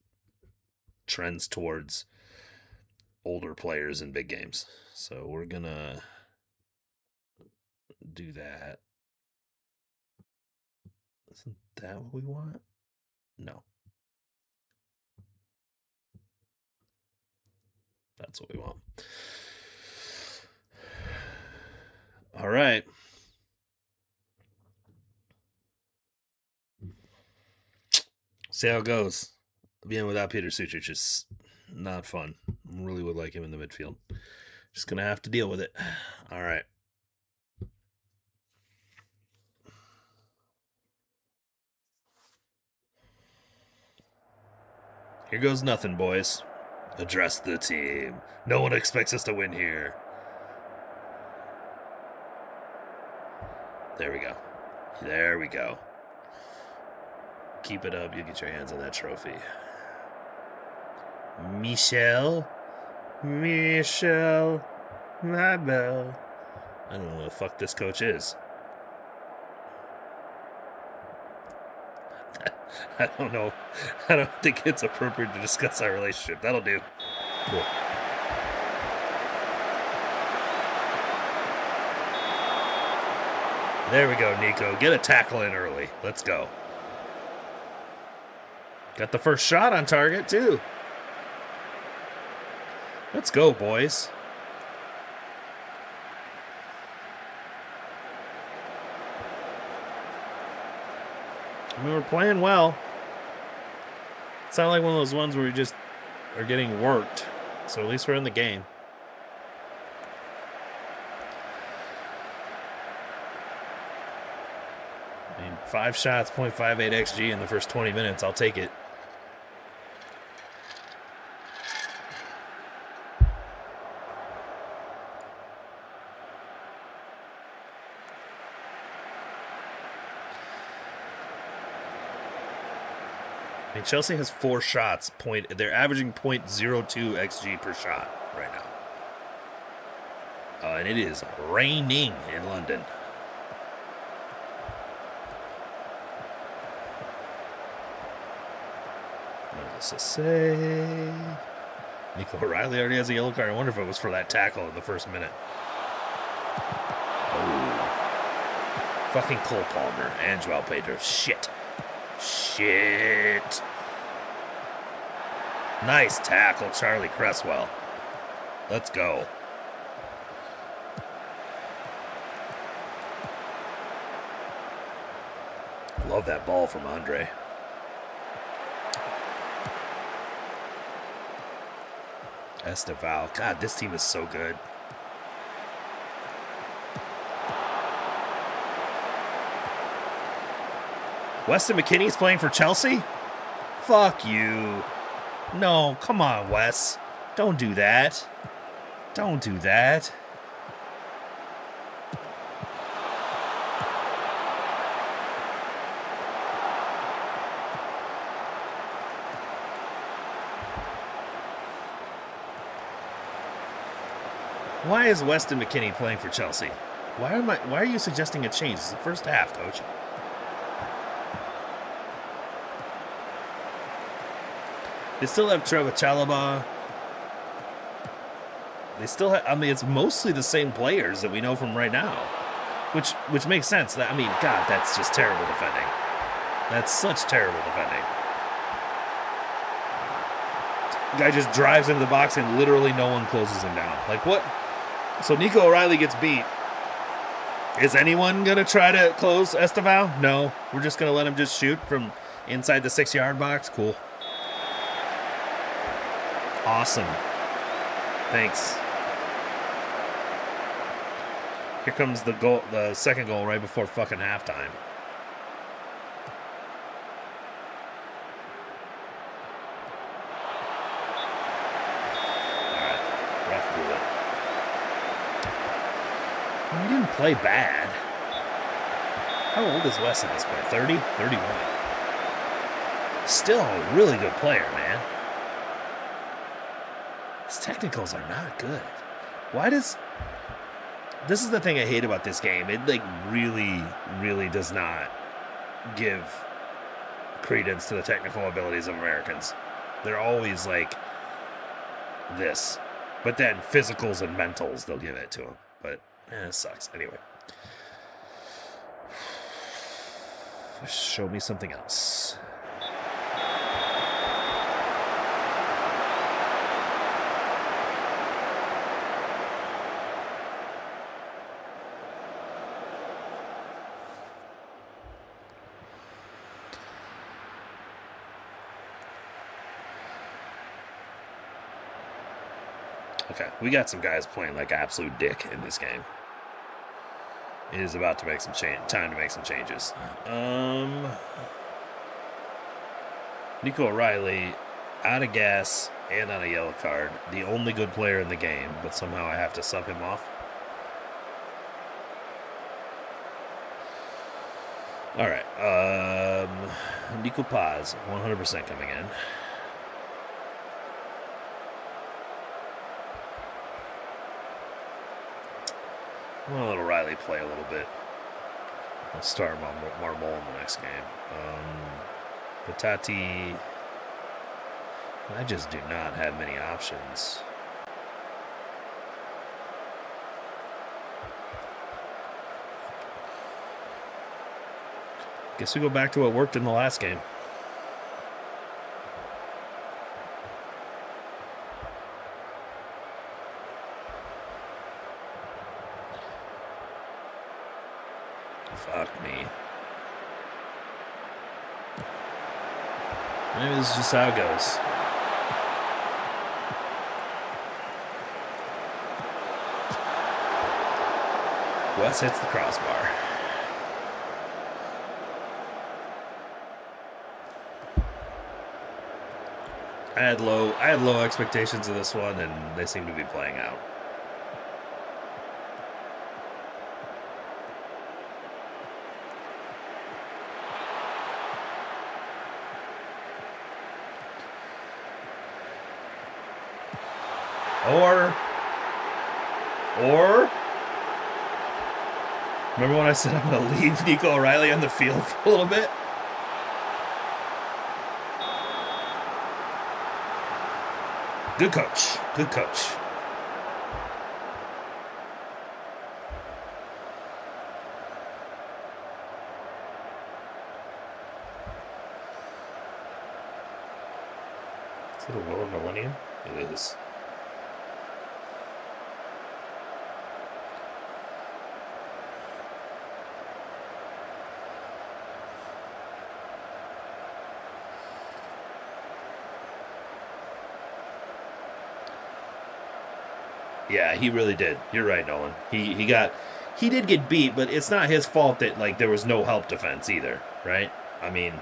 trends towards older players in big games. So we're gonna do that. Isn't that what we want? No. That's what we want. All right. See how it goes. Being without Peter Sucic is not fun. I really would like him in the midfield. Just going to have to deal with it. All right. Here goes nothing, boys. Address the team. No one expects us to win here. There we go. There we go. Keep it up. You get your hands on that trophy. Michel, my belle. I don't know who the fuck this coach is. I don't know. I don't think it's appropriate to discuss our relationship. That'll do. Cool. There we go, Nico. Get a tackle in early. Let's go. Got the first shot on target, too. Let's go, boys. I mean, we're playing well. It's not like one of those ones where we just are getting worked. So at least we're in the game. I mean, 5 shots, 0.58 XG in the first 20 minutes. I'll take it. I mean, Chelsea has 4 shots. They're averaging 0.02 XG per shot right now. And it is raining in London. SKC. Nico O'Reilly already has a yellow card. I wonder if it was for that tackle in the first minute. Oh. Fucking Cole Palmer and Joao Pedro. Shit. Nice tackle, Charlie Cresswell. Let's go. Love that ball from Andre. Esteval. God, this team is so good. Weston McKennie's playing for Chelsea? Fuck you. No, come on, Wes. Don't do that. Don't do that. Why is Weston McKennie playing for Chelsea? Why are you suggesting a change? It's the first half, coach. They still have Trevor Chalobah. They still have, I mean, it's mostly the same players that we know from right now. Which makes sense. I mean, God, that's just terrible defending. That's such terrible defending. Guy just drives into the box and literally no one closes him down. Like, what? So Nico O'Reilly gets beat. Is anyone going to try to close Esteval? No. We're just going to let him just shoot from inside the 6-yard box? Cool. Awesome. Thanks. Here comes the goal, the second goal right before fucking halftime. Alright, ref blew it. Well, he didn't play bad. How old is Wes at this point? 30? 31. Still a really good player, man. His technicals are not good. Why does... This is the thing I hate about this game. It, like, really, really does not give credence to the technical abilities of Americans. They're always, like, this. But then physicals and mentals, they'll give it to them. But, it sucks. Anyway. Show me something else. Okay, we got some guys playing like absolute dick in this game. It is about to make some time to make some changes. Nico O'Reilly, out of gas and on a yellow card. The only good player in the game, but somehow I have to sub him off. All right. Nico Paz, 100% coming in. I'm going to let O'Reilly play a little bit. I'll start him on Marmol in the next game. Patati. I just do not have many options. Guess we go back to what worked in the last game. Fuck me. Maybe this is just how it goes. Wes hits the crossbar. I had low expectations of this one, and they seem to be playing out. Or remember when I said I'm going to leave Nico O'Reilly on the field for a little bit? Good coach. Good coach. Is it a Willow Millennium? It is. Yeah, he really did. You're right, Nolan. He did get beat, but it's not his fault that like there was no help defense either, right? I mean,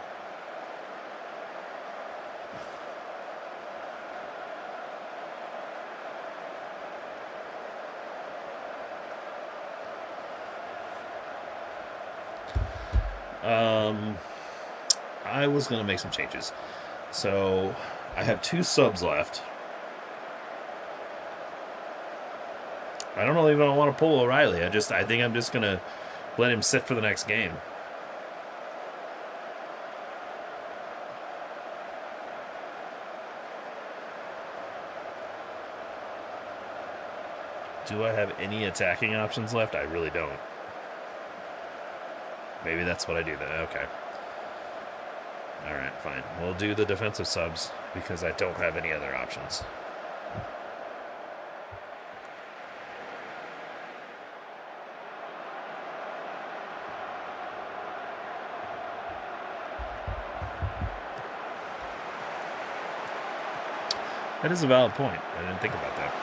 I was gonna make some changes. So I have 2 subs left. I don't know if I want to pull O'Reilly. I think I'm just going to let him sit for the next game. Do I have any attacking options left? I really don't. Maybe that's what I do then. Okay. All right, fine. We'll do the defensive subs because I don't have any other options. That is a valid point. I didn't think about that.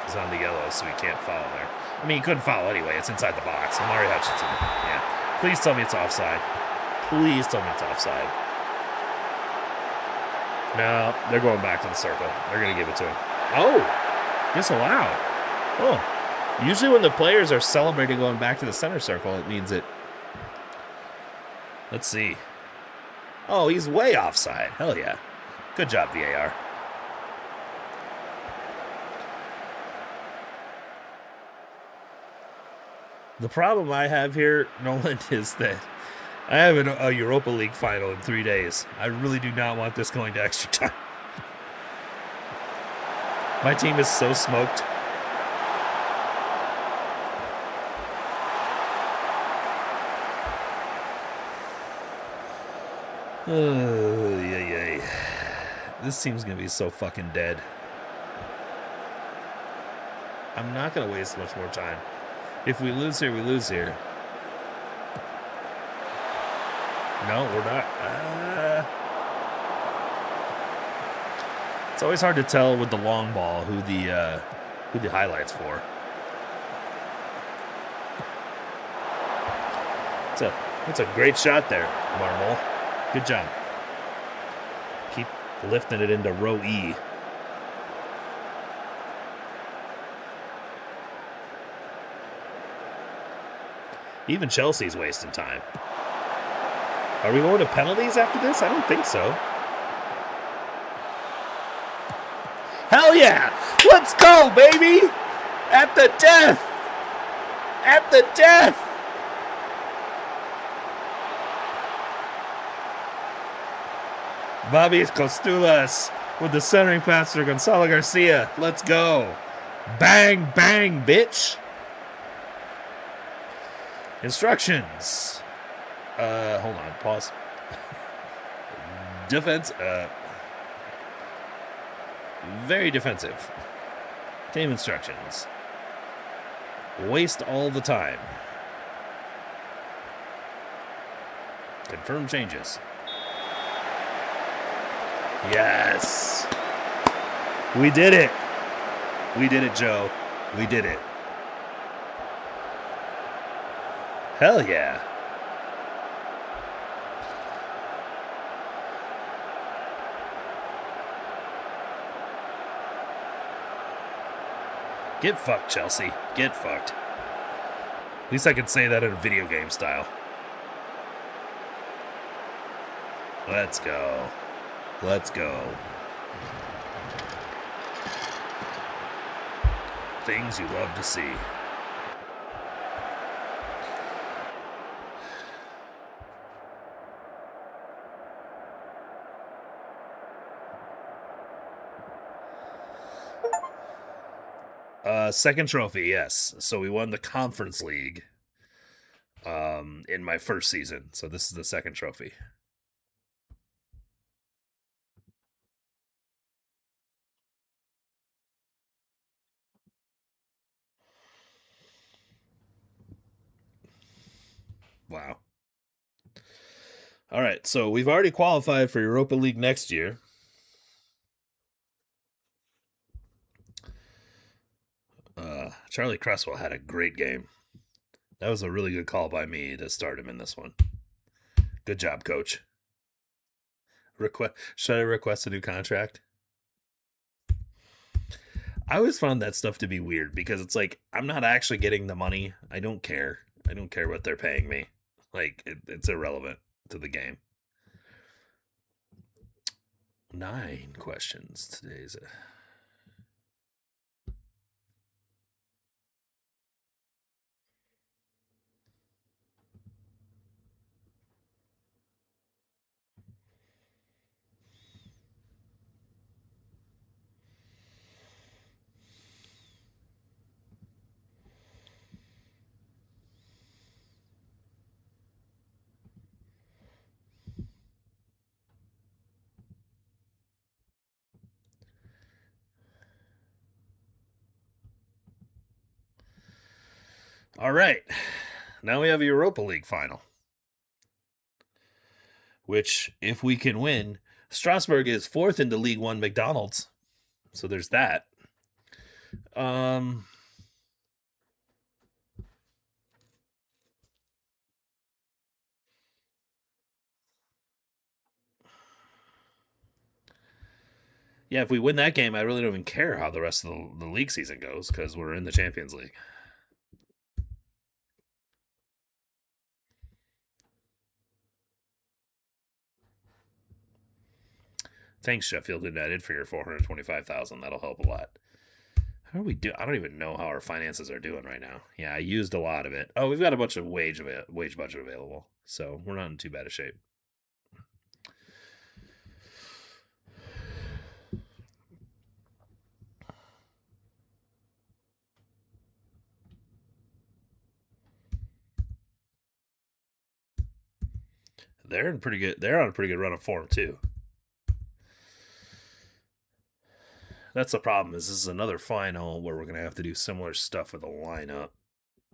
He's on the yellow, so he can't foul there. I mean, he couldn't foul anyway. It's inside the box. Amari Hutchinson. Yeah. Please tell me it's offside. Please tell me it's offside. No, they're going back to the circle. They're going to give it to him. Oh! Disallowed. Oh. Usually when the players are celebrating going back to the center circle, it means it... Let's see. Oh, he's way offside. Hell yeah. Good job, VAR. The problem I have here, Nolan, is that I have a Europa League final in 3 days. I really do not want this going to extra time. My team is so smoked. Yeah. This team's going to be so fucking dead. I'm not going to waste much more time. If we lose here, we lose here. No, we're not. It's always hard to tell with the long ball who the Who the highlights for? That's a great shot there, Marmol. Good job. Keep lifting it into row E. Even Chelsea's wasting time. Are we going to penalties after this? I don't think so. Hell yeah! Let's go, baby! At the death! At the death! Bobby Costulas with the centering pass for Gonzalo Garcia. Let's go. Bang, bang, bitch. Instructions. Hold on. Pause. Defense. Very defensive. Team instructions. Waste all the time. Confirm changes. Yes. We did it. We did it, Joe. We did it. Hell yeah. Get fucked, Chelsea. Get fucked. At least I can say that in a video game style. Let's go. Let's go. Things you love to see. Second trophy, yes. So we won the Conference League in my first season. So this is the second trophy. Wow. All right, so we've already qualified for Europa League next year. Charlie Cresswell had a great game. That was a really good call by me to start him in this one. Good job, coach. Should I request a new contract? I always found that stuff to be weird because it's like, I'm not actually getting the money. I don't care. I don't care what they're paying me. Like, it's irrelevant to the game. 9 questions. Today's all right. Now we have a Europa League final. Which, if we can win, Strasbourg is 4th into League One McDonald's. So there's that. Yeah, if we win that game, I really don't even care how the rest of the league season goes because we're in the Champions League. Thanks, Sheffield United, for your $425,000. That'll help a lot. How do we do? I don't even know how our finances are doing right now. Yeah, I used a lot of it. Oh, we've got a bunch of wage budget available, so we're not in too bad a shape. They're on a pretty good run of form too. That's the problem. Is this is another final where we're gonna have to do similar stuff with a lineup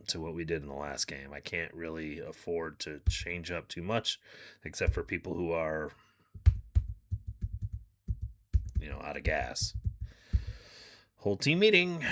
to what we did in the last game. I can't really afford to change up too much, except for people who are, out of gas. Whole team meeting.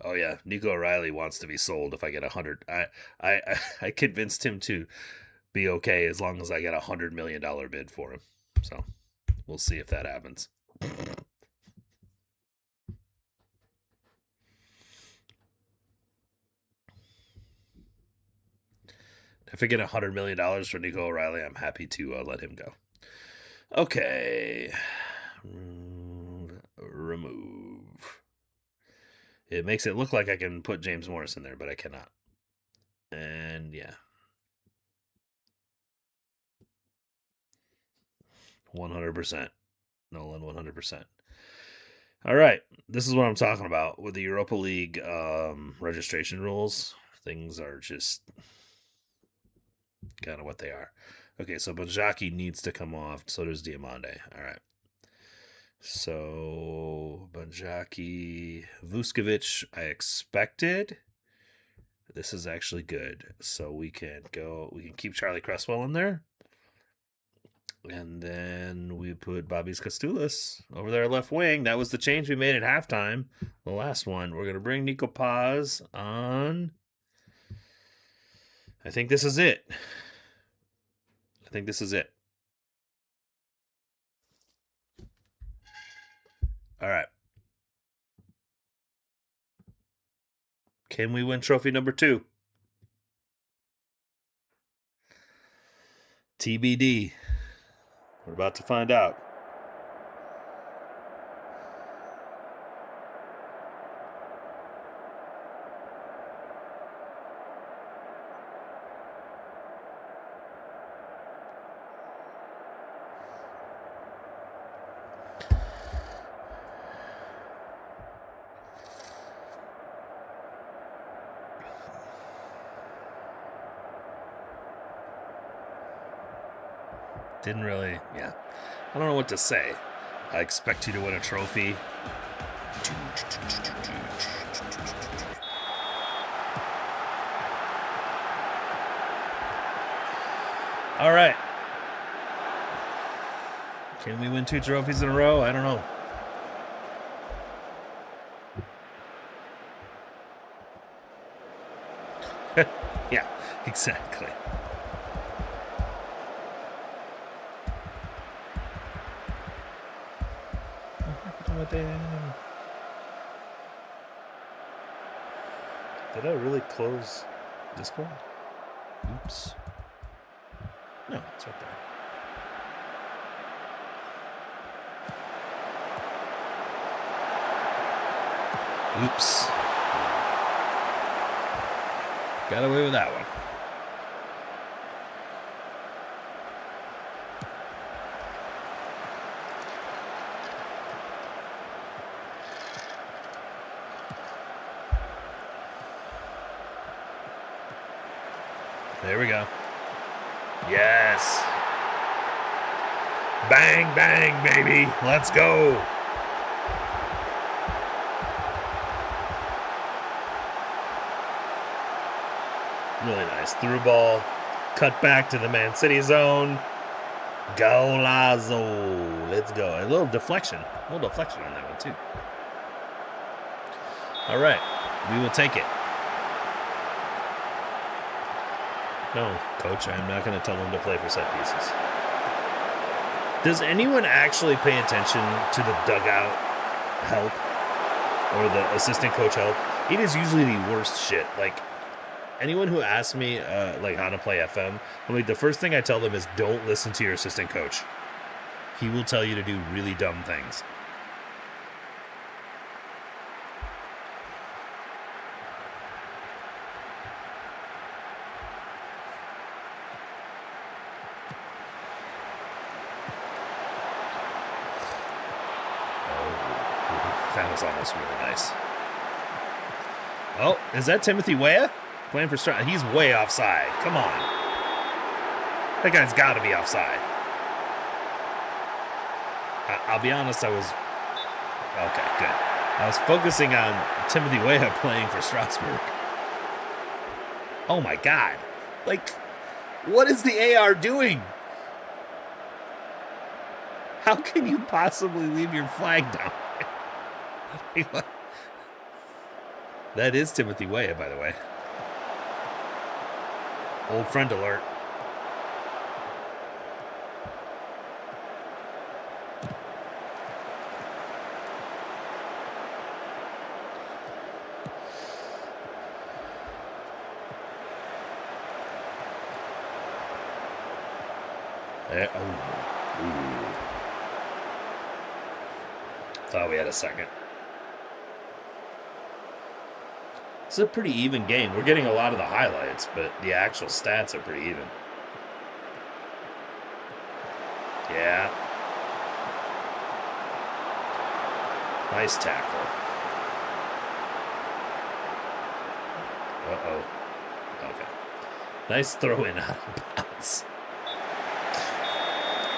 Oh yeah, Nico O'Reilly wants to be sold if I get 100. I convinced him to be okay as long as I get $100 million bid for him. So we'll see if that happens. If I get $100 million for Nico O'Reilly, I'm happy to let him go. Okay. Remove. It makes it look like I can put James Morris in there, but I cannot. And yeah. 100%. Nolan, 100%. All right. This is what I'm talking about with the Europa League registration rules. Things are just kind of what they are. Okay, so Banjaki needs to come off. So does Diamande. All right. So Banjaki, Vuskovic, I expected. This is actually good. So we can keep Charlie Cresswell in there. And then we put Bobby's Costulas over there left wing. That was the change we made at halftime. The last one. We're going to bring Nico Paz on. I think this is it. All right. Can we win trophy number 2? TBD. We're about to find out. Didn't really, yeah. I don't know what to say. I expect you to win a trophy. All right. Can we win 2 trophies in a row? I don't know. Yeah, exactly. Did I really close Discord? Oops. No, it's right there. Oops. Got away with that one. There we go. Yes. Bang, bang, baby. Let's go. Really nice. Through ball. Cut back to the Man City zone. Golazo. Let's go. A little deflection. On that one, too. All right. We will take it. No, coach, I'm not going to tell them to play for set pieces. Does anyone actually pay attention to the dugout help or the assistant coach help? It is usually the worst shit. Like, anyone who asks me like how to play FM, I'm like, the first thing I tell them is don't listen to your assistant coach. He will tell you to do really dumb things. That was almost really nice. Oh, is that Timothy Weah? Playing for Stroud. He's way offside. Come on. That guy's got to be offside. I'll be honest, I was... Okay, good. I was focusing on Timothy Weah playing for Strasbourg. Oh my God. Like, what is the AR doing? How can you possibly leave your flag down? That is Timothy Weah, by the way. Old friend alert. There. Oh. Ooh. Thought we had a second. It's a pretty even game. We're getting a lot of the highlights, but the actual stats are pretty even. Yeah. Nice tackle. Uh-oh. Okay. Nice throw in out of bounds.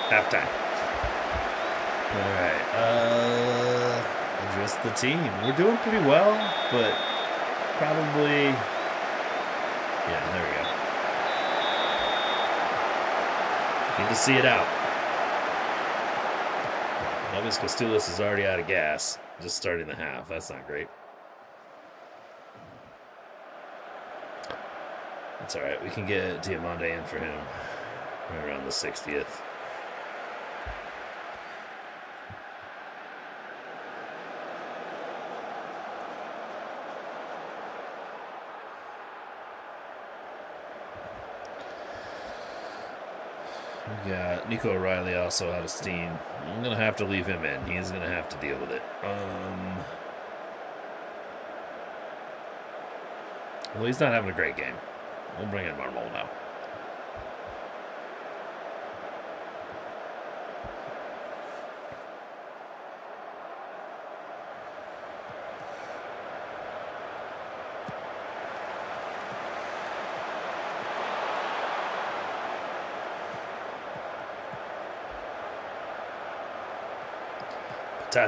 Halftime. All right. Address the team. We're doing pretty well, but probably... Yeah, there we go. Need to see it out. Elvis Costoulis is already out of gas. Just starting the half. That's not great. That's all right. We can get Diamande in for him right around the 60th. We got Nico O'Reilly also out of steam. I'm going to have to leave him in. He's going to have to deal with it. Well, he's not having a great game. We'll bring in Marmol now.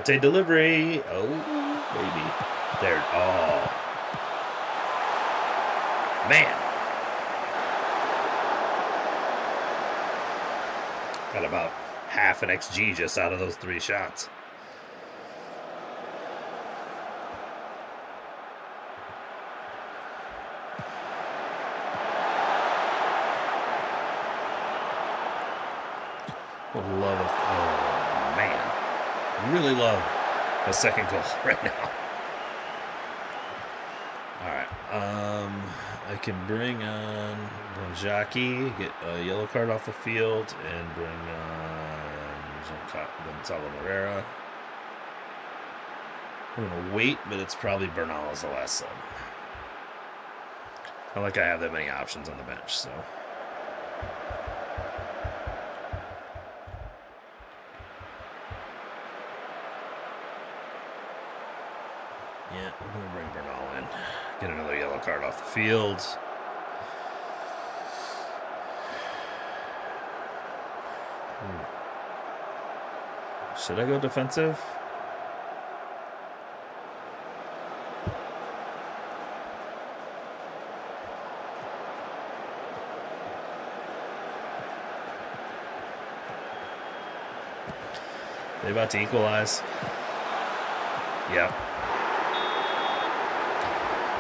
Tate delivery. Oh, baby. There. Oh. Man. Got about half an XG just out of those 3 shots. Would love it. Oh, man. Really love the second goal right now. All right. I can bring on Donjaki, get a yellow card off the field, and bring on Gonzalo Moreira. We're going to wait, but it's probably Bernal as the last sub. Not like I have that many options on the bench, so... Yeah, we're going to bring Bernal in. Get another yellow card off the field. Should I go defensive? They about to equalize. Yep.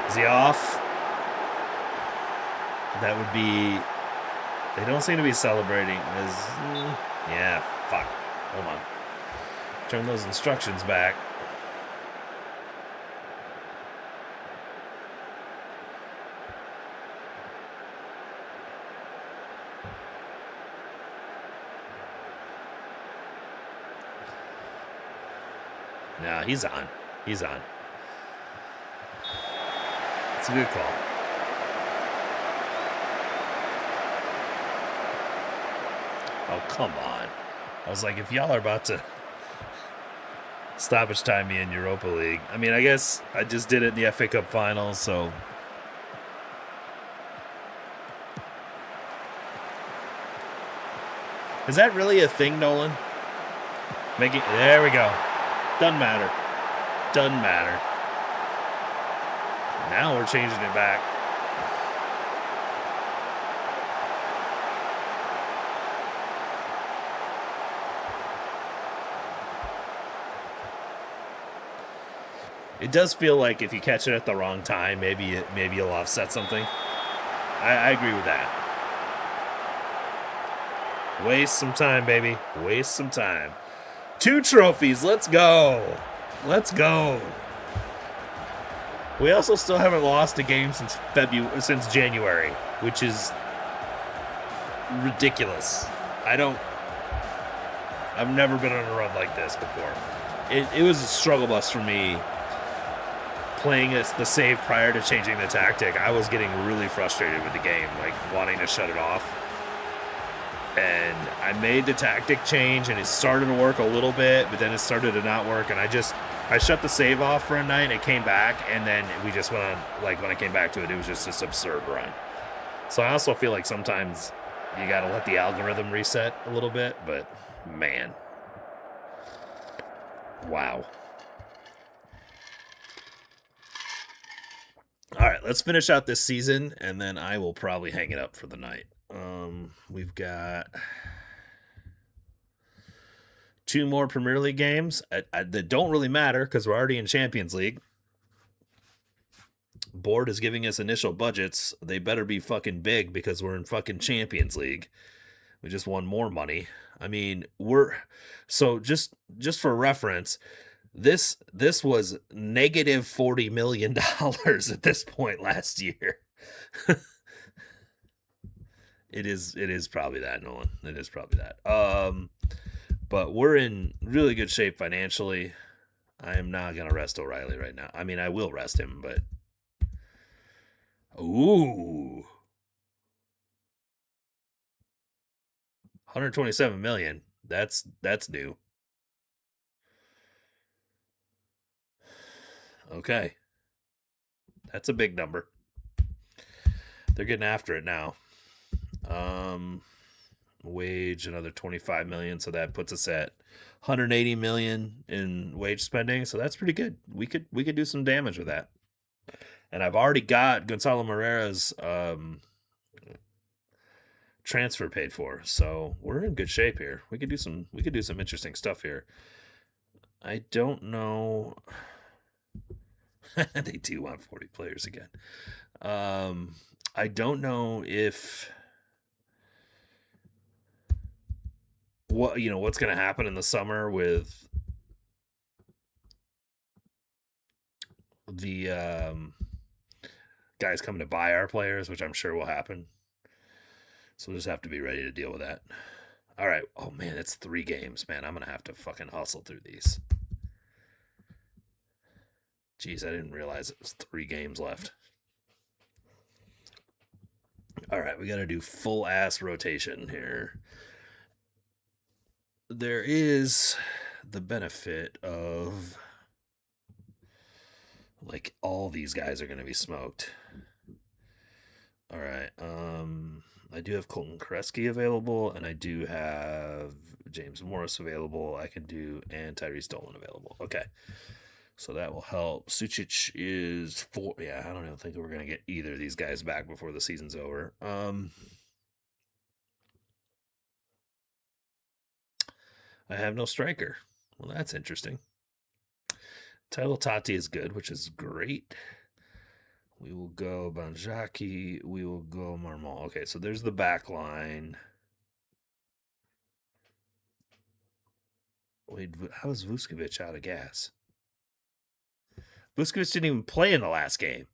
Is he off? That would be... They don't seem to be celebrating. Yeah, fuck. Hold on. Turn those instructions back. No, he's on. He's on. It's a good call. Oh, come on. I was like, if y'all are about to stoppage time me in Europa League. I mean, I guess I just did it in the FA Cup final, so... Is that really a thing, Nolan? There we go. Doesn't matter. Doesn't matter. Now we're changing it back. It does feel like if you catch it at the wrong time, maybe you'll offset something. I agree with that. Waste some time, baby. Waste some time. 2 trophies. Let's go. Let's go. We also still haven't lost a game since January, which is ridiculous. I've never been on a run like this before. It was a struggle bus for me playing the save prior to changing the tactic. I was getting really frustrated with the game, like wanting to shut it off. And I made the tactic change, and it started to work a little bit, but then it started to not work, and I shut the save off for a night, it came back, and then we just went on, like when I came back to it, it was just this absurd run. So I also feel like sometimes you gotta let the algorithm reset a little bit, but man. Wow. All right, let's finish out this season, and then I will probably hang it up for the night. We've got 2 more Premier League games that don't really matter because we're already in Champions League. Board is giving us initial budgets. They better be fucking big because we're in fucking Champions League. We just won more money. I mean, so just for reference, this was negative $40 million at this point last year. It is probably that, Nolan. It is probably that. But we're in really good shape financially. I am not gonna rest O'Reilly right now. I mean, I will rest him, but ooh, 127 million. That's new. Okay, that's a big number. They're getting after it now. Wage another 25 million, so that puts us at 180 million in wage spending. So that's pretty good. We could do some damage with that. And I've already got Gonzalo Moreira's transfer paid for, so we're in good shape here. We could do some interesting stuff here. I don't know. They do want 40 players again. I don't know if what's going to happen in the summer with the guys coming to buy our players, which I'm sure will happen. So we'll just have to be ready to deal with that. All right. Oh man, it's 3 games, man. I'm going to have to fucking hustle through these. Jeez, I didn't realize it was 3 games left. All right, we got to do full ass rotation here. There is the benefit of like all these guys are going to be smoked. All right. I do have Colton Kreski available, and I do have James Morris available. I can do and Tyrese Dolan available. Okay. So that will help. Sucic is 4. Yeah, I don't think we're going to get either of these guys back before the season's over. I have no striker. Well, that's interesting. Tyler Tati is good, which is great. We will go Banjaki. We will go Marmol. Okay, so there's the back line. Wait, how is Vuskovic out of gas? Vuskovic didn't even play in the last game.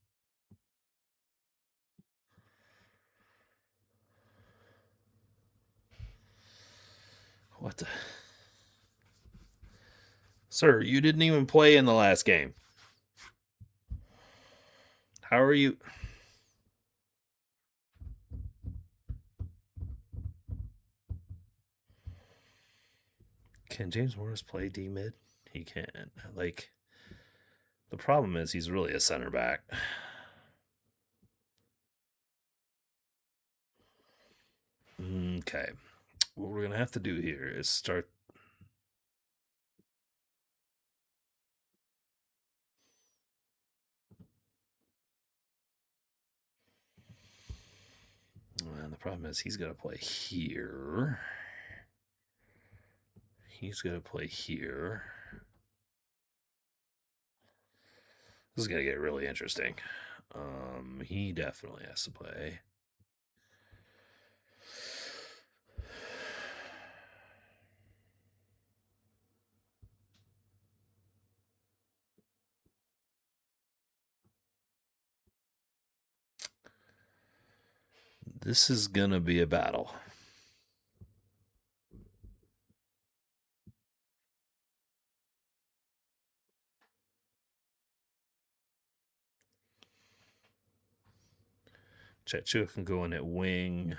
What the? Sir, you didn't even play in the last game. How are you? Can James Morris play D mid? He can. Like, the problem is he's really a center back. Okay. What we're going to have to do here is start. And the problem is he's got to play here. He's going to play here. This is going to get really interesting. He definitely has to play. This is going to be a battle. Chetchuk can go in at wing.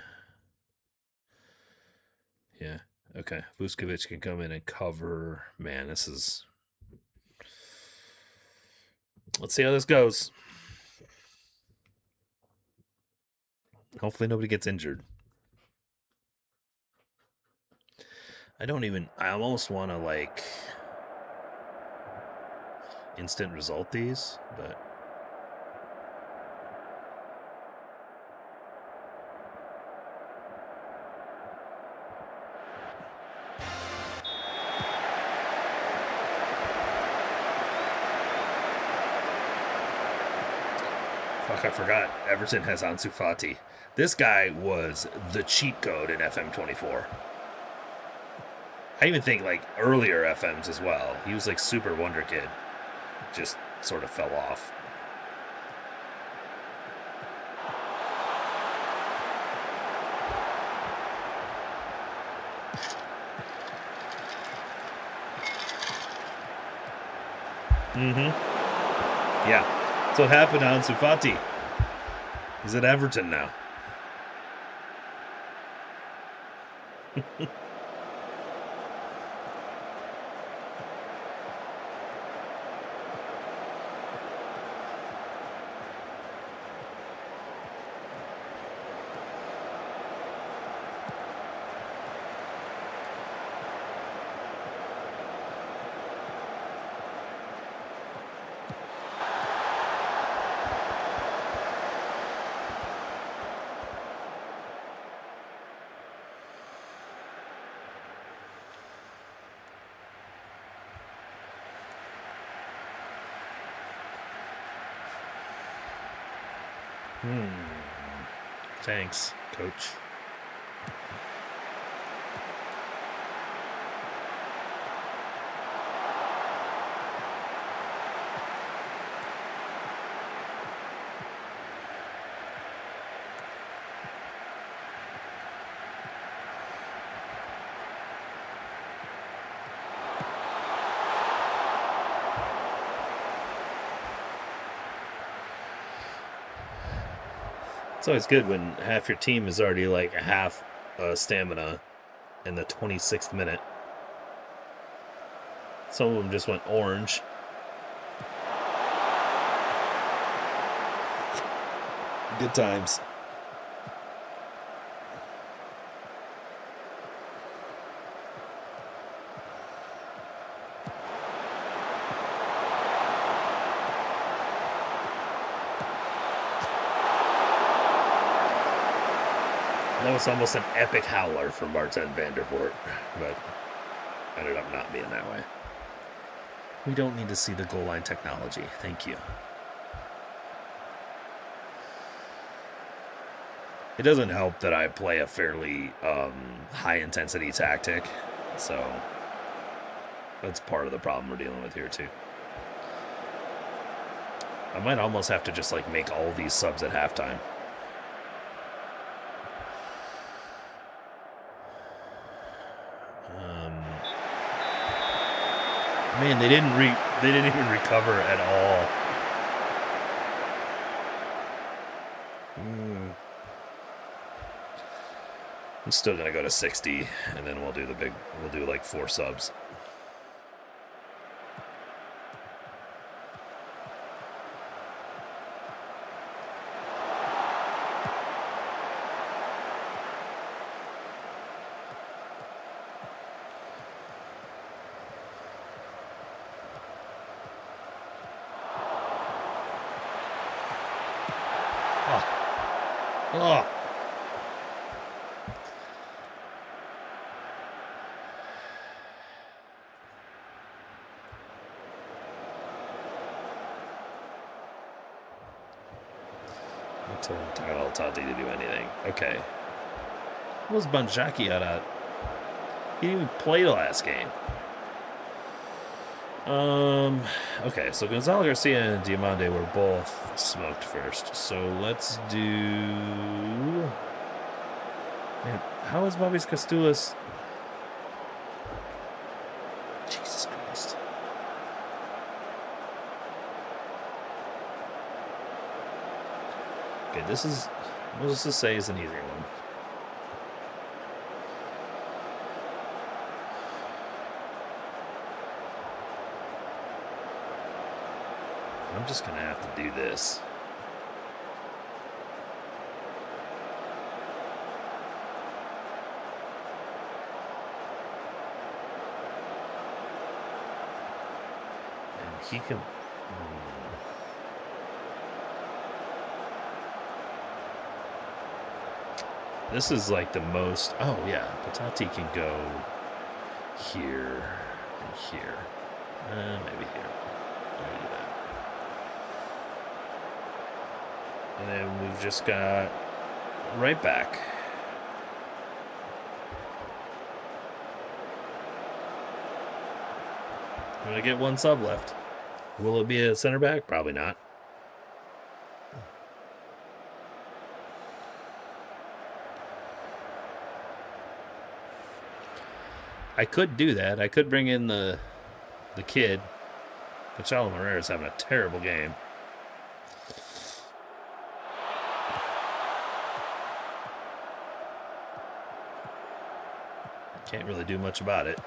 Yeah. Okay. Vuskovic can come in and cover. Man, this is. Let's see how this goes. Hopefully nobody gets injured. I almost want to like instant result these, but fuck, I forgot. Everton has Ansu Fati. This guy was the cheat code in FM24. I even think like earlier FMs as well. He was like super wonder kid. Just sort of fell off. Yeah. That's what happened to Ansu Fati. He's at Everton now. Thanks, coach. It's always good when half your team is already like a half stamina in the 26th minute. Some of them just went orange. Good times. That was almost an epic howler from Martin Vandervoort, but ended up not being that way. We don't need to see the goal line technology. Thank you. It doesn't help that I play a fairly high-intensity tactic, so that's part of the problem we're dealing with here, too. I might almost have to just like make all these subs at halftime. Man, they didn't even recover at all. I'm still gonna go to 60, and then we'll do like 4 subs. Oh. told Tagal Tati to do anything. Okay. What was Banjaki out at? He didn't even play the last game. Okay, so Gonzalo Garcia and Diamande were both smoked first. So let's do... Man, how is Bobby's Castulas? Jesus Christ. Okay, this is... We'll just say is an easier one. I'm just going to have to do this. And he can... This is like the most... Oh, yeah. Patati can go here and here. Maybe here. Maybe that. And then we've just got right back. I'm going to get one sub left. Will it be a center back? Probably not. I could do that. I could bring in the kid. Pachalo Morera's having a terrible game. Can't really do much about it.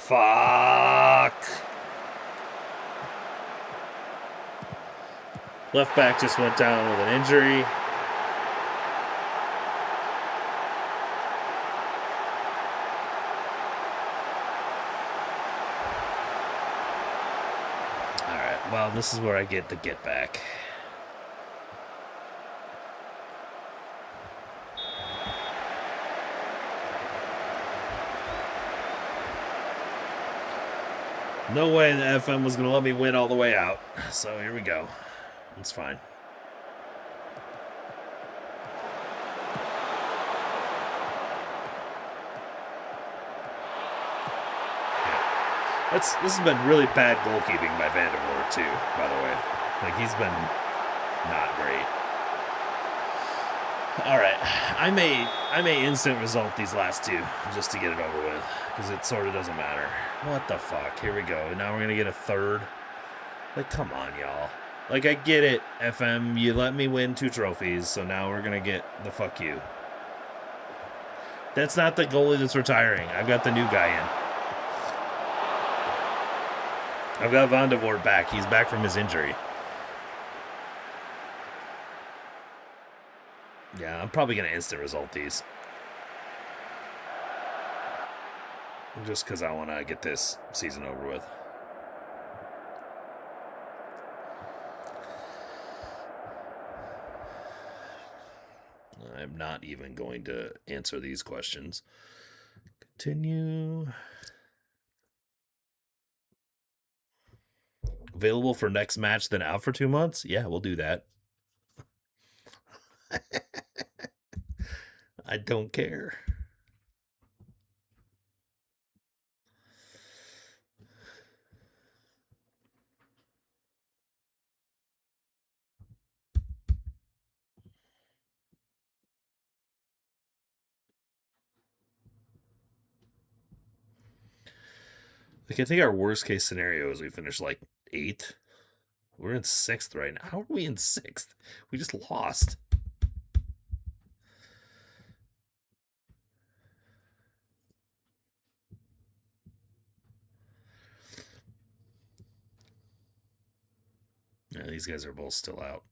Fuck. Left back just went down with an injury. All right, well, this is where I get the get back. No way the FM was going to let me win all the way out. So here we go. It's fine. Yeah. This has been really bad goalkeeping by Vandervoort too, by the way. Like, he's been not great. All right, I may instant result these last two just to get it over with, because it sort of doesn't matter. What the fuck? Here we go. Now we're gonna get a third. Like, come on, y'all. Like, I get it, FM. You let me win 2 trophies, so now we're gonna get the fuck you. That's not the goalie that's retiring. I've got the new guy in. I've got Vandervoort back. He's back from his injury. Yeah, I'm probably going to instant result these. Just because I want to get this season over with. I'm not even going to answer these questions. Continue. Available for next match, then out for 2 months? Yeah, we'll do that. I don't care. Like, I think our worst case scenario is we finish like 8th. We're in 6th right now. How are we in 6th? We just lost. Yeah, these guys are both still out.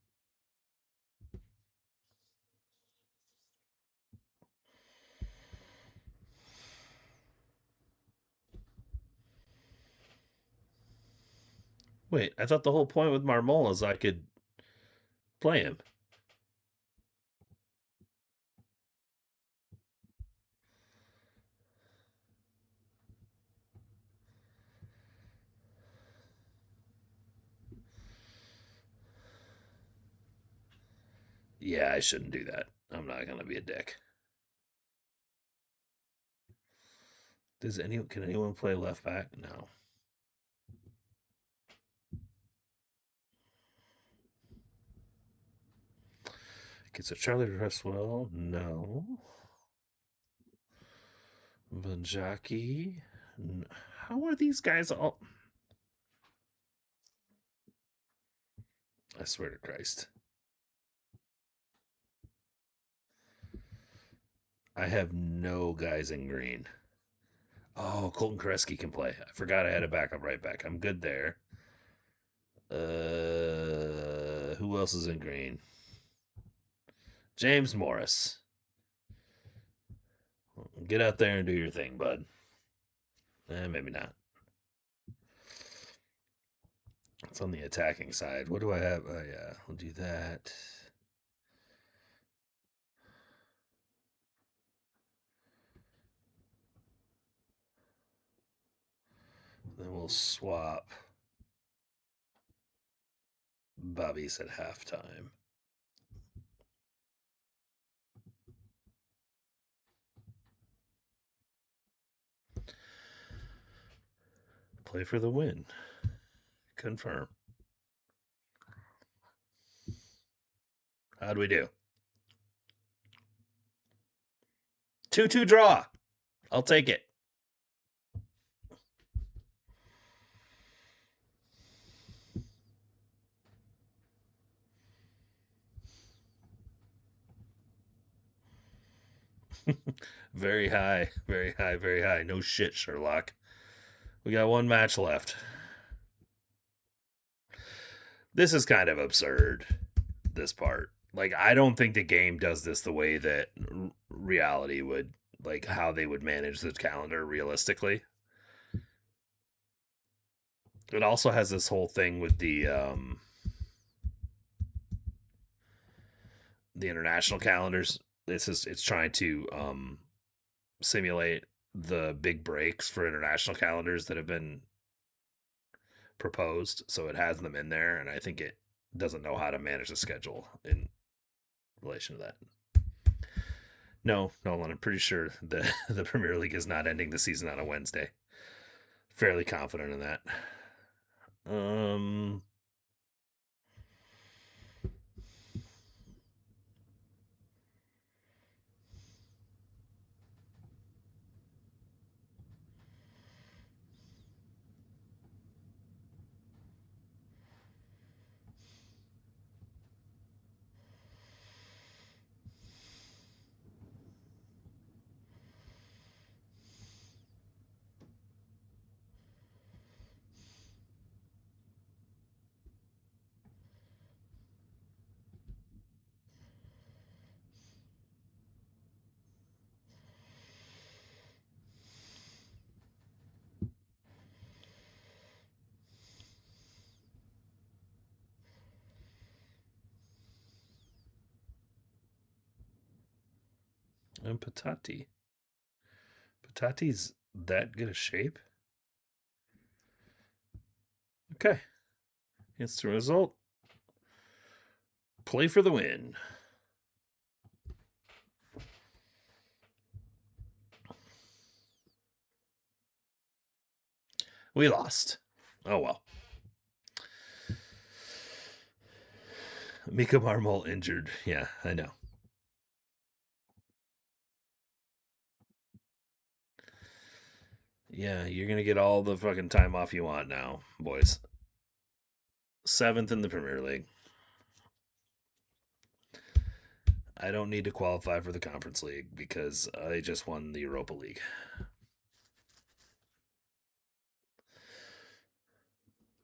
Wait, I thought the whole point with Marmol is I could play him. Yeah, I shouldn't do that. I'm not gonna be a dick. Can anyone play left back? No. Okay, so Charlie Restwell, no. Banjaki, how are these guys all? I swear to Christ. I have no guys in green. Oh, Colton Kreski can play. I forgot I had a backup right back. I'm good there. Who else is in green? James Morris. Get out there and do your thing, bud. Maybe not. It's on the attacking side. What do I have? Oh, yeah, we'll do that. Then we'll swap Bobby's at halftime. Play for the win. Confirm. How'd we do? 2-2 draw. I'll take it. Very high, very high, very high. No shit, Sherlock. We got one match left. This is kind of absurd, this part. Like, I don't think the game does this the way that reality would, like, how they would manage the calendar realistically. It also has this whole thing with the international calendars. It's trying to simulate the big breaks for international calendars that have been proposed, so it has them in there, and I think it doesn't know how to manage the schedule in relation to that. No, Nolan, I'm pretty sure the Premier League is not ending the season on a Wednesday. Fairly confident in that. And Patati. Patati's that good a shape? Okay. Instant result. Play for the win. We lost. Oh well. Mika Marmol injured. Yeah, I know. Yeah, you're gonna get all the fucking time off you want now, boys. 7th in the Premier League. I don't need to qualify for the Conference League because I just won the Europa League.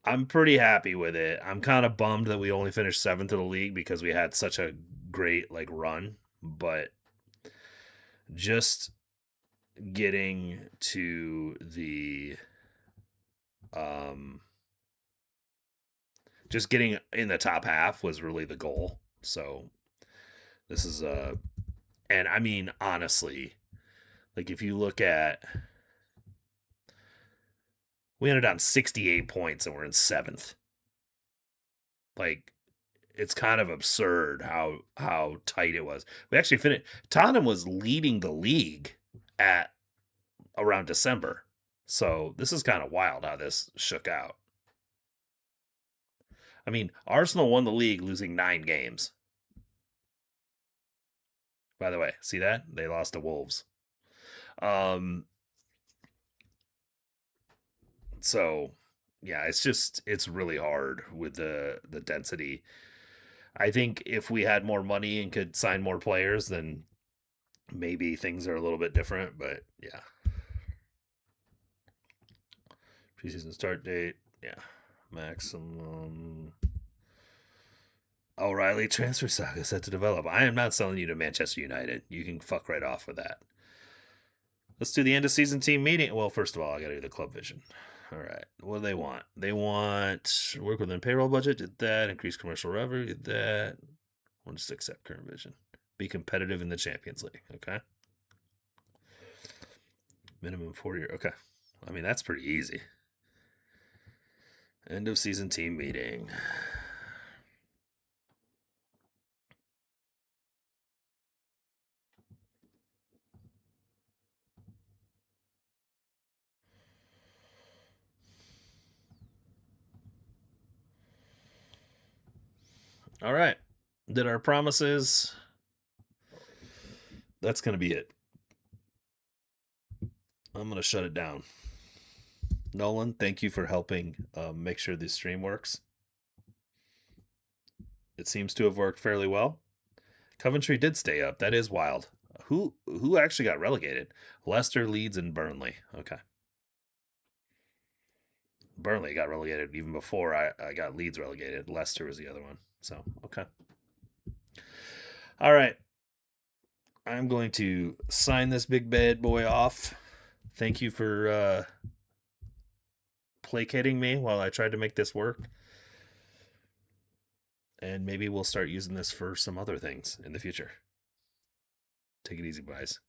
I'm pretty happy with it. I'm kind of bummed that we only finished seventh in the league because we had such a great like run, but just getting to the um just getting in the top half was really the goal. So this is and I mean honestly, like if you look at we ended on 68 points and we're in seventh. Like it's kind of absurd how tight it was. We actually finished. Tottenham was leading the league at around December, so this is kind of wild how this shook out. I mean, Arsenal won the league losing 9 games. By the way, see that they lost to Wolves. Um, so yeah, it's really hard with the density. I think if we had more money and could sign more players, then maybe things are a little bit different. But yeah, preseason start date. Yeah, maximum. O'Reilly transfer saga set to develop. I am not selling you to Manchester United. You can fuck right off with that. Let's do the end of season team meeting. Well, first of all, I got to do the club vision. All right. What do they want? They want work within payroll budget. Did that. Increase commercial revenue. Did that. We'll just accept current vision. Be competitive in the Champions League. Okay. Minimum 4 year. Okay. I mean, that's pretty easy. End of season team meeting. All right. Did our promises. That's going to be it. I'm going to shut it down. Nolan, thank you for helping make sure this stream works. It seems to have worked fairly well. Coventry did stay up. That is wild. Who actually got relegated? Leicester, Leeds, and Burnley. Okay. Burnley got relegated even before I got Leeds relegated. Leicester was the other one. So, okay. All right. I'm going to sign this big bad boy off. Thank you for placating me while I tried to make this work. And maybe we'll start using this for some other things in the future. Take it easy, guys.